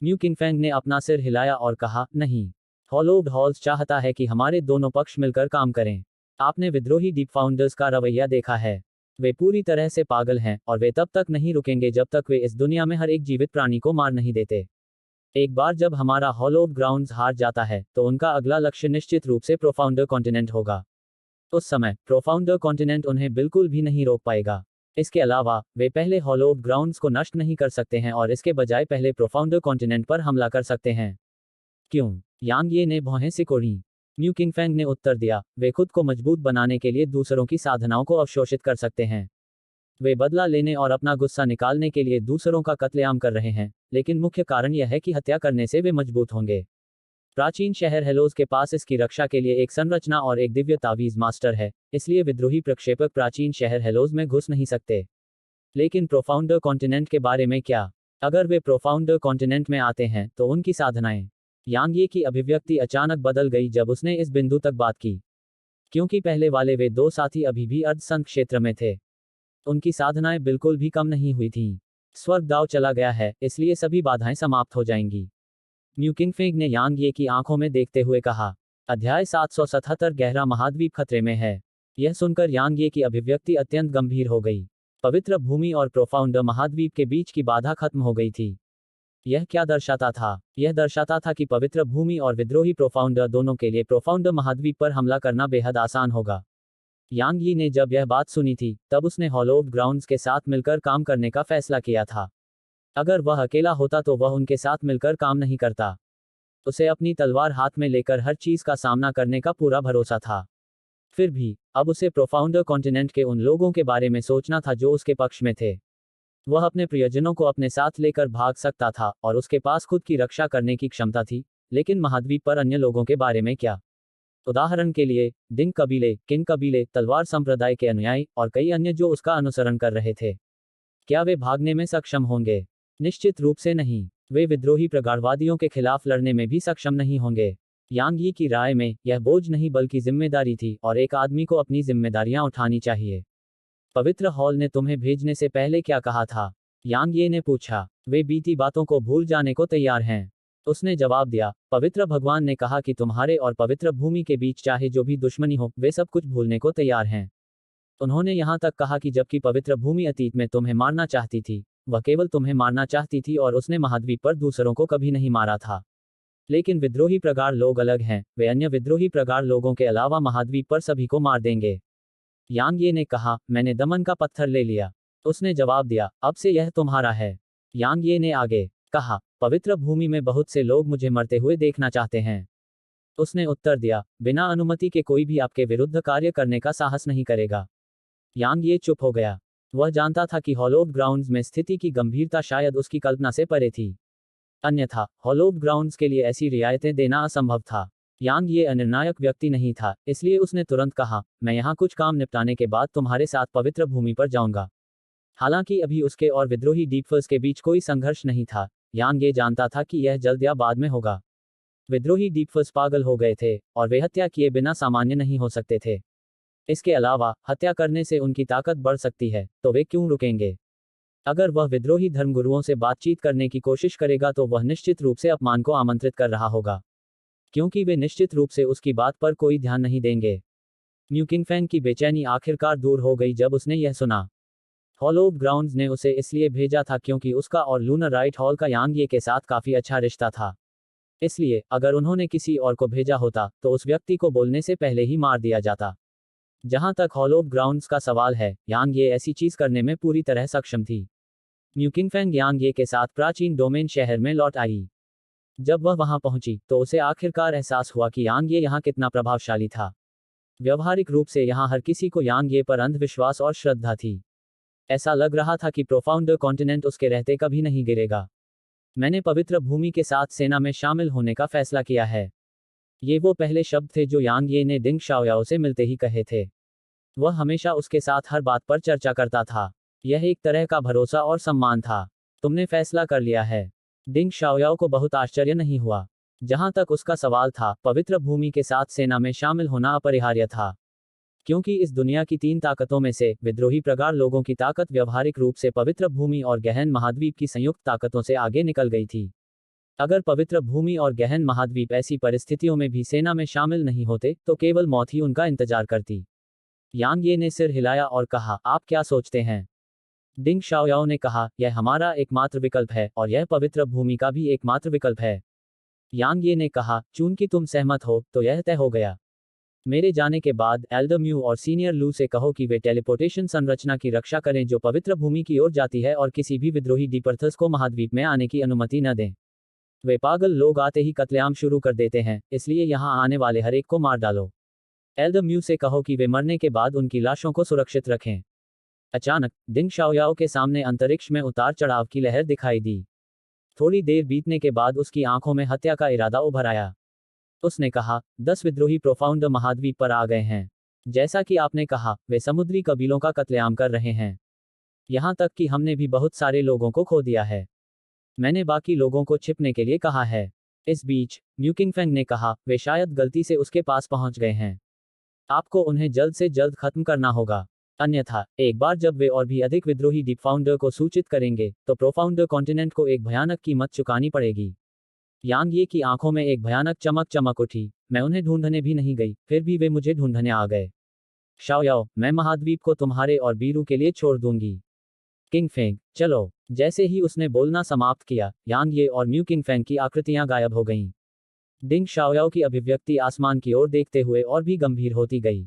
म्यू किंगफेंग ने अपना सिर हिलाया और कहा, नहीं। हॉलोव हॉल्स चाहता है कि हमारे दोनों पक्ष मिलकर काम करें। आपने विद्रोही डीप फाउंडर्स का रवैया देखा है। वे पूरी तरह से पागल हैं, और वे तब तक नहीं रुकेंगे जब तक वे इस दुनिया में हर एक जीवित प्राणी को मार नहीं देते। एक बार जब हमारा हॉलोव ग्राउंड्स हार जाता है, तो उनका अगला लक्ष्य निश्चित रूप से प्रोफाउंडर कॉन्टिनेंट होगा। उस समय प्रोफाउंडर कॉन्टिनेंट उन्हें बिल्कुल भी नहीं रोक पाएगा। इसके अलावा वे पहले हॉलोव ग्राउंड्स को नष्ट नहीं कर सकते हैं और इसके बजाय पहले प्रोफाउंडर कॉन्टिनेंट पर हमला कर सकते हैं। क्यों? यांग ये ने भौहें सिकोड़ी। म्यू किंगफेंग ने उत्तर दिया, वे खुद को मजबूत बनाने के लिए दूसरों की साधनाओं को अवशोषित कर सकते हैं। वे बदला लेने और अपना गुस्सा निकालने के लिए दूसरों का कत्लेआम कर रहे हैं, लेकिन मुख्य कारण यह है कि हत्या करने से वे मजबूत होंगे। प्राचीन शहर हेलोज के पास इसकी रक्षा के लिए एक संरचना और एक दिव्य तावीज मास्टर है, इसलिए विद्रोही प्रक्षेपक प्राचीन शहर हेलोज में घुस नहीं सकते। लेकिन प्रोफाउंडर कॉन्टिनेंट के बारे में क्या? अगर वे प्रोफाउंडर कॉन्टिनेंट में आते हैं तो उनकी साधनाएं। यांग ये की अभिव्यक्ति अचानक बदल गई जब उसने इस बिंदु तक बात की, क्योंकि पहले वाले वे दो साथी अभी भी अर्धसंत क्षेत्र में थे। उनकी साधनाएं बिल्कुल भी कम नहीं हुई थीं। स्वर्ग दाव चला गया है, इसलिए सभी बाधाएं समाप्त हो जाएंगी। म्यू किंगफेंग ने यांग ये की आंखों में देखते हुए कहा। अध्याय 777 गहरा महाद्वीप खतरे में है। यह सुनकर यांग ये की अभिव्यक्ति अत्यंत गंभीर हो गई। पवित्र भूमि और प्रोफाउंडर महाद्वीप के बीच की बाधा खत्म हो गई थी। यह क्या दर्शाता था? यह दर्शाता था कि पवित्र भूमि और विद्रोही प्रोफाउंडर दोनों के लिए प्रोफाउंडर महाद्वीप पर हमला करना बेहद आसान होगा। यांग यी ने जब यह बात सुनी थी, तब उसने हॉलोव ग्राउंड्स के साथ मिलकर काम करने का फैसला किया था। अगर वह अकेला होता तो वह उनके साथ मिलकर काम नहीं करता। उसे अपनी तलवार हाथ में लेकर हर चीज का सामना करने का पूरा भरोसा था। फिर भी अब उसे प्रोफाउंडर कॉन्टिनेंट के उन लोगों के बारे में सोचना था जो उसके पक्ष में थे। वह अपने प्रियजनों को अपने साथ लेकर भाग सकता था और उसके पास खुद की रक्षा करने की क्षमता थी, लेकिन महाद्वीप पर अन्य लोगों के बारे में क्या? उदाहरण के लिए डिंग कबीले, किंग कबीले, तलवार संप्रदाय के अनुयायी और कई अन्य जो उसका अनुसरण कर रहे थे। क्या वे भागने में सक्षम होंगे? निश्चित रूप से नहीं। वे विद्रोही प्रगाढ़वादियों के खिलाफ लड़ने में भी सक्षम नहीं होंगे। यांग यी की राय में यह बोझ नहीं बल्कि जिम्मेदारी थी, और एक आदमी को अपनी जिम्मेदारियां उठानी चाहिए। पवित्र हॉल ने तुम्हें भेजने से पहले क्या कहा था? यांग ये ने पूछा। वे बीती बातों को भूल जाने को तैयार हैं। उसने जवाब दिया, पवित्र भगवान ने कहा कि तुम्हारे और पवित्र भूमि के बीच चाहे जो भी दुश्मनी हो, वे सब कुछ भूलने को तैयार हैं। उन्होंने यहाँ तक कहा कि जबकि पवित्र भूमि अतीत में तुम्हें मारना चाहती थी, वह केवल तुम्हें मारना चाहती थी और उसने महाद्वीप पर दूसरों को कभी नहीं मारा था। लेकिन विद्रोही प्रगाढ़ लोग अलग हैं, वे अन्य विद्रोही प्रगाढ़ लोगों के अलावा महाद्वीप पर सभी को मार देंगे। यांग ये ने कहा, मैंने दमन का पत्थर ले लिया। उसने जवाब दिया, अब से यह तुम्हारा है। यांग ये ने आगे कहा, पवित्र भूमि में बहुत से लोग मुझे मरते हुए देखना चाहते हैं। उसने उत्तर दिया, बिना अनुमति के कोई भी आपके विरुद्ध कार्य करने का साहस नहीं करेगा। यांग ये चुप हो गया। वह जानता था कि हॉलोव ग्राउंड्स में स्थिति की गंभीरता शायद उसकी कल्पना से परे थी। अन्यथा हॉलोव ग्राउंड्स के लिए ऐसी रियायतें देना असंभव था। यांग ये अनिर्णायक व्यक्ति नहीं था, इसलिए उसने तुरंत कहा, मैं यहाँ कुछ काम निपटाने के बाद तुम्हारे साथ पवित्र भूमि पर जाऊंगा। हालांकि अभी उसके और विद्रोही डीपफर्स के बीच कोई संघर्ष नहीं था, यांग ये जानता था कि यह जल्द या बाद में होगा। विद्रोही डीपफर्स पागल हो गए थे और वे हत्या किए बिना सामान्य नहीं हो सकते थे। इसके अलावा हत्या करने से उनकी ताकत बढ़ सकती है, तो वे क्यों रुकेंगे? अगर वह विद्रोही धर्मगुरुओं से बातचीत करने की कोशिश करेगा तो वह निश्चित रूप से अपमान को आमंत्रित कर रहा होगा, क्योंकि वे निश्चित रूप से उसकी बात पर कोई ध्यान नहीं देंगे। म्यू किंगफेंग की बेचैनी आखिरकार दूर हो गई जब उसने यह सुना। हॉलोव ग्राउंड्स ने उसे इसलिए भेजा था क्योंकि उसका और लूनर राइट हॉल का यांग ये के साथ काफी अच्छा रिश्ता था। इसलिए अगर उन्होंने किसी और को भेजा होता तो उस व्यक्ति को बोलने से पहले ही मार दिया जाता। जहां तक हॉलोव ग्राउंड्स का सवाल है, यांग ये ऐसी चीज करने में पूरी तरह सक्षम थी। म्यू किंगफेंग यांग ये के साथ प्राचीन डोमेन शहर में लौट आई। जब वह वहां पहुंची तो उसे आखिरकार एहसास हुआ कि यांग ये यहाँ कितना प्रभावशाली था। व्यवहारिक रूप से यहाँ हर किसी को यांग ये पर अंधविश्वास और श्रद्धा थी। ऐसा लग रहा था कि प्रोफाउंडर कॉन्टिनेंट उसके रहते कभी नहीं गिरेगा। मैंने पवित्र भूमि के साथ सेना में शामिल होने का फैसला किया है। ये वो पहले शब्द थे जो यांग ये ने दिंग शाओयाओ से मिलते ही कहे थे। वह हमेशा उसके साथ हर बात पर चर्चा करता था। यह एक तरह का भरोसा और सम्मान था। तुमने फैसला कर लिया है। दिंग शाओयाओ को बहुत आश्चर्य नहीं हुआ। जहां तक उसका सवाल था, पवित्र भूमि के साथ सेना में शामिल होना अपरिहार्य था, क्योंकि इस दुनिया की 3 ताकतों में से विद्रोही प्रगाढ़ लोगों की ताकत व्यवहारिक रूप से पवित्र भूमि और गहन महाद्वीप की संयुक्त ताकतों से आगे निकल गई थी। अगर पवित्र भूमि और गहन महाद्वीप ऐसी परिस्थितियों में भी सेना में शामिल नहीं होते तो केवल मौत ही उनका इंतजार करती। यांग ये ने सिर हिलाया और कहा, आप क्या सोचते हैं? दिंग शाओयाओ ने कहा, यह हमारा एकमात्र विकल्प है और यह पवित्र भूमि का भी एकमात्र विकल्प है। यांग ये ने कहा, चूंकि तुम सहमत हो तो यह तय हो गया। मेरे जाने के बाद एल्डर म्यू और सीनियर लू से कहो कि वे टेलीपोर्टेशन संरचना की रक्षा करें जो पवित्र भूमि की ओर जाती है और किसी भी विद्रोही डीपर्थर्स को महाद्वीप में आने की अनुमति न दें। वे पागल लोग आते ही कत्लेआम शुरू कर देते हैं, इसलिए यहाँ आने वाले हर एक को मार डालो। एल्डर म्यू से कहो कि वे मरने के बाद उनकी लाशों को सुरक्षित रखें। अचानक दिंग शाओयाओ के सामने अंतरिक्ष में उतार चढ़ाव की लहर दिखाई दी। थोड़ी देर बीतने के बाद उसकी आंखों में हत्या का इरादा उभर आया। उसने कहा, 10 विद्रोही प्रोफाउंड महाद्वीप पर आ गए हैं। जैसा कि आपने कहा, वे समुद्री कबीलों का कत्लेआम कर रहे हैं। यहां तक कि हमने भी बहुत सारे लोगों को खो दिया है। मैंने बाकी लोगों को छिपने के लिए कहा है। इस बीच म्यू किंगफेंग ने कहा, वे शायद गलती से उसके पास पहुंच गए हैं। आपको उन्हें जल्द से जल्द खत्म करना होगा, अन्यथा एक बार जब वे और भी अधिक विद्रोही डीपफाउंडर को सूचित करेंगे तो प्रोफाउंडर कॉन्टिनेंट को एक भयानक कीमत चुकानी पड़ेगी। यांग ये की आंखों में एक भयानक चमक उठी। मैं उन्हें ढूंढने भी नहीं गई, फिर भी वे मुझे ढूंढने आ गए। शाओयाओ, मैं महाद्वीप को तुम्हारे और बीरू के लिए छोड़ दूंगी। किंगफेंग, चलो। जैसे ही उसने बोलना समाप्त किया, यांग ये और म्यू किंगफेंग की आकृतियां गायब हो गईं। दिंग शाओयाओ की अभिव्यक्ति आसमान की ओर देखते हुए और भी गंभीर होती गई।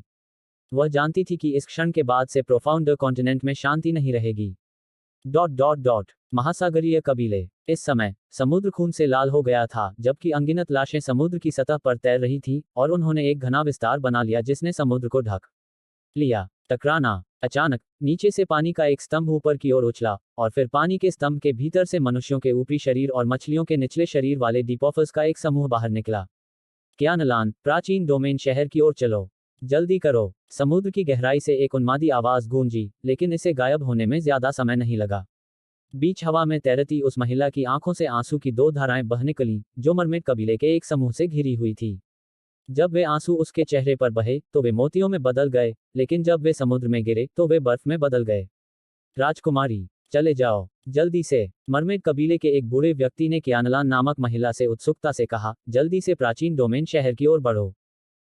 वह जानती थी कि इस क्षण के बाद से प्रोफाउंडर कॉन्टिनेंट में शांति नहीं रहेगी। महासागरीय कबीले। इस समय समुद्र खून से लाल हो गया था, जबकि अनगिनत लाशें समुद्र की सतह पर तैर रही थीं और उन्होंने एक घना विस्तार बना लिया जिसने समुद्र को ढक लिया। टकराना। अचानक नीचे से पानी का एक स्तंभ ऊपर की ओर उछला और फिर पानी के स्तंभ के भीतर से मनुष्यों के ऊपरी शरीर और मछलियों के निचले शरीर वाले डीपॉफर्स का एक समूह बाहर निकला। क्यानलान, प्राचीन डोमेन शहर की ओर चलो। जल्दी करो। समुद्र की गहराई से एक उन्मादी आवाज गूंजी, लेकिन इसे गायब होने में ज्यादा समय नहीं लगा। बीच हवा में तैरती उस महिला की आंखों से आंसू की 2 धाराएं बह निकलीं, जो मरमेड कबीले के एक समूह से घिरी हुई थी। जब वे आंसू उसके चेहरे पर बहे तो वे मोतियों में बदल गए, लेकिन जब वे समुद्र में गिरे तो वे बर्फ में बदल गए। राजकुमारी, चले जाओ, जल्दी से। मरमेड कबीले के एक बूढ़े व्यक्ति ने क्यानलान नामक महिला से उत्सुकता से कहा, जल्दी से प्राचीन डोमेन शहर की ओर बढ़ो।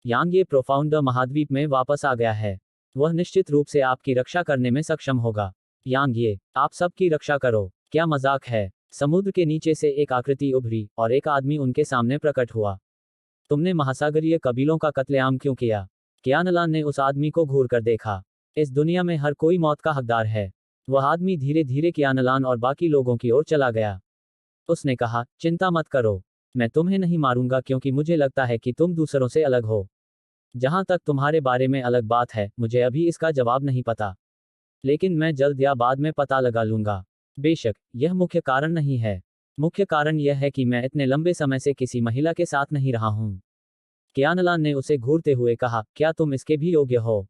यांग ये प्रोफाउंडर महाद्वीप में वापस आ गया है। वह निश्चित रूप से आपकी रक्षा करने में सक्षम होगा। यांग ये, आप सबकी रक्षा करो। क्या मजाक है? समुद्र के नीचे से एक आकृति उभरी और एक आदमी उनके सामने प्रकट हुआ। तुमने महासागरीय कबीलों का कत्लेआम क्यों किया? क्यानलान ने उस आदमी को घूर कर देखा। इस दुनिया में हर कोई मौत का हकदार है। वह आदमी धीरे धीरे क्यानलान और बाकी लोगों की ओर चला गया। उसने कहा, चिंता मत करो, मैं तुम्हें नहीं मारूंगा क्योंकि मुझे लगता है कि तुम दूसरों से अलग हो। जहां तक तुम्हारे बारे में अलग बात है, मुझे अभी इसका जवाब नहीं पता, लेकिन मैं जल्द या बाद में पता लगा लूंगा। बेशक, यह मुख्य कारण नहीं है। मुख्य कारण यह है कि मैं इतने लंबे समय से किसी महिला के साथ नहीं रहा हूं। कियानलान ने उसे घूरते हुए कहा, क्या तुम इसके भी योग्य हो?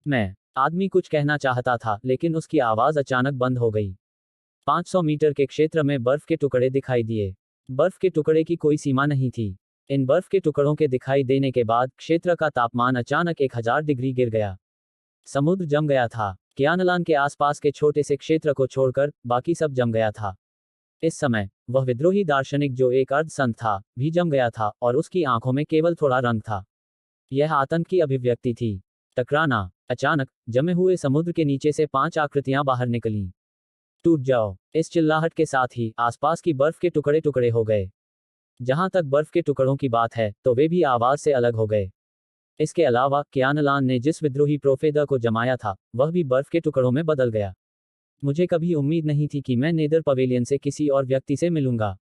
मैं आदमी कुछ कहना चाहता था, लेकिन उसकी आवाज अचानक बंद हो गई। 500 मीटर के क्षेत्र में बर्फ के टुकड़े दिखाई दिए। बर्फ के टुकड़े की कोई सीमा नहीं थी। इन बर्फ के टुकड़ों के दिखाई देने के बाद क्षेत्र का तापमान अचानक 1000 डिग्री गिर गया। समुद्र जम गया था। कियानलान के आसपास के छोटे से क्षेत्र को छोड़कर बाकी सब जम गया था। इस समय वह विद्रोही दार्शनिक, जो एक अर्ध संत था, भी जम गया था और उसकी आंखों में केवल थोड़ा रंग था। यह आतंक की अभिव्यक्ति थी। टकराना। अचानक जमे हुए समुद्र के नीचे से 5 आकृतियां बाहर निकलीं। टूट जाओ। इस चिल्लाहट के साथ ही आसपास की बर्फ के टुकड़े टुकड़े हो गए। जहां तक बर्फ के टुकड़ों की बात है, तो वे भी आवाज से अलग हो गए। इसके अलावा कियानलान ने जिस विद्रोही प्रोफेदा को जमाया था, वह भी बर्फ के टुकड़ों में बदल गया। मुझे कभी उम्मीद नहीं थी कि मैं नेदर पवेलियन से किसी और व्यक्ति से मिलूंगा।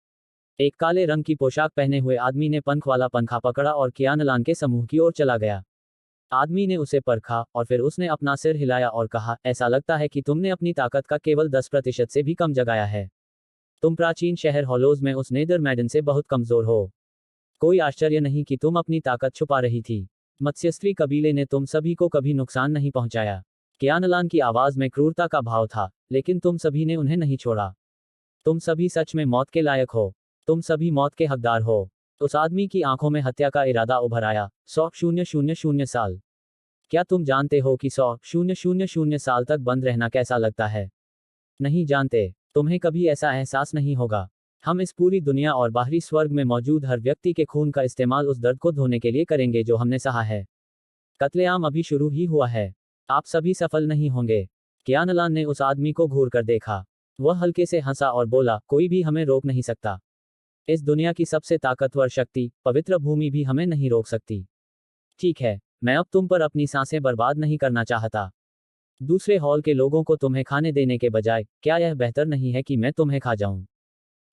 एक काले रंग की पोशाक पहने हुए आदमी ने पंख वाला पंखा पकड़ा और कियानलान के समूह की ओर चला गया। आदमी ने उसे परखा और फिर उसने अपना सिर हिलाया और कहा, ऐसा लगता है कि तुमने अपनी ताकत का केवल 10% से भी कम जगाया है। तुम प्राचीन शहर हॉलोज में उस नेदर मैडन से बहुत कमजोर हो। कोई आश्चर्य नहीं कि तुम अपनी ताकत छुपा रही थी। मत्स्यस्त्री कबीले ने तुम सभी को कभी नुकसान नहीं पहुंचाया। कियानलान की आवाज में क्रूरता का भाव था, लेकिन तुम सभी ने उन्हें नहीं छोड़ा। तुम सभी सच में मौत के लायक हो। तुम सभी मौत के हकदार हो। उस आदमी की आंखों में हत्या का इरादा उभर आया। 100,000 साल। क्या तुम जानते हो कि 100,000 साल तक बंद रहना कैसा लगता है? नहीं जानते। तुम्हें कभी ऐसा एहसास नहीं होगा। हम इस पूरी दुनिया और बाहरी स्वर्ग में मौजूद हर व्यक्ति के खून का इस्तेमाल उस दर्द को धोने के लिए करेंगे जो हमने सहा है। कत्लेआम अभी शुरू ही हुआ है। आप सभी सफल नहीं होंगे। कियानलान ने उस आदमी को घूर कर देखा। वह हल्के से हंसा और बोला, कोई भी हमें रोक नहीं सकता। इस दुनिया की सबसे ताकतवर शक्ति, पवित्र भूमि भी हमें नहीं रोक सकती। ठीक है, मैं अब तुम पर अपनी सांसें बर्बाद नहीं करना चाहता। दूसरे हॉल के लोगों को तुम्हें खाने देने के बजाय, क्या यह बेहतर नहीं है कि मैं तुम्हें खा जाऊं?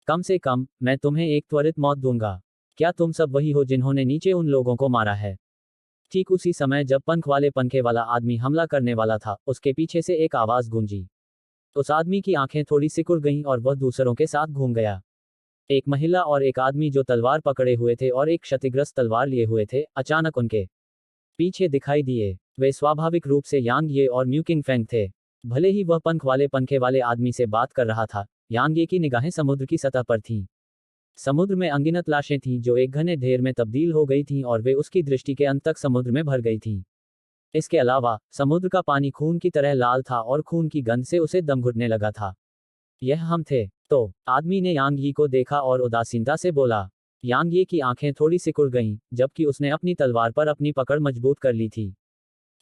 कम से कम, मैं तुम्हें एक त्वरित मौत दूंगा। क्या तुम सब वही हो जिन्होंने नीचे उन लोगों को मारा है? ठीक उसी समय जब पंख वाले पंखे वाला आदमी हमला करने वाला था, उसके पीछे से एक आवाज गूंजी। उस आदमी की आंखें थोड़ी सिकुड़ गईं और वह दूसरों के साथ घूम गया। एक महिला और एक आदमी जो तलवार पकड़े हुए थे और एक क्षतिग्रस्त तलवार लिए हुए थे, अचानक उनके पीछे दिखाई दिए। वे स्वाभाविक रूप से यांग ये और म्यूकिंग फेंग थे। भले ही वह पंख वाले पंखे वाले आदमी से बात कर रहा था, यांग ये की निगाहें समुद्र की सतह पर थीं। समुद्र में अनगिनत लाशें थीं जो एक घने ढेर में तब्दील हो गई थीं और वे उसकी दृष्टि के अंत तक समुद्र में भर गई थीं। इसके अलावा समुद्र का पानी खून की तरह लाल था और खून की गंध से उसे दम घुटने लगा था। यह हम थे। तो आदमी ने यांग यी को देखा और उदासीनता से बोला। यांग ये की आंखें थोड़ी सिकुड़ गईं, जबकि उसने अपनी तलवार पर अपनी पकड़ मजबूत कर ली थी।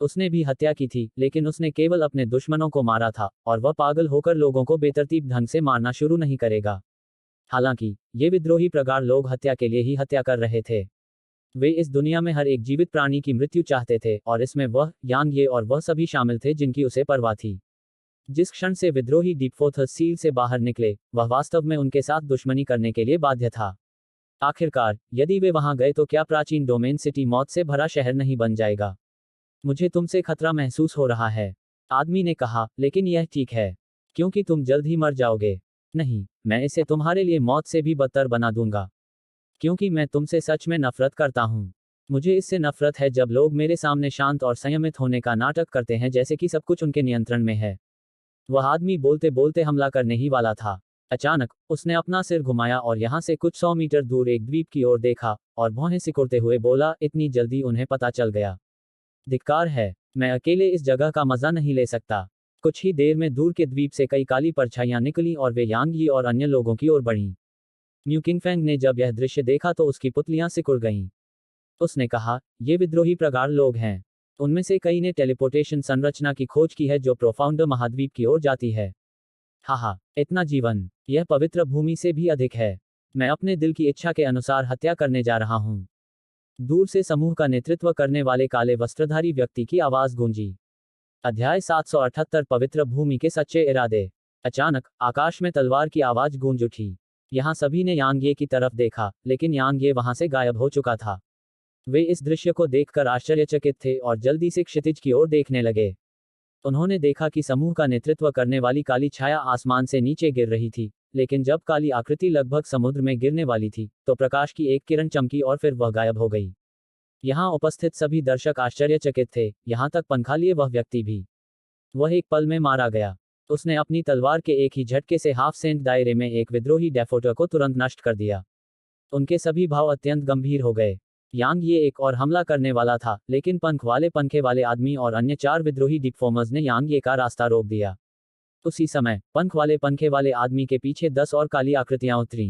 उसने भी हत्या की थी, लेकिन उसने केवल अपने दुश्मनों को मारा था, और वह पागल होकर लोगों को बेतरतीब ढंग से मारना शुरू नहीं करेगा। हालांकि ये विद्रोही प्रगाढ़ लोग हत्या के लिए ही हत्या कर रहे थे। वे इस दुनिया में हर एक जीवित प्राणी की मृत्यु चाहते थे, और इसमें वह, यांग ये और वह सभी शामिल थे जिनकी उसे परवाह थी। जिस क्षण से विद्रोही डीपफोथस सील से बाहर निकले, वह वास्तव में उनके साथ दुश्मनी करने के लिए बाध्य था। आखिरकार, यदि वे वहां गए तो क्या प्राचीन डोमेन सिटी मौत से भरा शहर नहीं बन जाएगा? मुझे तुमसे खतरा महसूस हो रहा है, आदमी ने कहा, लेकिन यह ठीक है, क्योंकि तुम जल्द ही मर जाओगे। नहीं, मैं इसे तुम्हारे लिए मौत से भी बदतर बना दूंगा, क्योंकि मैं तुमसे सच में नफरत करता हूं। मुझे इससे नफरत है जब लोग मेरे सामने शांत और संयमित होने का नाटक करते हैं जैसे कि सब कुछ उनके नियंत्रण में है। वह आदमी बोलते बोलते हमला करने ही वाला था। अचानक उसने अपना सिर घुमाया और यहां से कुछ 100 मीटर दूर एक द्वीप की ओर देखा, और भौहें सिकुड़ते हुए बोला, इतनी जल्दी उन्हें पता चल गया। धिक्कार है, मैं अकेले इस जगह का मजा नहीं ले सकता। कुछ ही देर में दूर के द्वीप से कई काली परछाइयां निकलीं और वे यांग यी और अन्य लोगों की ओर बढ़ीं। म्यूकिंगफेंग ने जब यह दृश्य देखा तो उसकी पुतलियां सिकुड़ गईं। उसने कहा, ये विद्रोही प्रगाढ़ लोग हैं। उनमें से कई ने टेलीपोर्टेशन संरचना की खोज की है जो प्रोफाउंडर महाद्वीप की ओर जाती है। हाहा, इतना जीवन, यह पवित्र भूमि से भी अधिक है। मैं अपने दिल की इच्छा के अनुसार हत्या करने जा रहा हूं। दूर से समूह का नेतृत्व करने वाले काले वस्त्रधारी व्यक्ति की आवाज गूंजी। अध्याय 778 पवित्र भूमि के सच्चे इरादे। अचानक आकाश में तलवार की आवाज गूंज उठी। यहाँ सभी ने यांग ये की तरफ देखा, लेकिन यांग ये वहां से गायब हो चुका था। वे इस दृश्य को देखकर आश्चर्यचकित थे और जल्दी से क्षितिज की ओर देखने लगे। उन्होंने देखा कि समूह का नेतृत्व करने वाली काली छाया आसमान से नीचे गिर रही थी, लेकिन जब काली आकृति लगभग समुद्र में गिरने वाली थी, तो प्रकाश की एक किरण चमकी और फिर वह गायब हो गई। यहाँ उपस्थित सभी दर्शक आश्चर्यचकित थे, यहाँ तक पंखालिए वह व्यक्ति भी। वह एक पल में मारा गया। उसने अपनी तलवार के एक ही झटके से हाफ सेंट दायरे में एक विद्रोही डेफोटर को तुरंत नष्ट कर दिया। उनके सभी भाव अत्यंत गंभीर हो गए। यांग ये एक और हमला करने वाला था, लेकिन पंखे वाले आदमी और अन्य 4 विद्रोही डिफॉर्मर्स ने यांग ये का रास्ता रोक दिया। उसी समय पंखे वाले आदमी के पीछे 10 और काली आकृतियां उतरी।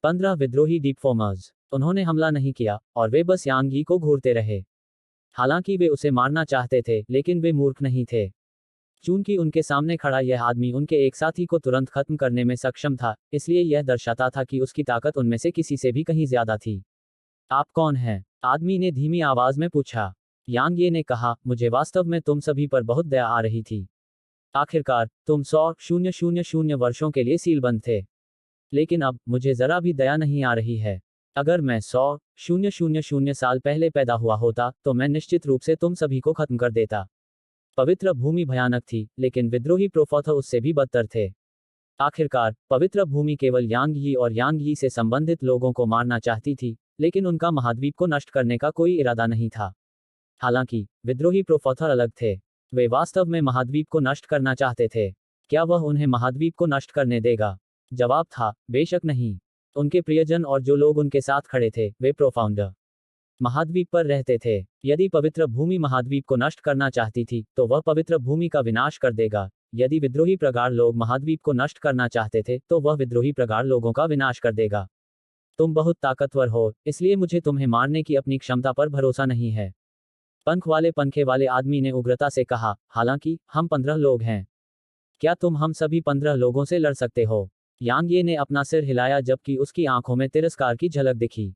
15 विद्रोही डिफॉर्मर्स। उन्होंने हमला नहीं किया और वे बस यांग यी को घूरते रहे। हालांकि वे उसे मारना चाहते थे, लेकिन वे मूर्ख नहीं थे। चूंकि उनके सामने खड़ा यह आदमी उनके एक साथी को तुरंत खत्म करने में सक्षम था, इसलिए यह दर्शाता था कि उसकी ताकत उनमें से किसी से भी कहीं ज्यादा थी। आप कौन हैं? आदमी ने धीमी आवाज में पूछा। यांग ये ने कहा, मुझे वास्तव में तुम सभी पर बहुत दया आ रही थी। आखिरकार तुम 100,000 वर्षों के लिए सीलबंद थे, लेकिन अब मुझे जरा भी दया नहीं आ रही है। अगर मैं 100,000 साल पहले पैदा हुआ होता, तो मैं निश्चित रूप से तुम सभी को खत्म कर देता। पवित्र भूमि भयानक थी, लेकिन विद्रोही प्रोफोथर उससे भी बदतर थे। आखिरकार पवित्र भूमि केवल यांग यी और यांग यी से संबंधित लोगों को मारना चाहती थी, लेकिन उनका महाद्वीप को नष्ट करने का कोई इरादा नहीं था। हालांकि विद्रोही प्रोफोथर अलग थे। वे वास्तव में महाद्वीप को नष्ट करना चाहते थे। क्या वह उन्हें महाद्वीप को नष्ट करने देगा? जवाब था, बेशक नहीं। उनके प्रियजन और जो लोग उनके साथ खड़े थे, वे प्रोफाउंडर महाद्वीप पर रहते थे। यदि पवित्र भूमि महाद्वीप को नष्ट करना चाहती थी, तो वह पवित्र भूमि का विनाश कर देगा। यदि विद्रोही प्रगाढ़ लोग महाद्वीप को नष्ट करना चाहते थे, तो वह विद्रोही प्रगाढ़ लोगों का विनाश कर देगा। तुम बहुत ताकतवर हो, इसलिए मुझे तुम्हें मारने की अपनी क्षमता पर भरोसा नहीं है। पंखे वाले आदमी ने उग्रता से कहा, हालांकि हम 15 लोग हैं। क्या तुम हम सभी 15 लोगों से लड़ सकते हो? यांग ये ने अपना सिर हिलाया, जबकि उसकी आंखों में तिरस्कार की झलक दिखी।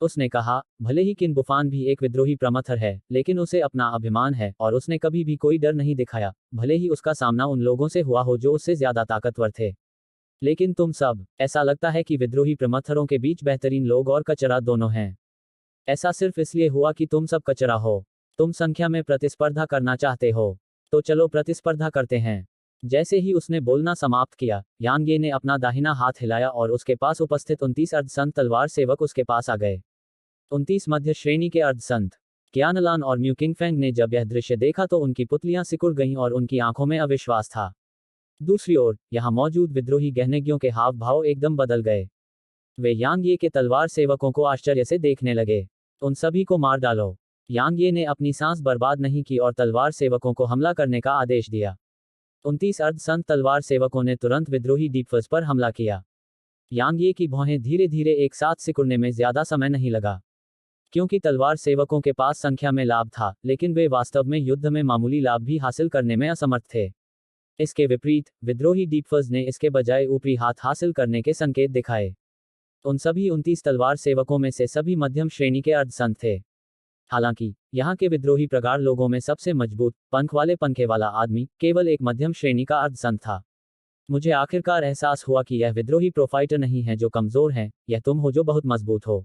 उसने कहा, भले ही किन बुफान भी एक विद्रोही प्रमथर है, लेकिन उसे अपना अभिमान है और उसने कभी भी कोई डर नहीं दिखाया, भले ही उसका सामना उन लोगों से हुआ हो जो उससे ज्यादा ताकतवर थे। लेकिन तुम सब, ऐसा लगता है कि विद्रोही प्रमथरों के बीच बेहतरीन लोग और कचरा दोनों हैं। ऐसा सिर्फ इसलिए हुआ कि तुम सब कचरा हो। तुम संख्या में प्रतिस्पर्धा करना चाहते हो, तो चलो प्रतिस्पर्धा करते हैं। जैसे ही उसने बोलना समाप्त किया, यांग ये ने अपना दाहिना हाथ हिलाया और उसके पास उपस्थित 29 अर्धसंत तलवार सेवक उसके पास आ गए। 29 मध्य श्रेणी के अर्धसंत। क्यानलान और म्यू किंगफेंग ने जब यह दृश्य देखा तो उनकी पुतलियां सिकुड़ गईं और उनकी आंखों में अविश्वास था। दूसरी ओर, यहां मौजूद विद्रोही गहनज्ञों के हाव भाव एकदम बदल गए। वे यांग ये के तलवार सेवकों को आश्चर्य से देखने लगे। उन सभी को मार डालो। यांग ये ने अपनी सांस बर्बाद नहीं की और तलवार सेवकों को हमला करने का आदेश दिया। 29 अर्धसंत तलवार सेवकों ने तुरंत विद्रोही डीपफर्स पर हमला किया। यांग ये की भौहें धीरे धीरे एक साथ सिकुड़ने में ज्यादा समय नहीं लगा, क्योंकि तलवार सेवकों के पास संख्या में लाभ था, लेकिन वे वास्तव में युद्ध में मामूली लाभ भी हासिल करने में असमर्थ थे। इसके विपरीत, विद्रोही डीपफर्स ने इसके बजाय ऊपरी हाथ हासिल करने के संकेत दिखाए। उन सभी 29 तलवार सेवकों में से सभी मध्यम श्रेणी के अर्धसंत थे। हालांकि यहाँ के विद्रोही प्रगाढ़ लोगों में सबसे मजबूत पंखे वाला आदमी केवल एक मध्यम श्रेणी का अर्धसंत था। मुझे आखिरकार एहसास हुआ कि यह विद्रोही प्रोफाइटर नहीं है जो कमजोर हैं, यह तुम हो जो बहुत मजबूत हो।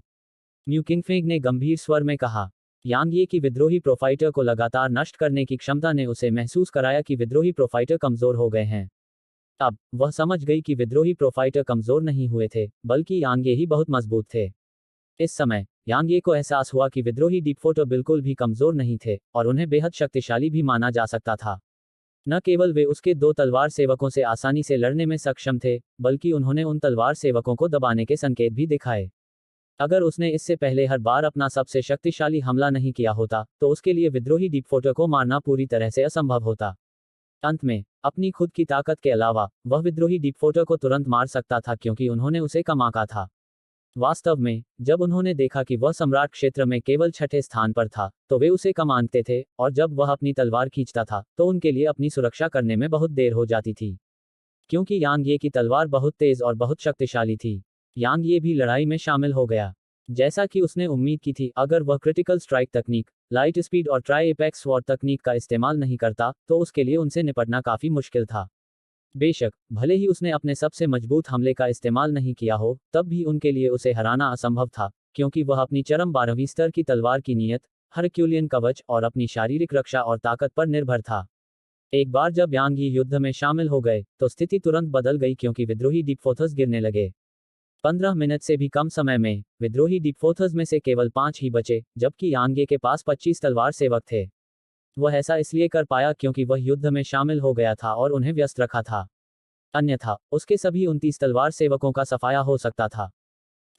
म्यू किंगफेंग ने गंभीर स्वर में कहा। यांग ये की विद्रोही प्रोफाइटर को लगातार नष्ट करने की क्षमता ने उसे महसूस कराया कि विद्रोही प्रोफाइटर कमजोर हो गए हैं। अब वह समझ गई कि विद्रोही प्रोफाइटर कमजोर नहीं हुए थे, बल्कि यांग ये ही बहुत मजबूत थे। इस समय यांग ये को एहसास हुआ कि विद्रोही डीपफोटर बिल्कुल भी कमजोर नहीं थे और उन्हें बेहद शक्तिशाली भी माना जा सकता था। न केवल वे उसके 2 तलवार सेवकों से आसानी से लड़ने में सक्षम थे, बल्कि उन्होंने उन तलवार सेवकों को दबाने के संकेत भी दिखाए। अगर उसने इससे पहले हर बार अपना सबसे शक्तिशाली हमला नहीं किया होता, तो उसके लिए विद्रोही डीपफोटर को मारना पूरी तरह से असंभव होता। अंत में, अपनी खुद की ताकत के अलावा, वह विद्रोही डीपफोटर को तुरंत मार सकता था क्योंकि उन्होंने उसे कम आंका था। वास्तव में, जब उन्होंने देखा कि वह सम्राट क्षेत्र में केवल 6ठे स्थान पर था, तो वे उसे कम आंकते थे, और जब वह अपनी तलवार खींचता था, तो उनके लिए अपनी सुरक्षा करने में बहुत देर हो जाती थी। क्योंकि यांग ये की तलवार बहुत तेज और बहुत शक्तिशाली थी, यांग ये भी लड़ाई में शामिल हो गया। जैसा कि उसने उम्मीद की थी, अगर वह क्रिटिकल स्ट्राइक तकनीक, लाइट स्पीड और ट्राई एपेक्स स्वॉर्ड तकनीक का इस्तेमाल नहीं करता, तो उसके लिए उनसे निपटना काफी मुश्किल था। बेशक भले ही उसने अपने सबसे मजबूत हमले का इस्तेमाल नहीं किया हो, तब भी उनके लिए उसे हराना असंभव था, क्योंकि वह अपनी चरम 12वीं स्तर की तलवार की नियत, हरक्यूलियन कवच और अपनी शारीरिक रक्षा और ताकत पर निर्भर था। एक बार जब यांग यी युद्ध में शामिल हो गए, तो स्थिति तुरंत बदल गई क्योंकि विद्रोही डीपफोथस गिरने लगे। 15 मिनट से भी कम समय में विद्रोही डीपफोथस में से केवल 5 ही बचे, जबकि यांगे के पास 25 तलवार सेवक थे। वह ऐसा इसलिए कर पाया क्योंकि वह युद्ध में शामिल हो गया था और उन्हें व्यस्त रखा था। अन्यथा उसके सभी 29 तलवार सेवकों का सफाया हो सकता था।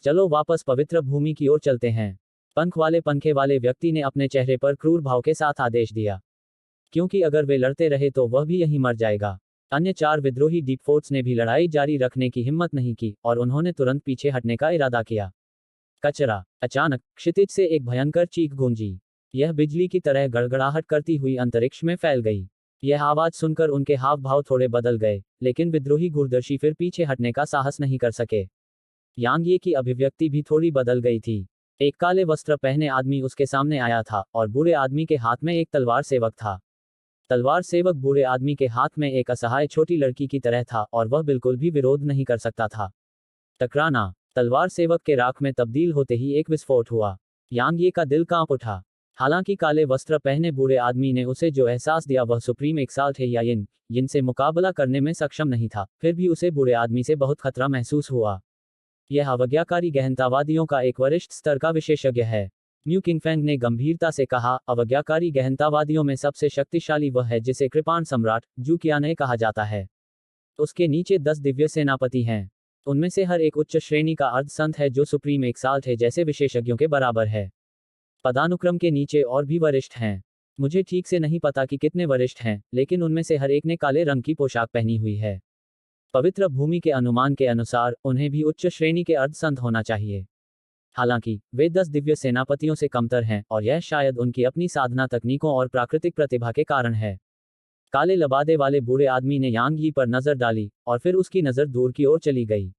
चलो वापस पवित्र भूमि की ओर चलते हैं। पंखे वाले व्यक्ति ने अपने चेहरे पर क्रूर भाव के साथ आदेश दिया, क्योंकि अगर वे लड़ते रहे तो वह भी यहीं मर जाएगा। अन्य 4 विद्रोही डीपफोर्ट्स ने भी लड़ाई जारी रखने की हिम्मत नहीं की और उन्होंने तुरंत पीछे हटने का इरादा किया। कचरा। अचानक क्षितिज से एक भयंकर चीख गूंजी। यह बिजली की तरह गड़गड़ाहट करती हुई अंतरिक्ष में फैल गई। यह आवाज सुनकर उनके हाव भाव थोड़े बदल गए, लेकिन विद्रोही घुरदर्शी फिर पीछे हटने का साहस नहीं कर सके। यांग ये की अभिव्यक्ति भी थोड़ी बदल गई थी। एक काले वस्त्र पहने आदमी उसके सामने आया था और बूढ़े आदमी के हाथ में एक तलवार सेवक था। तलवार सेवक बूढ़े आदमी के हाथ में एक असहाय छोटी लड़की की तरह था और वह बिल्कुल भी विरोध नहीं कर सकता था। टकराना। तलवार सेवक के राख में तब्दील होते ही एक विस्फोट हुआ। यांग ये का दिल कांप उठा। हालांकि काले वस्त्र पहने बूढ़े आदमी ने उसे जो एहसास दिया वह सुप्रीम एक्साल्ट है या यिन से मुकाबला करने में सक्षम नहीं था, फिर भी उसे बूढ़े आदमी से बहुत खतरा महसूस हुआ। यह अवज्ञाकारी गहनतावादियों का एक वरिष्ठ स्तर का विशेषज्ञ है। म्यू किंगफेंग ने गंभीरता से कहा, अवज्ञाकारी गहनतावादियों में सबसे शक्तिशाली वह है जिसे कृपाण सम्राट जू कियाने कहा जाता है। उसके नीचे 10 दिव्य सेनापति हैं। उनमें से हर एक उच्च श्रेणी का अर्ध संत है जो सुप्रीम एक्साल्ट है जैसे विशेषज्ञों के बराबर है। पदानुक्रम के नीचे और भी वरिष्ठ हैं। मुझे ठीक से नहीं पता कि कितने वरिष्ठ हैं, लेकिन उनमें से हर एक ने काले रंग की पोशाक पहनी हुई है। पवित्र भूमि के अनुमान के अनुसार उन्हें भी उच्च श्रेणी के अर्धसंत होना चाहिए। हालांकि वे 10 दिव्य सेनापतियों से कमतर हैं और यह शायद उनकी अपनी साधना तकनीकों और प्राकृतिक प्रतिभा के कारण है। काले लबादे वाले बूढ़े आदमी ने यांग यी पर नजर डाली और फिर उसकी नजर दूर की ओर चली गई।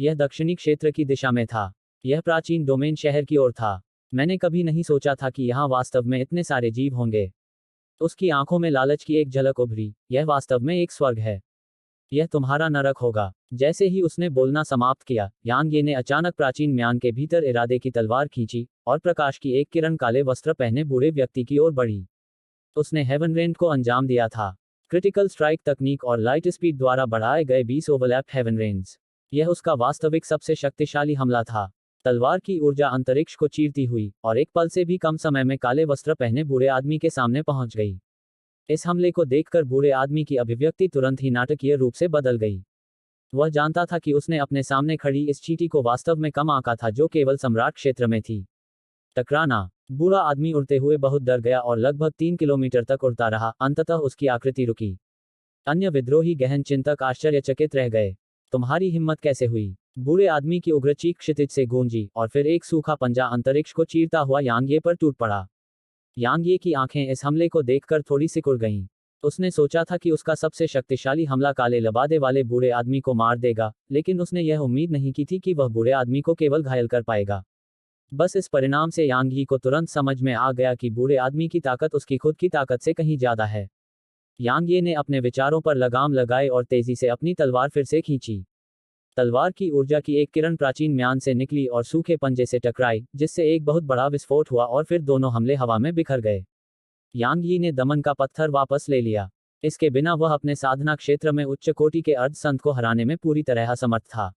यह दक्षिणी क्षेत्र की दिशा में था। यह प्राचीन डोमेन शहर की ओर था। मैंने कभी नहीं सोचा था कि यहाँ वास्तव में इतने सारे जीव होंगे। उसकी आंखों में लालच की एक झलक उभरी। यह वास्तव में एक स्वर्ग है। यह तुम्हारा नरक होगा। जैसे ही उसने बोलना समाप्त किया, यांग ये ने अचानक प्राचीन म्यान के भीतर इरादे की तलवार खींची और प्रकाश की एक किरण काले वस्त्र पहने बूढ़े व्यक्ति की ओर बढ़ी। उसने हेवन रेंड को अंजाम दिया था। क्रिटिकल स्ट्राइक तकनीक और लाइट स्पीड द्वारा बढ़ाए गए 20 ओवरलैप्ड हेवन रेंज। यह उसका वास्तविक सबसे शक्तिशाली हमला था। तलवार की ऊर्जा अंतरिक्ष को चीरती हुई और एक पल से भी कम समय में काले वस्त्र पहने बूढ़े आदमी के सामने पहुंच गई। इस हमले को देखकर बूढ़े आदमी की अभिव्यक्ति तुरंत ही नाटकीय रूप से बदल गई। वह जानता था कि उसने अपने सामने खड़ी इस चींटी को वास्तव में कम आंका था जो केवल सम्राट क्षेत्र में थी। टकराना। बूढ़ा आदमी उड़ते हुए बहुत डर गया और लगभग 3 किलोमीटर तक उड़ता रहा। अंततः उसकी आकृति रुकी। अन्य विद्रोही गहन चिंतक आश्चर्यचकित रह गए। तुम्हारी हिम्मत कैसे हुई? बूढ़े आदमी की उग्र चीख क्षितिज से गूंजी और फिर एक सूखा पंजा अंतरिक्ष को चीरता हुआ यांगे पर टूट पड़ा। यांगे की आंखें इस हमले को देखकर थोड़ी सिकुड़ गईं। उसने सोचा था कि उसका सबसे शक्तिशाली हमला काले लबादे वाले बूढ़े आदमी को मार देगा, लेकिन उसने यह उम्मीद नहीं की थी कि वह बूढ़े आदमी को केवल घायल कर पाएगा। बस इस परिणाम से यांग यी को तुरंत समझ में आ गया कि बूढ़े आदमी की ताकत उसकी खुद की ताकत से कहीं ज्यादा है। यांग ये ने अपने विचारों पर लगाम लगाए और तेजी से अपनी तलवार फिर से खींची। तलवार की ऊर्जा की एक किरण प्राचीन म्यान से निकली और सूखे पंजे से टकराई, जिससे एक बहुत बड़ा विस्फोट हुआ और फिर दोनों हमले हवा में बिखर गए। यांग यी ने दमन का पत्थर वापस ले लिया। इसके बिना वह अपने साधना क्षेत्र में उच्च कोटि के अर्ध संत को हराने में पूरी तरह असमर्थ था।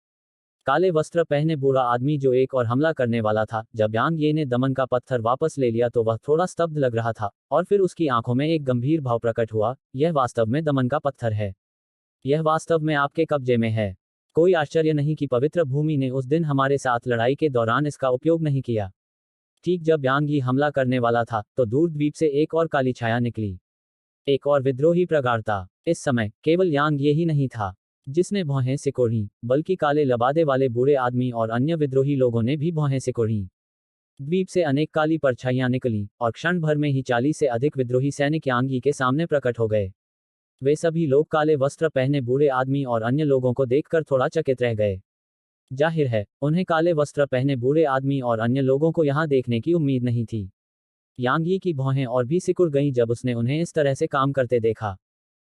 काले वस्त्र पहने बूढ़ा आदमी जो एक और हमला करने वाला था, जब यांग ये ने दमन का पत्थर वापस ले लिया तो वह थोड़ा स्तब्ध लग रहा था और फिर उसकी आंखों में एक गंभीर भाव प्रकट हुआ। यह वास्तव में दमन का पत्थर है। यह वास्तव में आपके कब्जे में है। कोई आश्चर्य नहीं कि पवित्र भूमि ने उस दिन हमारे साथ लड़ाई के दौरान इसका उपयोग नहीं किया। ठीक जब यांग यी हमला करने वाला था, तो दूर द्वीप से एक और काली छाया निकली। एक और विद्रोही प्रगाढ़ता। इस समय केवल यांग ये ही नहीं था जिसने भौहें सिकोड़ी, बल्कि काले लबादे वाले बूढ़े आदमी और अन्य विद्रोही लोगों ने भी भौहें सिकोड़ी। द्वीप से अनेक काली परछाइयां निकली और क्षण भर में ही 40 से अधिक विद्रोही सैनिक यांग यी के सामने प्रकट हो गए। वे सभी लोग काले वस्त्र पहने बूढ़े आदमी और अन्य लोगों को देखकर थोड़ा चकित रह गए। जाहिर है, उन्हें काले वस्त्र पहने बूढ़े आदमी और अन्य लोगों को यहां देखने की उम्मीद नहीं थी। यांग यी की भौहें और भी सिकुड़ गईं जब उसने उन्हें इस तरह से काम करते देखा।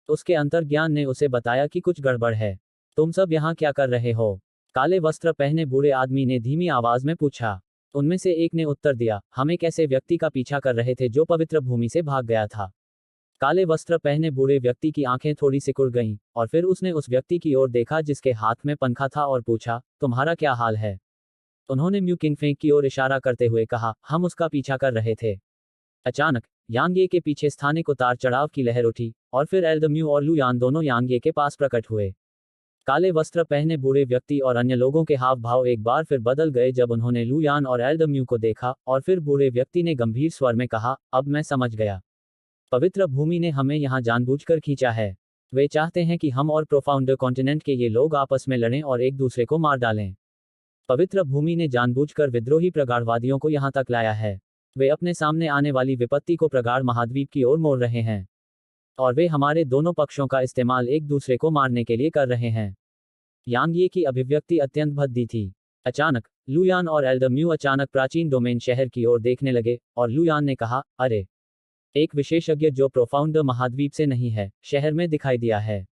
उसके अंतर्ज्ञान ने उसे बताया कि कुछ गड़बड़ है। तुम सब यहाँ क्या कर रहे हो? काले वस्त्र पहने बूढ़े आदमी ने धीमी आवाज में पूछा। उनमें से एक ने उत्तर दिया, हम एक ऐसे व्यक्ति का पीछा कर रहे थे जो पवित्र भूमि से भाग गया था। काले वस्त्र पहने बूढ़े व्यक्ति की आंखें थोड़ी सिकुड़ गईं, और फिर उसने उस व्यक्ति की ओर देखा जिसके हाथ में पंखा था और पूछा, तुम्हारा क्या हाल है? उन्होंने म्यू किंगफेंग की ओर इशारा करते हुए कहा, हम उसका पीछा कर रहे थे। अचानक यांगे के पीछे स्थानिक उतार चढ़ाव की लहर उठी, और फिर एल्दम्यू और लुयान दोनों यांगे के पास प्रकट हुए। काले वस्त्र पहने बूढ़े व्यक्ति और अन्य लोगों के हाव भाव एक बार फिर बदल गए जब उन्होंने लुयान और एल्दम्यू को देखा, और फिर बूढ़े व्यक्ति ने गंभीर स्वर में कहा, अब मैं समझ गया। पवित्र भूमि ने हमें यहाँ जानबूझकर खींचा है। वे चाहते हैं कि हम और प्रोफाउंडर कॉन्टिनेंट के ये लोग आपस में लड़ें और एक दूसरे को मार डालें। पवित्र भूमि ने जानबूझकर विद्रोही प्रगाढ़वादियों को यहाँ तक लाया है। वे अपने सामने आने वाली विपत्ति को प्रगाढ़ महाद्वीप की ओर मोड़ रहे हैं, और वे हमारे दोनों पक्षों का इस्तेमाल एक दूसरे को मारने के लिए कर रहे हैं। यांगे की अभिव्यक्ति अत्यंत भद्दी थी। अचानक लुयान और एल्दम्यू अचानक प्राचीन डोमेन शहर की ओर देखने लगे, और लुयान ने कहा, अरे, एक विशेषज्ञ जो प्रोफाउंडर महाद्वीप से नहीं है, शहर में दिखाई दिया है।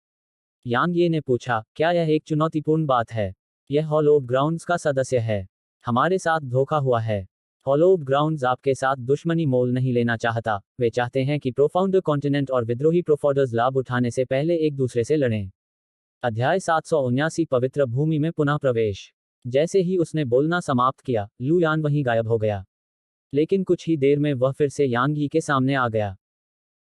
यांगे ने पूछा, क्या यह एक चुनौतीपूर्ण बात है? यह हॉलोव ग्राउंड्स का सदस्य है। हमारे साथ धोखा हुआ है। हॉलोव ग्राउंड्स आपके साथ दुश्मनी मोल नहीं लेना चाहता। वे चाहते हैं कि प्रोफाउंडर कॉन्टिनेंट और विद्रोही प्रोफाउंडर्स लाभ उठाने से पहले एक दूसरे से लड़ें। अध्याय 779 पवित्र भूमि में पुनः प्रवेश। जैसे ही उसने बोलना समाप्त किया, लुयान वहीं गायब हो गया। लेकिन कुछ ही देर में वह फिर से यांगी के सामने आ गया।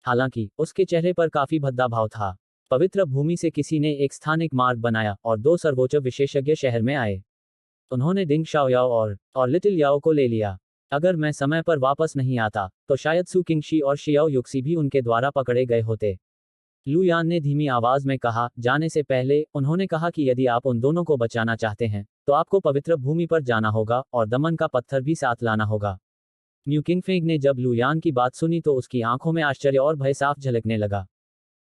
हालांकि उसके चेहरे पर काफी भद्दा भाव था। पवित्र भूमि से किसी ने एक स्थानिक मार्ग बनाया और दो सर्वोच्च विशेषज्ञ शहर में आए। उन्होंने डिंग शाओयाओ और लिटिल याओ को ले लिया। अगर मैं समय पर वापस नहीं आता, तो शायद सु किंगशी और शियाओ युक्सी भी उनके द्वारा पकड़े गए होते। लुयान ने धीमी आवाज में कहा। जाने से पहले उन्होंने कहा कि यदि आप उन दोनों को बचाना चाहते हैं, तो आपको पवित्र भूमि पर जाना होगा और दमन का पत्थर भी साथ लाना होगा। म्यू किंगफेंग ने जब लुयान की बात सुनी तो उसकी आंखों में आश्चर्य और भय साफ झलकने लगा।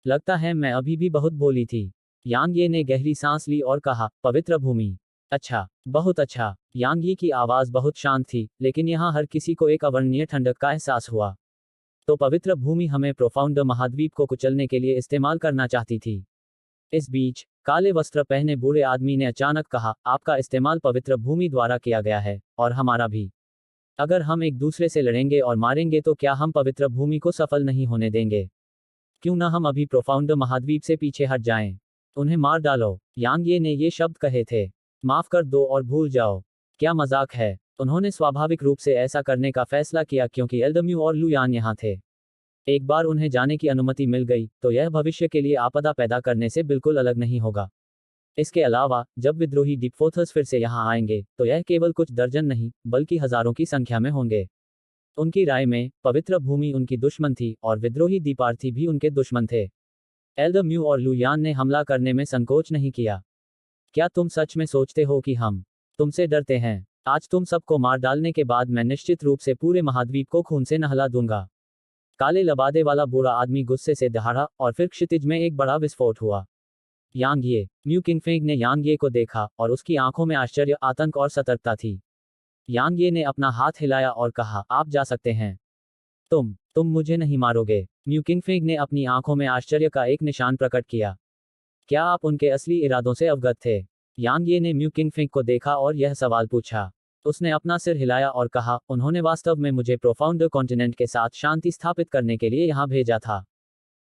लगता है मैं अभी भी बहुत भोली थी। यांगे ने गहरी सांस ली और कहा, पवित्र भूमि। अच्छा, बहुत अच्छा। यांगी की आवाज बहुत शांत थी, लेकिन यहाँ हर किसी को एक अवर्णनीय ठंडक का एहसास हुआ। तो पवित्र भूमि हमें प्रोफाउंडर महाद्वीप को कुचलने के लिए इस्तेमाल करना चाहती थी। इस बीच काले वस्त्र पहने बूढ़े आदमी ने अचानक कहा, आपका इस्तेमाल पवित्र भूमि द्वारा किया गया है, और हमारा भी। अगर हम एक दूसरे से लड़ेंगे और मारेंगे तो क्या हम पवित्र भूमि को सफल नहीं होने देंगे? क्यों ना हम अभी प्रोफाउंडर महाद्वीप से पीछे हट जाएं? उन्हें मार डालो। यांगे ने ये शब्द कहे थे। माफ कर दो और भूल जाओ। क्या मजाक है? उन्होंने स्वाभाविक रूप से ऐसा करने का फैसला किया क्योंकि एल्दम्यू और लुयान यहाँ थे। एक बार उन्हें जाने की अनुमति मिल गई, तो यह भविष्य के लिए आपदा पैदा करने से बिल्कुल अलग नहीं होगा। इसके अलावा, जब विद्रोही डिपफोथर्स फिर से यहाँ आएंगे, तो यह केवल कुछ दर्जन नहीं, बल्कि हजारों की संख्या में होंगे। उनकी राय में, पवित्र भूमि उनकी दुश्मन थी, और विद्रोही दीपार्थी भी उनके दुश्मन थे। एल्दम्यू और लुयान ने हमला करने में संकोच नहीं किया। क्या तुम सच में सोचते हो कि हम तुमसे डरते हैं? आज तुम सबको मार डालने के बाद मैं निश्चित रूप से पूरे महाद्वीप को खून से नहला दूंगा। काले लबादे वाला बूढ़ा आदमी गुस्से से दहाड़ा, और फिर क्षितिज में एक बड़ा विस्फोट हुआ। यांगे। म्यू किंगफेंग ने यांगे को देखा, और उसकी आंखों में आश्चर्य, आतंक और सतर्कता थी। यांगे ने अपना हाथ हिलाया और कहा, आप जा सकते हैं। तुम मुझे नहीं मारोगे? म्यू किंगफेंग ने अपनी आंखों में आश्चर्य का एक निशान प्रकट किया। क्या आप उनके असली इरादों से अवगत थे? यांगे ने म्यू किंगफेंग को देखा और यह सवाल पूछा। उसने अपना सिर हिलाया और कहा, उन्होंने वास्तव में मुझे प्रोफाउंडर कॉन्टिनेंट के साथ शांति स्थापित करने के लिए यहाँ भेजा था।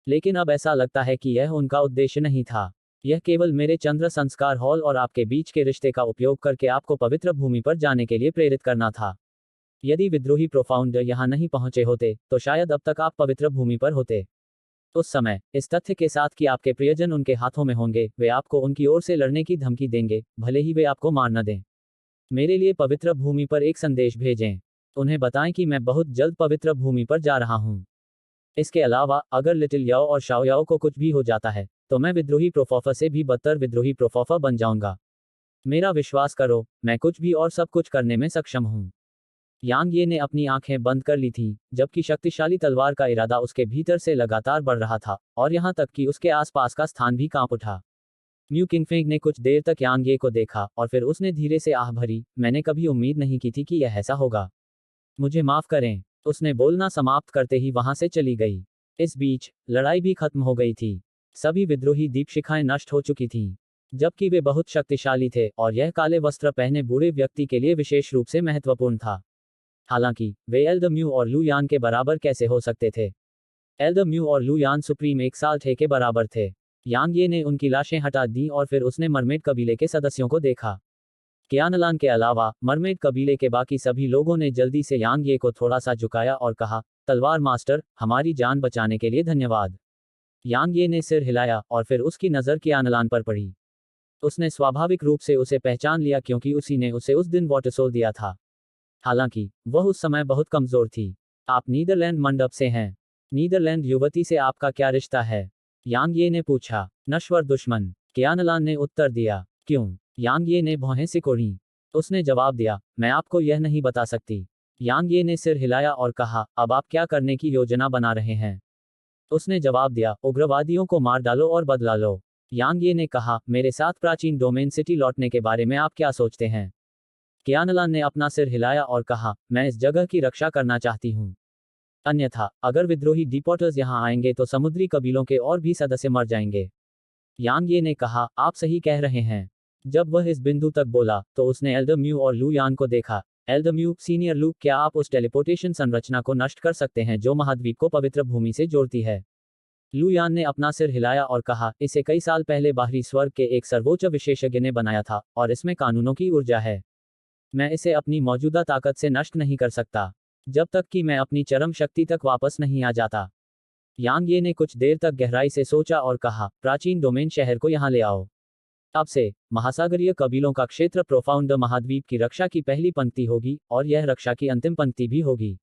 लेकिन अब ऐसा लगता है कि यह उनका उद्देश्य नहीं था। यह केवल मेरे चंद्र संस्कार हॉल और आपके बीच के रिश्ते का उपयोग करके आपको पवित्र भूमि पर जाने के लिए प्रेरित करना था। यदि विद्रोही प्रोफाउंडर यहाँ नहीं पहुंचे होते, तो शायद अब तक आप पवित्र भूमि पर होते। उस समय, इस तथ्य के साथ कि आपके प्रियजन उनके हाथों में होंगे, वे आपको उनकी ओर से लड़ने की धमकी देंगे, भले ही वे आपको मार न दें। मेरे लिए पवित्र भूमि पर एक संदेश भेजें। उन्हें बताएं कि मैं बहुत जल्द पवित्र भूमि पर जा रहा हूँ। इसके अलावा, अगर लिटिल याओ और शाओयाओ को कुछ भी हो जाता है, तो मैं विद्रोही प्रोफोफा से भी बदतर विद्रोही प्रोफोफा बन जाऊंगा। मेरा विश्वास करो, मैं कुछ भी और सब कुछ करने में सक्षम हूँ। यांगे ने अपनी आंखें बंद कर ली थीं, जबकि शक्तिशाली तलवार का इरादा उसके भीतर से लगातार बढ़ रहा था, और यहाँ तक कि उसके आसपास का स्थान भी कांप उठा। म्यू किंगफेंग ने कुछ देर तक यांगे को देखा, और फिर उसने धीरे से आह भरी, मैंने कभी उम्मीद नहीं की थी कि यह ऐसा होगा। मुझे माफ करें। उसने बोलना समाप्त करते ही वहां से चली गई। इस बीच लड़ाई भी खत्म हो गई थी। सभी विद्रोही दीपशिखाएं नष्ट हो चुकी थीं, जबकि वे बहुत शक्तिशाली थे और यह काले वस्त्र पहने बूढ़े व्यक्ति के लिए विशेष रूप से महत्वपूर्ण था। हालांकि वे एल्दम्यू और लू यान के बराबर कैसे हो सकते थे? एल्दम्यू और लू यान सुप्रीम एक साल थे के बराबर थे। यांग ये ने उनकी लाशें हटा दी और फिर उसने मरमेड कबीले के सदस्यों को देखा। कियानलान के अलावा मरमेड कबीले के बाकी सभी लोगों ने जल्दी से यांग ये को थोड़ा सा झुकाया और कहा, तलवार मास्टर, हमारी जान बचाने के लिए धन्यवाद। यांग ये ने सिर हिलाया और फिर उसकी नज़र कियानलान पर पड़ी। उसने स्वाभाविक रूप से उसे पहचान लिया क्योंकि उसी ने उसे उस दिन वाटरसोल दिया था। हालांकि वह उस समय बहुत कमजोर थी। आप नीदरलैंड मंडप से हैं। नीदरलैंड युवती से आपका क्या रिश्ता है? यांग ये ने पूछा। नश्वर दुश्मन, कियानलान ने उत्तर दिया। क्यों? यांग ये ने भौहें सिकोड़ी। उसने जवाब दिया, मैं आपको यह नहीं बता सकती। यांग ये ने सिर हिलाया और कहा, अब आप क्या करने की योजना बना रहे हैं? उसने जवाब दिया, उग्रवादियों को मार डालो और बदला लो। यांग ये ने कहा, मेरे साथ प्राचीन डोमेन सिटी लौटने के बारे में आप क्या सोचते हैं? कियानलान ने अपना सिर हिलाया और कहा, मैं इस जगह की रक्षा करना चाहती हूँ। अन्यथा अगर विद्रोही डिपोर्टर्स यहाँ आएंगे तो समुद्री कबीलों के और भी सदस्य मर जाएंगे। यांग ये ने कहा, आप सही कह रहे हैं। जब वह इस बिंदु तक बोला तो उसने एल्दम्यू और लू यान को देखा। एल्दम्यू, सीनियर लू, क्या आप उस टेलीपोर्टेशन संरचना को नष्ट कर सकते हैं जो महाद्वीप को पवित्र भूमि से जोड़ती है? लू यान ने अपना सिर हिलाया और कहा, इसे कई साल पहले बाहरी स्वर्ग के एक सर्वोच्च विशेषज्ञ ने बनाया था और इसमें कानूनों की ऊर्जा है। मैं इसे अपनी मौजूदा ताकत से नष्ट नहीं कर सकता जब तक कि मैं अपनी चरम शक्ति तक वापस नहीं आ जाता। यांग ये ने कुछ देर तक गहराई से सोचा और कहा, प्राचीन डोमेन शहर को यहाँ ले आओ। अब से महासागरीय कबीलों का क्षेत्र प्रोफाउंड महाद्वीप की रक्षा की पहली पंक्ति होगी और यह रक्षा की अंतिम पंक्ति भी होगी।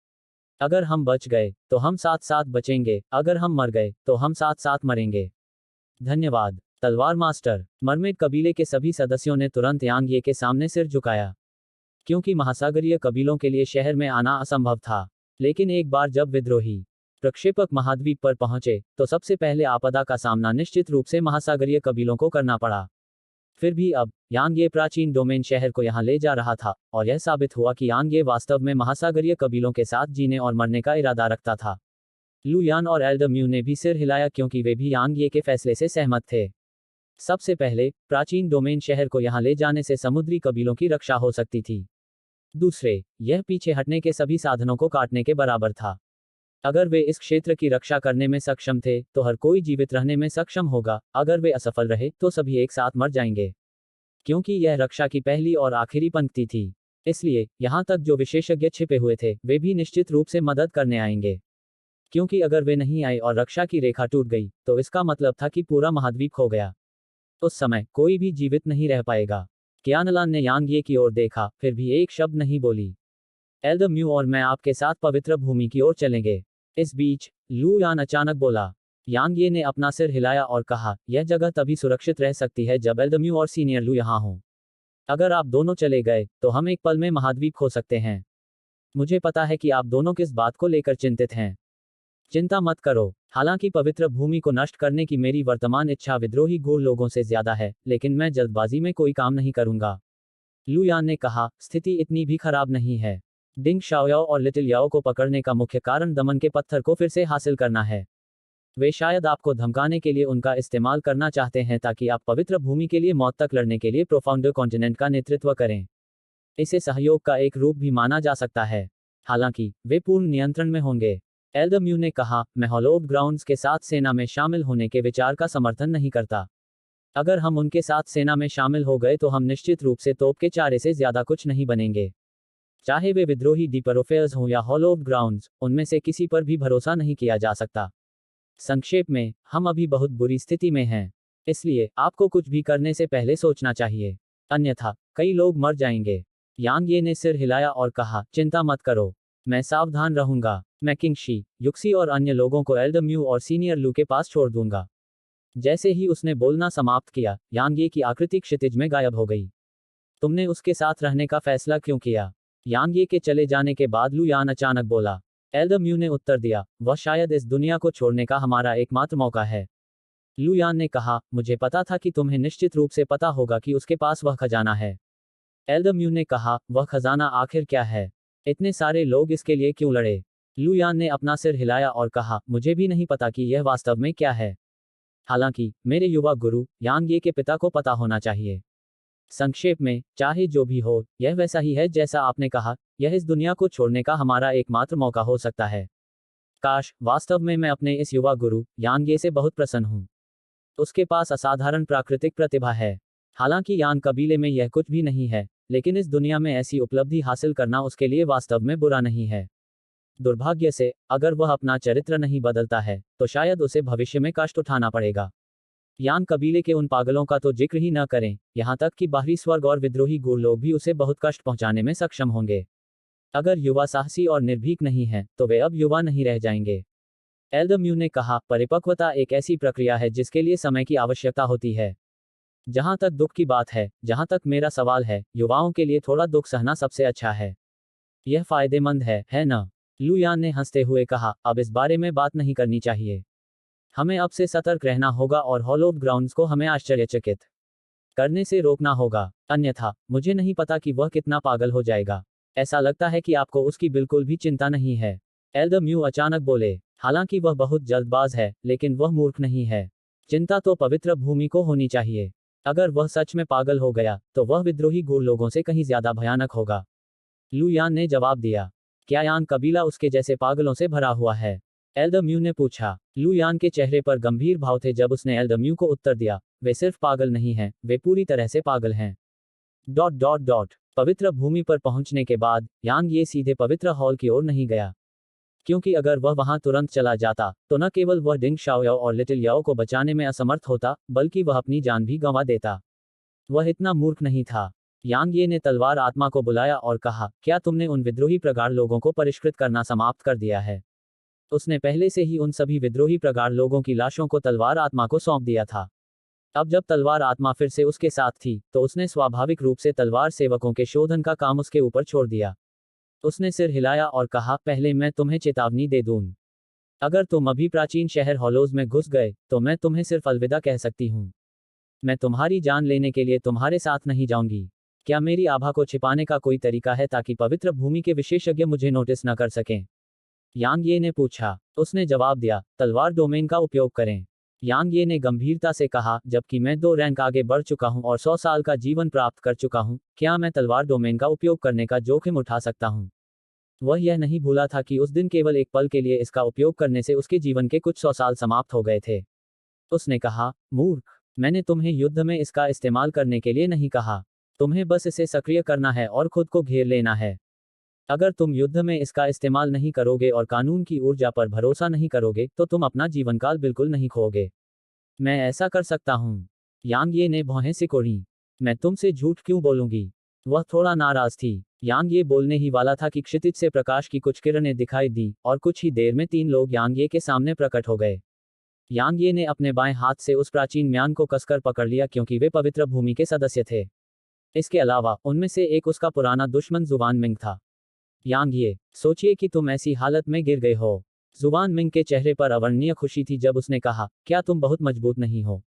अगर हम बच गए तो हम साथ साथ बचेंगे, अगर हम मर गए तो हम साथ साथ मरेंगे। धन्यवाद, तलवार मास्टर। मरमेड कबीले के सभी सदस्यों ने तुरंत यांग ये के सामने सिर झुकाया, क्योंकि महासागरीय कबीलों के लिए शहर में आना असंभव था। लेकिन एक बार जब विद्रोही प्रक्षेपक महाद्वीप पर पहुंचे तो सबसे पहले आपदा का सामना निश्चित रूप से महासागरीय कबीलों को करना पड़ा। फिर भी अब यांग ये प्राचीन डोमेन शहर को यहाँ ले जा रहा था और यह साबित हुआ कि यांग ये वास्तव में महासागरीय कबीलों के साथ जीने और मरने का इरादा रखता था। लू यान और एल्दम्यू ने भी सिर हिलाया क्योंकि वे भी यांग ये के फैसले से सहमत थे। सबसे पहले, प्राचीन डोमेन शहर को यहाँ ले जाने से समुद्री कबीलों की रक्षा हो सकती थी। दूसरे, यह पीछे हटने के सभी साधनों को काटने के बराबर था। अगर वे इस क्षेत्र की रक्षा करने में सक्षम थे तो हर कोई जीवित रहने में सक्षम होगा। अगर वे असफल रहे तो सभी एक साथ मर जाएंगे, क्योंकि यह रक्षा की पहली और आखिरी पंक्ति थी। इसलिए यहाँ तक जो विशेषज्ञ छिपे हुए थे वे भी निश्चित रूप से मदद करने आएंगे, क्योंकि अगर वे नहीं आए और रक्षा की रेखा टूट गई तो इसका मतलब था कि पूरा महाद्वीप खो गया। उस समय कोई भी जीवित नहीं रह पाएगा। कियानलान ने यांग ये की ओर देखा, फिर भी एक शब्द नहीं बोली। एल्दम्यू और मैं आपके साथ पवित्र भूमि की ओर चलेंगे। इस बीच लू यान अचानक बोला। यांग ये ने अपना सिर हिलाया और कहा, यह जगह तभी सुरक्षित रह सकती है जब एल्दम्यू और सीनियर लू यहाँ हों। अगर आप दोनों चले गए तो हम एक पल में महाद्वीप खो सकते हैं। मुझे पता है कि आप दोनों किस बात को लेकर चिंतित हैं। चिंता मत करो। हालांकि पवित्र भूमि को नष्ट करने की मेरी वर्तमान इच्छा विद्रोही गूढ़ लोगों से ज्यादा है, लेकिन मैं जल्दबाजी में कोई काम नहीं करूंगा। लू यान ने कहा, स्थिति इतनी भी खराब नहीं है। डिंग शाओयाओ और लिटिल याओ को पकड़ने का मुख्य कारण दमन के पत्थर को फिर से हासिल करना है। वे शायद आपको धमकाने के लिए उनका इस्तेमाल करना चाहते हैं ताकि आप पवित्र भूमि के लिए मौत तक लड़ने के लिए प्रोफाउंड कॉन्टिनेंट का नेतृत्व करें। इसे सहयोग का एक रूप भी माना जा सकता है। हालांकि वे पूर्ण नियंत्रण में होंगे। एल्दम्यू ने कहा, मैं हॉलोव ग्राउंड्स के साथ सेना में शामिल होने के विचार का समर्थन नहीं करता। अगर हम उनके साथ सेना में शामिल हो गए तो हम निश्चित रूप से तोप के चारे से ज्यादा कुछ नहीं बनेंगे। चाहे वे विद्रोही डिपरोफेयर्स हों या हॉलोव ग्राउंड्स, उनमें से किसी पर भी भरोसा नहीं किया जा सकता। संक्षेप में, हम अभी बहुत बुरी स्थिति में हैं। इसलिए आपको कुछ भी करने से पहले सोचना चाहिए, अन्यथा कई लोग मर जाएंगे। यांग ये ने सिर हिलाया और कहा, चिंता मत करो, मैं सावधान रहूंगा। मैं किंगशी, युक्सी और अन्य लोगों को एल्दम्यू और सीनियर लू के पास छोड़ दूंगा। जैसे ही उसने बोलना समाप्त किया, यांग ये की आकृति क्षितिज में गायब हो गई। तुमने उसके साथ रहने का फैसला क्यों किया? यांग ये के चले जाने के बाद लू यान अचानक बोला। एल्दम्यू ने उत्तर दिया, वह शायद इस दुनिया को छोड़ने का हमारा एकमात्र मौका है। लू यान ने कहा, मुझे पता था कि तुम्हें निश्चित रूप से पता होगा कि उसके पास वह खजाना है। एल्दम्यू ने कहा, वह खजाना आखिर क्या है? इतने सारे लोग इसके लिए क्यों लड़े? लू यान ने अपना सिर हिलाया और कहा, मुझे भी नहीं पता कि यह वास्तव में क्या है। हालांकि मेरे युवा गुरु यांग ये के पिता को पता होना चाहिए। संक्षेप में, चाहे जो भी हो, यह वैसा ही है जैसा आपने कहा, यह इस दुनिया को छोड़ने का हमारा एकमात्र मौका हो सकता है। काश, वास्तव में मैं अपने इस युवा गुरु यांग ये से बहुत प्रसन्न हूँ। उसके पास असाधारण प्राकृतिक प्रतिभा है। हालांकि यान कबीले में यह कुछ भी नहीं है, लेकिन इस दुनिया में ऐसी उपलब्धि हासिल करना उसके लिए वास्तव में बुरा नहीं है। दुर्भाग्य से, अगर वह अपना चरित्र नहीं बदलता है, तो शायद उसे भविष्य में कष्ट उठाना पड़ेगा। यान कबीले के उन पागलों का तो जिक्र ही न करें, यहाँ तक कि बाहरी स्वर्ग और विद्रोही गूढ़ लोग भी उसे बहुत कष्ट पहुंचाने में सक्षम होंगे। अगर युवा साहसी और निर्भीक नहीं है, तो वे अब युवा नहीं रह जाएंगे। एल्दम्यू ने कहा, परिपक्वता एक ऐसी प्रक्रिया है जिसके लिए समय की आवश्यकता होती है। जहां तक दुख की बात है, जहां तक मेरा सवाल है, युवाओं के लिए थोड़ा दुख सहना सबसे अच्छा है। यह फायदेमंद है ना? लू यान ने हंसते हुए कहा, अब इस बारे में बात नहीं करनी चाहिए। हमें अब से सतर्क रहना होगा और हॉलोव ग्राउंड्स को हमें आश्चर्यचकित करने से रोकना होगा, अन्यथा मुझे नहीं पता कि वह कितना पागल हो जाएगा। ऐसा लगता है कि आपको उसकी बिल्कुल भी चिंता नहीं है। एल्दम्यू अचानक बोले, हालांकि वह बहुत जल्दबाज है, लेकिन वह मूर्ख नहीं है। चिंता तो पवित्र भूमि को होनी चाहिए। अगर वह सच में पागल हो गया, तो वह विद्रोही गूढ़ लोगों से कहीं ज्यादा भयानक होगा। लू यान ने जवाब दिया, क्या यान कबीला उसके जैसे पागलों से भरा हुआ है? एल्दम्यू ने पूछा। लू यान के चेहरे पर गंभीर भाव थे जब उसने एल्दम्यू को उत्तर दिया, वे सिर्फ पागल नहीं हैं, वे पूरी तरह से पागल हैं। डॉट डॉट डॉट पवित्र भूमि पर पहुंचने के बाद यांग ये सीधे पवित्र हॉल की ओर नहीं गया, क्योंकि अगर वह वहां तुरंत चला जाता, तो न केवल वह डिंग शाओयाओ और लिटिल याओ को बचाने में असमर्थ होता, बल्कि वह अपनी जान भी गंवा देता। वह इतना मूर्ख नहीं था। यांग ये ने तलवार आत्मा को बुलाया और कहा, क्या तुमने उन विद्रोही प्रगाढ़ लोगों को परिष्कृत करना समाप्त कर दिया है? उसने पहले से ही उन सभी विद्रोही प्रगाढ़ लोगों की लाशों को तलवार आत्मा को सौंप दिया था। अब जब तलवार आत्मा फिर से उसके साथ थी, तो उसने स्वाभाविक रूप से तलवार सेवकों के शोधन का काम उसके ऊपर छोड़ दिया। उसने सिर हिलाया और कहा, पहले मैं तुम्हें चेतावनी दे दूं। अगर तुम अभी प्राचीन शहर हॉलोज में घुस गए, तो मैं तुम्हें सिर्फ अलविदा कह सकती हूँ। मैं तुम्हारी जान लेने के लिए तुम्हारे साथ नहीं जाऊंगी। क्या मेरी आभा को छिपाने का कोई तरीका है ताकि पवित्र भूमि के विशेषज्ञ मुझे नोटिस न कर सकें? यांग ये ने पूछा। उसने जवाब दिया, तलवार डोमेन का उपयोग करें। यांग ये ने गंभीरता से कहा, जबकि मैं 2 रैंक आगे बढ़ चुका हूं और 100 साल का जीवन प्राप्त कर चुका हूं, क्या मैं तलवार डोमेन का उपयोग करने का जोखिम उठा सकता हूं? वह यह नहीं भूला था कि उस दिन केवल एक पल के लिए इसका उपयोग करने से उसके जीवन के कुछ 100 साल समाप्त हो गए थे। उसने कहा, मूर्ख, मैंने तुम्हें युद्ध में इसका इस्तेमाल करने के लिए नहीं कहा। तुम्हें बस इसे सक्रिय करना है और खुद को घेर लेना है। अगर तुम युद्ध में इसका इस्तेमाल नहीं करोगे और कानून की ऊर्जा पर भरोसा नहीं करोगे, तो तुम अपना जीवनकाल बिल्कुल नहीं खोओगे। मैं ऐसा कर सकता हूँ। यांग ये ने भौहें सिकोड़ी। मैं तुमसे झूठ क्यों बोलूंगी? वह थोड़ा नाराज थी। यांग ये बोलने ही वाला था कि क्षितिज से प्रकाश की कुछ किरणें दिखाई दी, और कुछ ही देर में 3 लोग यांग ये के सामने प्रकट हो गए। यांग ये ने अपने बाएं हाथ से उस प्राचीन म्यान को कसकर पकड़ लिया क्योंकि वे पवित्र भूमि के सदस्य थे। इसके अलावा उनमें से एक उसका पुराना दुश्मन जुवान मिंग था। यांग ये, सोचिए कि तुम ऐसी हालत में गिर गए हो। जुवान मिंग के चेहरे पर अवर्णनीय खुशी थी जब उसने कहा, क्या तुम बहुत मजबूत नहीं हो?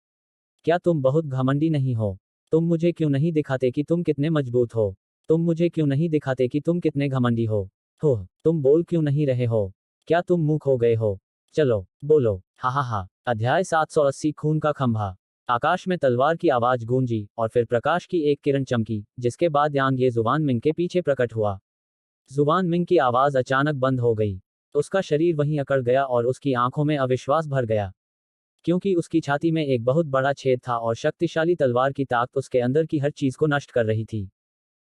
क्या तुम बहुत घमंडी नहीं हो? तुम मुझे क्यों नहीं दिखाते कि तुम कितने मजबूत हो? तुम मुझे क्यों नहीं दिखाते कि तुम कितने घमंडी हो? तुम बोल क्यों नहीं रहे हो? क्या तुम मूक हो गए हो? चलो, बोलो। हा हा हा। अध्याय 780 खून का खंभा। आकाश में तलवार की आवाज गूंजी, और फिर प्रकाश की एक किरण चमकी, जिसके बाद यांग ये जुवान मिंग के पीछे प्रकट हुआ। जुबान मिंग की आवाज अचानक बंद हो गई। उसका शरीर वहीं अकड़ गया और उसकी आंखों में अविश्वास भर गया, क्योंकि उसकी छाती में एक बहुत बड़ा छेद था और शक्तिशाली तलवार की ताकत उसके अंदर की हर चीज को नष्ट कर रही थी।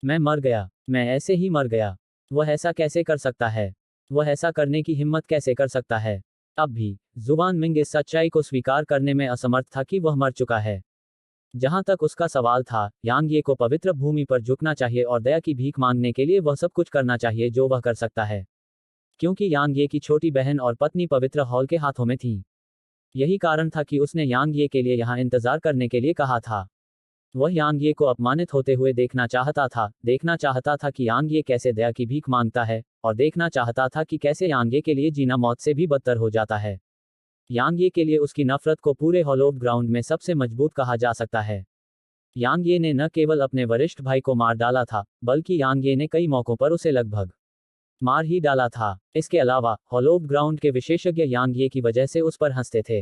मैं मर गया। मैं ऐसे ही मर गया। वह ऐसा कैसे कर सकता है? वह ऐसा करने की हिम्मत कैसे कर सकता है? अब भी जुबान मिंग इस सच्चाई को स्वीकार करने में असमर्थ था कि वह मर चुका है। जहां तक उसका सवाल था, यांग ये को पवित्र भूमि पर झुकना चाहिए और दया की भीख मांगने के लिए वह सब कुछ करना चाहिए जो वह कर सकता है, क्योंकि यांग ये की छोटी बहन और पत्नी पवित्र हॉल के हाथों में थी। यही कारण था कि उसने यांग ये के लिए यहां इंतजार करने के लिए कहा था। वह यांग ये को अपमानित होते हुए देखना चाहता था कि यांग ये कैसे दया की भीख मांगता है, और देखना चाहता था कि कैसे यांग ये के लिए जीना मौत से भी बदतर हो जाता है। यांग ये के लिए उसकी नफरत को पूरे हॉलोव ग्राउंड में सबसे मजबूत कहा जा सकता है। यांग ये ने न केवल अपने वरिष्ठ भाई को मार डाला था, बल्कि यांग ये ने कई मौकों पर उसे लगभग मार ही डाला था। इसके अलावा हॉलोव ग्राउंड के विशेषज्ञ यांग ये की वजह से उस पर हंसते थे।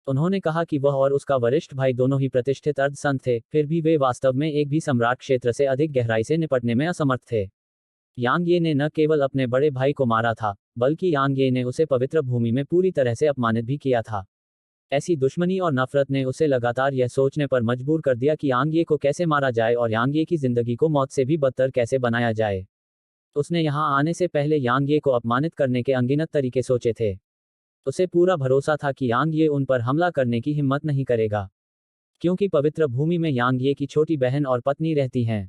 उन्होंने कहा कि वह और उसका वरिष्ठ भाई दोनों ही प्रतिष्ठित अर्धसंत थे, फिर भी वे वास्तव में एक भी सम्राट क्षेत्र से अधिक गहराई से निपटने में असमर्थ थे। यांग ये ने न केवल अपने बड़े भाई को मारा था, बल्कि यांग ये ने उसे पवित्र भूमि में पूरी तरह से अपमानित भी किया था। ऐसी दुश्मनी और नफरत ने उसे लगातार यह सोचने पर मजबूर कर दिया कि यांग ये को कैसे मारा जाए और यांग ये की जिंदगी को मौत से भी बदतर कैसे बनाया जाए। उसने यहाँ आने से पहले यांग ये को अपमानित करने के अनगिनत तरीके सोचे थे। उसे पूरा भरोसा था कि यांग ये उन पर हमला करने की हिम्मत नहीं करेगा, क्योंकि पवित्र भूमि में यांग ये की छोटी बहन और पत्नी रहती हैं।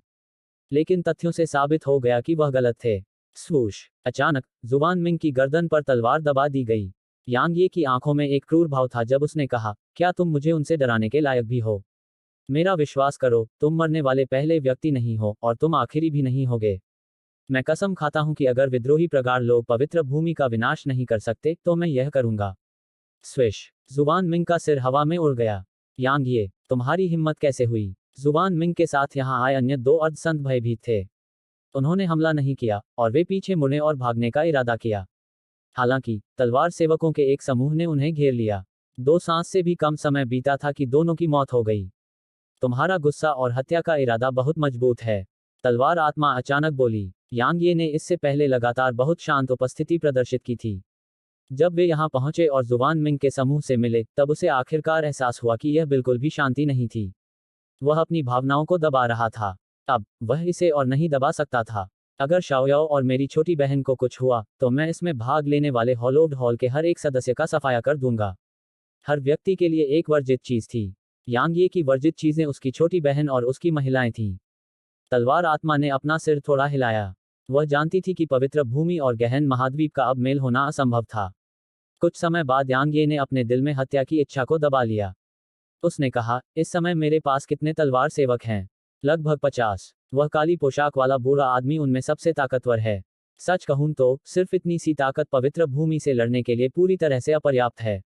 लेकिन तथ्यों से साबित हो गया कि वह गलत थे। स्वूश! अचानक जुवान मिंग की गर्दन पर तलवार दबा दी गई। यांग ये की आंखों में एक क्रूर भाव था जब उसने कहा, क्या तुम मुझे उनसे डराने के लायक भी हो? मेरा विश्वास करो, तुम मरने वाले पहले व्यक्ति नहीं हो और तुम आखिरी भी नहीं होगे। मैं कसम खाता हूं कि अगर विद्रोही प्रगाढ़ लोग पवित्र भूमि का विनाश नहीं कर सकते तो मैं यह करूंगा। स्विश! जुवान मिंग का सिर हवा में उड़ गया। यांग ये, तुम्हारी हिम्मत कैसे हुई? जुवान मिंग के साथ यहां आए अन्य दो अर्धसंत भयभीत थे। उन्होंने हमला नहीं किया और वे पीछे मुड़ने और भागने का इरादा किया। हालांकि तलवार सेवकों के एक समूह ने उन्हें घेर लिया। 2 सांस से भी कम समय बीता था कि दोनों की मौत हो गई। तुम्हारा गुस्सा और हत्या का इरादा बहुत मजबूत है, तलवार आत्मा अचानक बोली। यांग ये ने इससे पहले लगातार बहुत शांत उपस्थिति प्रदर्शित की थी। जब वे यहाँ पहुंचे और जुवान मिंग के समूह से मिले, तब उसे आखिरकार एहसास हुआ कि यह बिल्कुल भी शांति नहीं थी। वह अपनी भावनाओं को दबा रहा था। अब वह इसे और नहीं दबा सकता था। अगर शाओयाओ और मेरी छोटी बहन को कुछ हुआ, तो मैं इसमें भाग लेने वाले हॉलोव्ड हॉल के हर एक सदस्य का सफाया कर दूंगा। हर व्यक्ति के लिए एक वर्जित चीज थी। यांग ये की वर्जित चीजें उसकी छोटी बहन और उसकी महिलाएं थीं। तलवार आत्मा ने अपना सिर थोड़ा हिलाया। वह जानती थी कि पवित्र भूमि और गहन महाद्वीप का अब मेल होना असंभव था। कुछ समय बाद यांग ये ने अपने दिल में हत्या की इच्छा को दबा लिया। उसने कहा, इस समय मेरे पास कितने तलवार सेवक हैं? लगभग 50। वह काली पोशाक वाला बूढ़ा आदमी उनमें सबसे ताकतवर है। सच कहूं तो सिर्फ इतनी सी ताकत पवित्र भूमि से लड़ने के लिए पूरी तरह से अपर्याप्त है।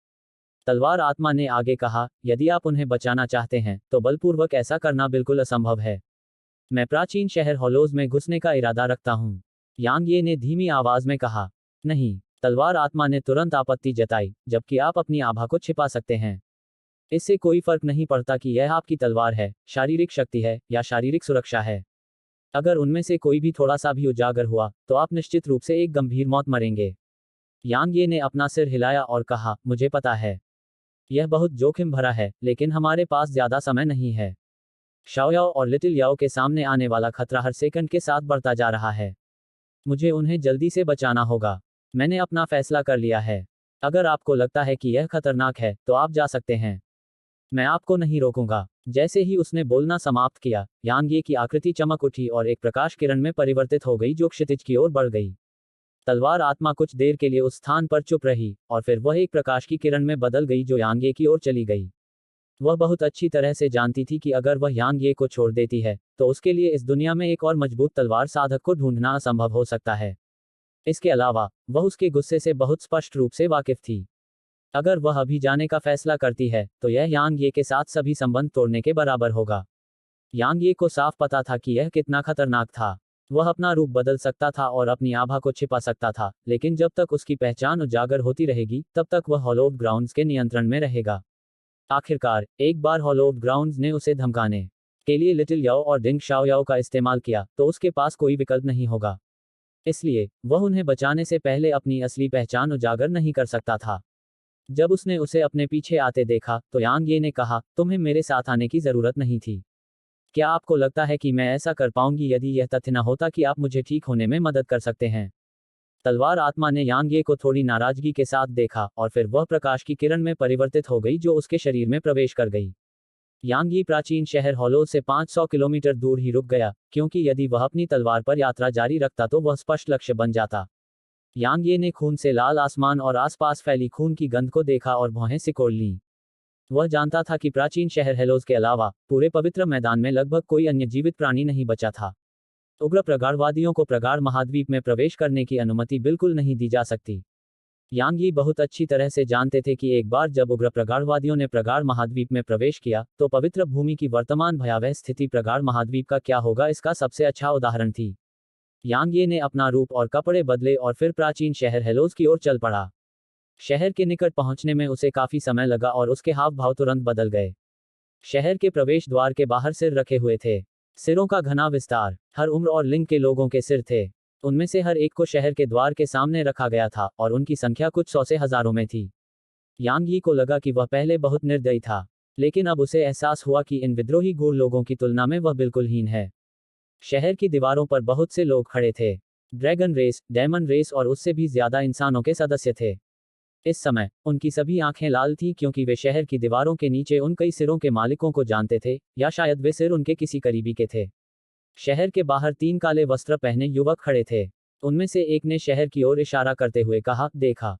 तलवार आत्मा ने आगे कहा, यदि आप उन्हें बचाना चाहते हैं तो बलपूर्वक ऐसा करना बिल्कुल असंभव है। मैं प्राचीन शहर हॉलोज में घुसने का इरादा रखता हूं। यांग ये ने धीमी आवाज में कहा। नहीं, तलवार आत्मा ने तुरंत आपत्ति जताई, जबकि आप अपनी आभा को छिपा सकते हैं। इससे कोई फर्क नहीं पड़ता कि यह आपकी तलवार है, शारीरिक शक्ति है या शारीरिक सुरक्षा है। अगर उनमें से कोई भी थोड़ा सा भी उजागर हुआ, तो आप निश्चित रूप से एक गंभीर मौत मरेंगे। यांग ये ने अपना सिर हिलाया और कहा, मुझे पता है। यह बहुत जोखिम भरा है, लेकिन हमारे पास ज्यादा समय नहीं है। शाओयाओ और लिटिल याओ के सामने आने वाला खतरा हर सेकंड के साथ बढ़ता जा रहा है। मुझे उन्हें जल्दी से बचाना होगा। मैंने अपना फैसला कर लिया है। अगर आपको लगता है कि यह खतरनाक है, तो आप जा सकते हैं। मैं आपको नहीं रोकूंगा। जैसे ही उसने बोलना समाप्त किया, यांग ये की आकृति चमक उठी और एक प्रकाश किरण में परिवर्तित हो गई जो क्षितिज की ओर बढ़ गई। तलवार आत्मा कुछ देर के लिए उस स्थान पर चुप रही और फिर वह एक प्रकाश की किरण में बदल गई जो यांग ये की ओर चली गई। वह बहुत अच्छी तरह से जानती थी कि अगर वह यांग ये को छोड़ देती है, तो उसके लिए इस दुनिया में एक और मजबूत तलवार साधक को ढूंढना असंभव हो सकता है। इसके अलावा वह उसके गुस्से से बहुत स्पष्ट रूप से वाकिफ थी। अगर वह अभी जाने का फैसला करती है, तो यह यांग ये के साथ सभी संबंध तोड़ने के बराबर होगा। यांग ये को साफ पता था कि यह कितना खतरनाक था। वह अपना रूप बदल सकता था और अपनी आभा को छिपा सकता था, लेकिन जब तक उसकी पहचान उजागर होती रहेगी, तब तक वह हॉलोव्ड ग्राउंड्स के नियंत्रण में रहेगा। आखिरकार एक बार हॉलोव्ड ग्राउंड्स ने उसे धमकाने के लिए लिटिल याओ और डिंग शाओयाओ का इस्तेमाल किया, तो उसके पास कोई विकल्प नहीं होगा। इसलिए वह उन्हें बचाने से पहले अपनी असली पहचान उजागर नहीं कर सकता था। जब उसने उसे अपने पीछे आते देखा, तो यांग ये ने कहा, तुम्हें मेरे साथ आने की जरूरत नहीं थी। क्या आपको लगता है कि मैं ऐसा कर पाऊंगी यदि यह तथ्य न होता कि आप मुझे ठीक होने में मदद कर सकते हैं? तलवार आत्मा ने यांग ये को थोड़ी नाराजगी के साथ देखा और फिर वह प्रकाश की किरण में परिवर्तित हो गई जो उसके शरीर में प्रवेश कर गई। यांग ये प्राचीन शहर हॉलोज से 500 किलोमीटर दूर ही रुक गया, क्योंकि यदि वह अपनी तलवार पर यात्रा जारी रखता तो वह स्पष्ट लक्ष्य बन जाता। यांग ये ने खून से लाल आसमान और आसपास फैली खून की गंध को देखा और भौहें सिकोड़ लीं। वह जानता था कि प्राचीन शहर हेलोज के अलावा पूरे पवित्र मैदान में लगभग कोई अन्य जीवित प्राणी नहीं बचा था। उग्र प्रगाढ़वादियों को प्रगाढ़ महाद्वीप में प्रवेश करने की अनुमति बिल्कुल नहीं दी जा सकती। यांग ये बहुत अच्छी तरह से जानते थे कि एक बार जब उग्र प्रगाढ़वादियों ने प्रगाढ़ महाद्वीप में प्रवेश किया, तो पवित्र भूमि की वर्तमान भयावह स्थिति प्रगाढ़ महाद्वीप का क्या होगा इसका सबसे अच्छा उदाहरण थी। यांग ये ने अपना रूप और कपड़े बदले और फिर प्राचीन शहर हेलोज की ओर चल पड़ा। शहर के निकट पहुंचने में उसे काफी समय लगा और उसके हाव भाव तुरंत बदल गए। शहर के प्रवेश द्वार के बाहर सिर रखे हुए थे। सिरों का घना विस्तार, हर उम्र और लिंग के लोगों के सिर थे। उनमें से हर एक को शहर के द्वार के सामने रखा गया था और उनकी संख्या कुछ 100 से हजारों में थी। यांग यी को लगा कि वह पहले बहुत निर्दयी था, लेकिन अब उसे एहसास हुआ कि इन विद्रोही गूढ़ लोगों की तुलना में वह बिल्कुल हीन है। शहर की दीवारों पर बहुत से लोग खड़े थे। ड्रैगन रेस, डेमन रेस और उससे भी ज्यादा इंसानों के सदस्य थे। इस समय उनकी सभी आंखें लाल थीं क्योंकि वे शहर की दीवारों के नीचे उन कई सिरों के मालिकों को जानते थे, या शायद वे सिर उनके किसी करीबी के थे। शहर के बाहर 3 काले वस्त्र पहने युवक खड़े थे। उनमें से एक ने शहर की ओर इशारा करते हुए कहा, देखा,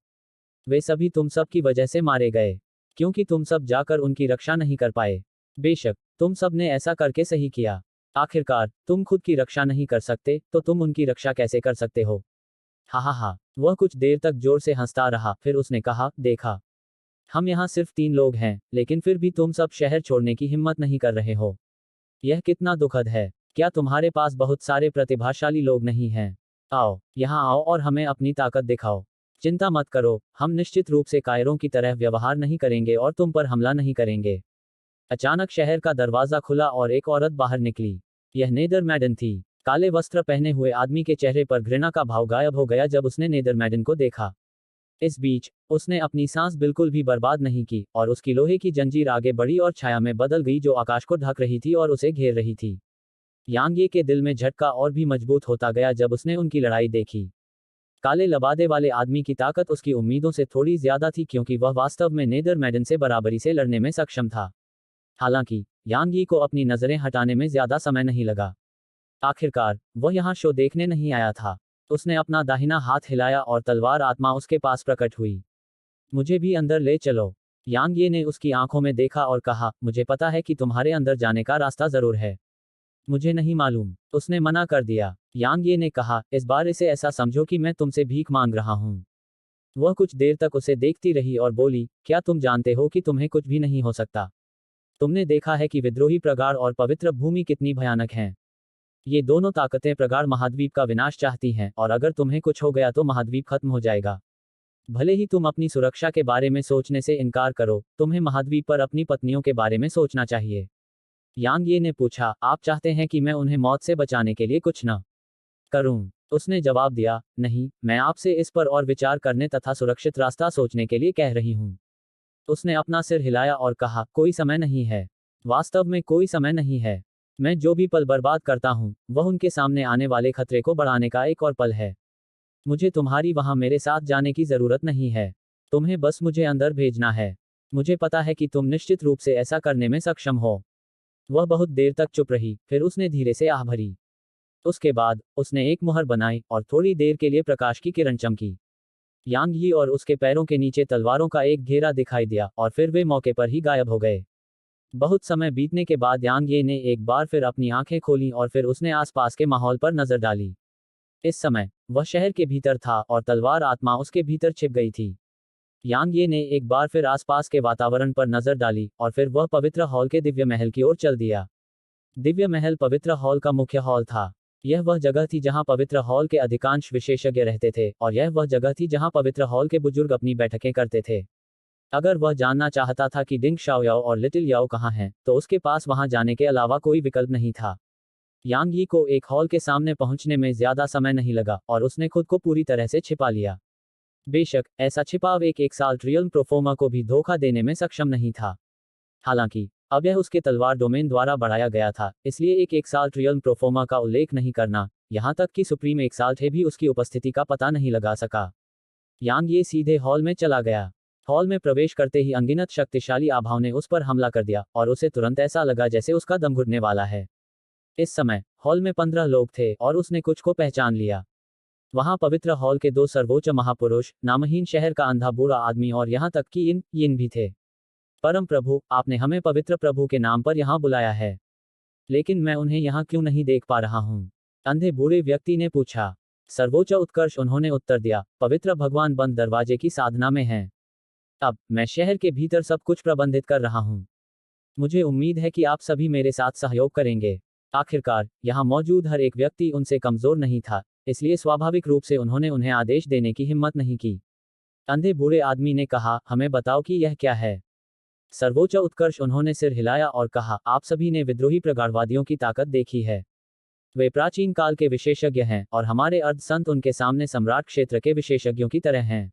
वे सभी तुम सब की वजह से मारे गए, क्योंकि तुम सब जाकर उनकी रक्षा नहीं कर पाए। बेशक तुम सब ने ऐसा करके सही किया। आखिरकार तुम खुद की रक्षा नहीं कर सकते तो तुम उनकी रक्षा कैसे कर सकते हो? हा हा हा। वह कुछ देर तक जोर से हंसता रहा, फिर उसने कहा, देखा, हम यहाँ सिर्फ 3 लोग हैं, लेकिन फिर भी तुम सब शहर छोड़ने की हिम्मत नहीं कर रहे हो। यह कितना दुखद है। क्या तुम्हारे पास बहुत सारे प्रतिभाशाली लोग नहीं हैं? आओ, यहाँ आओ और हमें अपनी ताकत दिखाओ। चिंता मत करो, हम निश्चित रूप से कायरों की तरह व्यवहार नहीं करेंगे और तुम पर हमला नहीं करेंगे। अचानक शहर का दरवाजा खुला और एक औरत बाहर निकली। यह नेदरमैडन थी। काले वस्त्र पहने हुए आदमी के चेहरे पर घृणा का भाव गायब हो गया जब उसने नेदरमैडन को देखा। इस बीच उसने अपनी सांस बिल्कुल भी बर्बाद नहीं की और उसकी लोहे की जंजीर आगे बढ़ी और छाया में बदल गई जो आकाश को ढक रही थी और उसे घेर रही थी। यांग ये के दिल में झटका और भी मजबूत होता गया जब उसने उनकी लड़ाई देखी। काले लबादे वाले आदमी की ताकत उसकी उम्मीदों से थोड़ी ज्यादा थी क्योंकि वह वास्तव में नेदरमैडन से बराबरी से लड़ने में सक्षम था। हालांकि यांग यी को अपनी नजरें हटाने में ज्यादा समय नहीं लगा। आखिरकार वह यहाँ शो देखने नहीं आया था। उसने अपना दाहिना हाथ हिलाया और तलवार आत्मा उसके पास प्रकट हुई। मुझे भी अंदर ले चलो। यांग ये ने उसकी आंखों में देखा और कहा, मुझे पता है कि तुम्हारे अंदर जाने का रास्ता जरूर है। मुझे नहीं मालूम, उसने मना कर दिया। यांग ये ने कहा, इस बार इसे ऐसा समझो कि मैं तुमसे भीख मांग रहा हूँ। वह कुछ देर तक उसे देखती रही और बोली, क्या तुम जानते हो कि तुम्हें कुछ भी नहीं हो सकता? तुमने देखा है कि विद्रोही प्रगाढ़ और पवित्र भूमि कितनी भयानक हैं। ये दोनों ताकतें प्रगाढ़ महाद्वीप का विनाश चाहती हैं और अगर तुम्हें कुछ हो गया तो महाद्वीप खत्म हो जाएगा। भले ही तुम अपनी सुरक्षा के बारे में सोचने से इनकार करो, तुम्हें महाद्वीप पर अपनी पत्नियों के बारे में सोचना चाहिए। यांग ये ने पूछा, आप चाहते हैं कि मैं उन्हें मौत से बचाने के लिए कुछ न करूं? उसने जवाब दिया, नहीं, मैं आपसे इस पर और विचार करने तथा सुरक्षित रास्ता सोचने के लिए कह रही हूं। उसने अपना सिर हिलाया और कहा, कोई समय नहीं है। वास्तव में कोई समय नहीं है। मैं जो भी पल बर्बाद करता हूं, वह उनके सामने आने वाले खतरे को बढ़ाने का एक और पल है। मुझे तुम्हारी वहां मेरे साथ जाने की जरूरत नहीं है। तुम्हें बस मुझे अंदर भेजना है। मुझे पता है कि तुम निश्चित रूप से ऐसा करने में सक्षम हो। वह बहुत देर तक चुप रही, फिर उसने धीरे से आह भरी। उसके बाद उसने एक मुहर बनाई और थोड़ी देर के लिए प्रकाश की किरण चमकी। यांग यी और उसके पैरों के नीचे तलवारों का एक घेरा दिखाई दिया और फिर वे मौके पर ही गायब हो गए। बहुत समय बीतने के बाद यांग ये ने एक बार फिर अपनी आंखें खोलीं और फिर उसने आसपास के माहौल पर नजर डाली। इस समय वह शहर के भीतर था और तलवार आत्मा उसके भीतर छिप गई थी। यांग ये ने एक बार फिर आसपास के वातावरण पर नजर डाली और फिर वह पवित्र हॉल के दिव्य महल की ओर चल दिया। दिव्य महल पवित्र हॉल का मुख्य हॉल था। यह वह जगह थी जहां पवित्र हॉल के अधिकांश विशेषज्ञ रहते थे और यह वह जगह थी जहां पवित्र हॉल के बुजुर्ग अपनी बैठकें करते थे। अगर वह जानना चाहता था कि डिंग शाओयाओ और लिटिल याओ कहाँ हैं, तो उसके पास वहां जाने के अलावा कोई विकल्प नहीं था। यांग यी को एक हॉल के सामने पहुंचने में ज्यादा समय नहीं लगा और उसने खुद को पूरी तरह से छिपा लिया। बेशक ऐसा छिपाव एक एक्साल्ट रियल्म प्रोफोमा को भी धोखा देने में सक्षम नहीं था। हालांकि अब यह उसके तलवार डोमेन द्वारा बढ़ाया गया था, इसलिए एक एक्साल्ट रियल्म प्रोफोमा का उल्लेख नहीं करना, यहां तक कि सुप्रीम एक्साल्ट है भी उसकी उपस्थिति का पता नहीं लगा सका। यांग ये सीधे हॉल में चला गया। हॉल में प्रवेश करते ही अनगिनत शक्तिशाली आभाओं ने उस पर हमला कर दिया और उसे तुरंत ऐसा लगा जैसे उसका दम घुटने वाला है। इस समय हॉल में 15 लोग थे और उसने कुछ को पहचान लिया। वहां पवित्र हॉल के 2 सर्वोच्च महापुरुष, नामहीन शहर का अंधा बूढ़ा आदमी और यहां तक कि यिन भी थे। परम प्रभु, आपने हमें पवित्र प्रभु के नाम पर यहाँ बुलाया है, लेकिन मैं उन्हें यहाँ क्यों नहीं देख पा रहा हूँ? अंधे बूढ़े व्यक्ति ने पूछा। सर्वोच्च उत्कर्ष, उन्होंने उत्तर दिया, पवित्र भगवान बंद दरवाजे की साधना में हैं। अब मैं शहर के भीतर सब कुछ प्रबंधित कर रहा हूँ। मुझे उम्मीद है कि आप सभी मेरे साथ सहयोग करेंगे। आखिरकार यहाँ मौजूद हर एक व्यक्ति उनसे कमजोर नहीं था, इसलिए स्वाभाविक रूप से उन्होंने उन्हें आदेश देने की हिम्मत नहीं की। अंधे बूढ़े आदमी ने कहा, हमें बताओ कि यह क्या है। सर्वोच्च उत्कर्ष उन्होंने सिर हिलाया और कहा, आप सभी ने विद्रोही प्रगाढ़वादियों की ताकत देखी है। वे प्राचीन काल के विशेषज्ञ हैं और हमारे अर्ध संत उनके सामने सम्राट क्षेत्र के विशेषज्ञों की तरह हैं।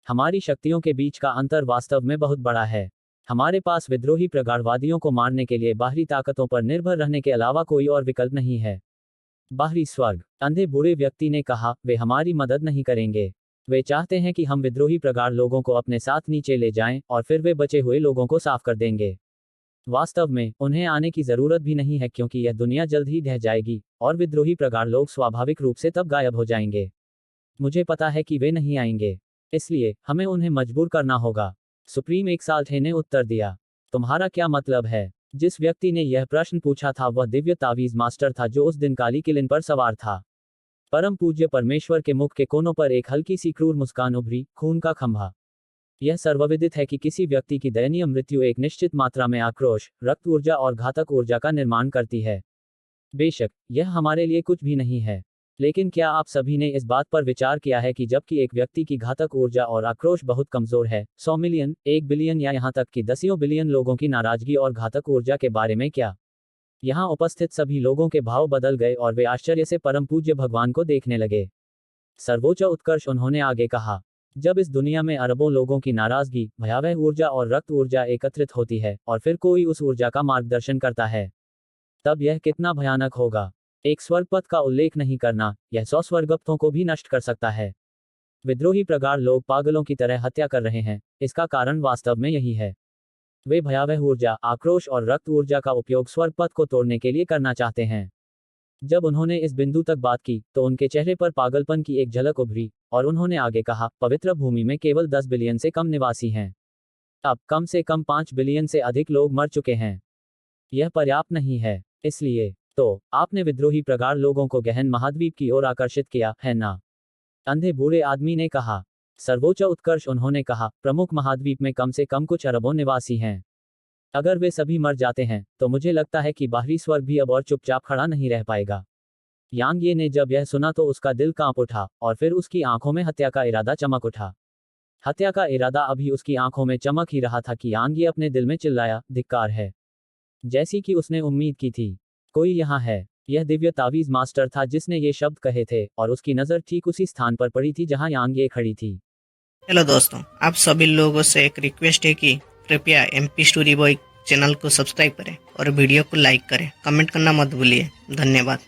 हमारी शक्तियों के बीच का अंतर वास्तव में बहुत बड़ा है। हमारे पास विद्रोही प्रगाढ़वादियों को मारने के लिए बाहरी ताकतों पर निर्भर रहने के अलावा कोई और विकल्प नहीं है। बाहरी स्वर्ग, अंधे बूढ़े व्यक्ति ने कहा, वे हमारी मदद नहीं करेंगे। वे चाहते हैं कि हम विद्रोही प्रगाढ़ लोगों को अपने साथ नीचे ले जाएं और फिर वे बचे हुए लोगों को साफ कर देंगे। वास्तव में उन्हें आने की जरूरत भी नहीं है क्योंकि यह दुनिया जल्द ही ढह जाएगी और विद्रोही प्रगाढ़ लोग स्वाभाविक रूप से तब गायब हो जाएंगे। मुझे पता है कि वे नहीं आएंगे, इसलिए हमें उन्हें मजबूर करना होगा। सुप्रीम एक्साल्टे ने उत्तर दिया, तुम्हारा क्या मतलब है? जिस व्यक्ति ने यह प्रश्न पूछा था वह दिव्य तावीज मास्टर था जो उस दिन काली किलिन पर सवार था। परम पूज्य परमेश्वर के मुख के कोनों पर एक हल्की सी क्रूर मुस्कान उभरी, खून का खंभा। यह सर्वविदित है कि किसी व्यक्ति की दयनीय मृत्यु एक निश्चित मात्रा में आक्रोश, रक्त ऊर्जा और घातक ऊर्जा का निर्माण करती है। बेशक यह हमारे लिए कुछ भी नहीं है, लेकिन क्या आप सभी ने इस बात पर विचार किया है कि जबकि एक व्यक्ति की घातक ऊर्जा और आक्रोश बहुत कमजोर है, 100 मिलियन, 1 बिलियन या यहां तक कि दसियों बिलियन लोगों की नाराजगी और घातक ऊर्जा के बारे में क्या? यहां उपस्थित सभी लोगों के भाव बदल गए और वे आश्चर्य से परम पूज्य भगवान को देखने लगे। सर्वोच्च उत्कर्ष उन्होंने आगे कहा, जब इस दुनिया में अरबों लोगों की नाराजगी, भयावह ऊर्जा और रक्त ऊर्जा एकत्रित होती है और फिर कोई उस ऊर्जा का मार्गदर्शन करता है, तब यह कितना भयानक होगा। एक स्वर्गपथ का उल्लेख नहीं करना, यह 100 स्वर्गपथों को भी नष्ट कर सकता है। विद्रोही प्रगाढ़ लोग पागलों की तरह हत्या कर रहे हैं, इसका कारण वास्तव में यही है। वे भयावह ऊर्जा, आक्रोश और रक्त ऊर्जा का उपयोग स्वर्गपथ को तोड़ने के लिए करना चाहते हैं। जब उन्होंने इस बिंदु तक बात की तो उनके चेहरे पर पागलपन की एक झलक उभरी और उन्होंने आगे कहा, पवित्र भूमि में केवल 10 बिलियन से कम निवासी हैं। अब कम से कम 5 बिलियन से अधिक लोग मर चुके हैं। यह पर्याप्त नहीं है, इसलिए तो आपने विद्रोही प्रगाढ़ लोगों को गहन महाद्वीप की ओर आकर्षित किया है ना? अंधे बूढ़े आदमी ने कहा। सर्वोच्च उत्कर्ष उन्होंने कहा, प्रमुख महाद्वीप में कम से कम कुछ अरबों निवासी हैं। अगर वे सभी मर जाते हैं तो मुझे लगता है कि बाहरी स्वर्ग भी अब और चुपचाप खड़ा नहीं रह पाएगा। यांग ये ने जब यह सुना तो उसका दिल कांप उठा और फिर उसकी आंखों में हत्या का इरादा चमक उठा। हत्या का इरादा अभी उसकी आंखों में चमक ही रहा था कि यांग ये अपने दिल में चिल्लाया, धिक्कार है। जैसी कि उसने उम्मीद की थी, कोई यहाँ है। यह दिव्य तावीज मास्टर था जिसने ये शब्द कहे थे और उसकी नज़र ठीक उसी स्थान पर पड़ी थी जहां यांग ये खड़ी थी। हेलो दोस्तों, आप सभी लोगों से एक रिक्वेस्ट है कि कृपया MP स्टोरी बॉय चैनल को सब्सक्राइब करें और वीडियो को लाइक करें। कमेंट करना मत भूलिए। धन्यवाद।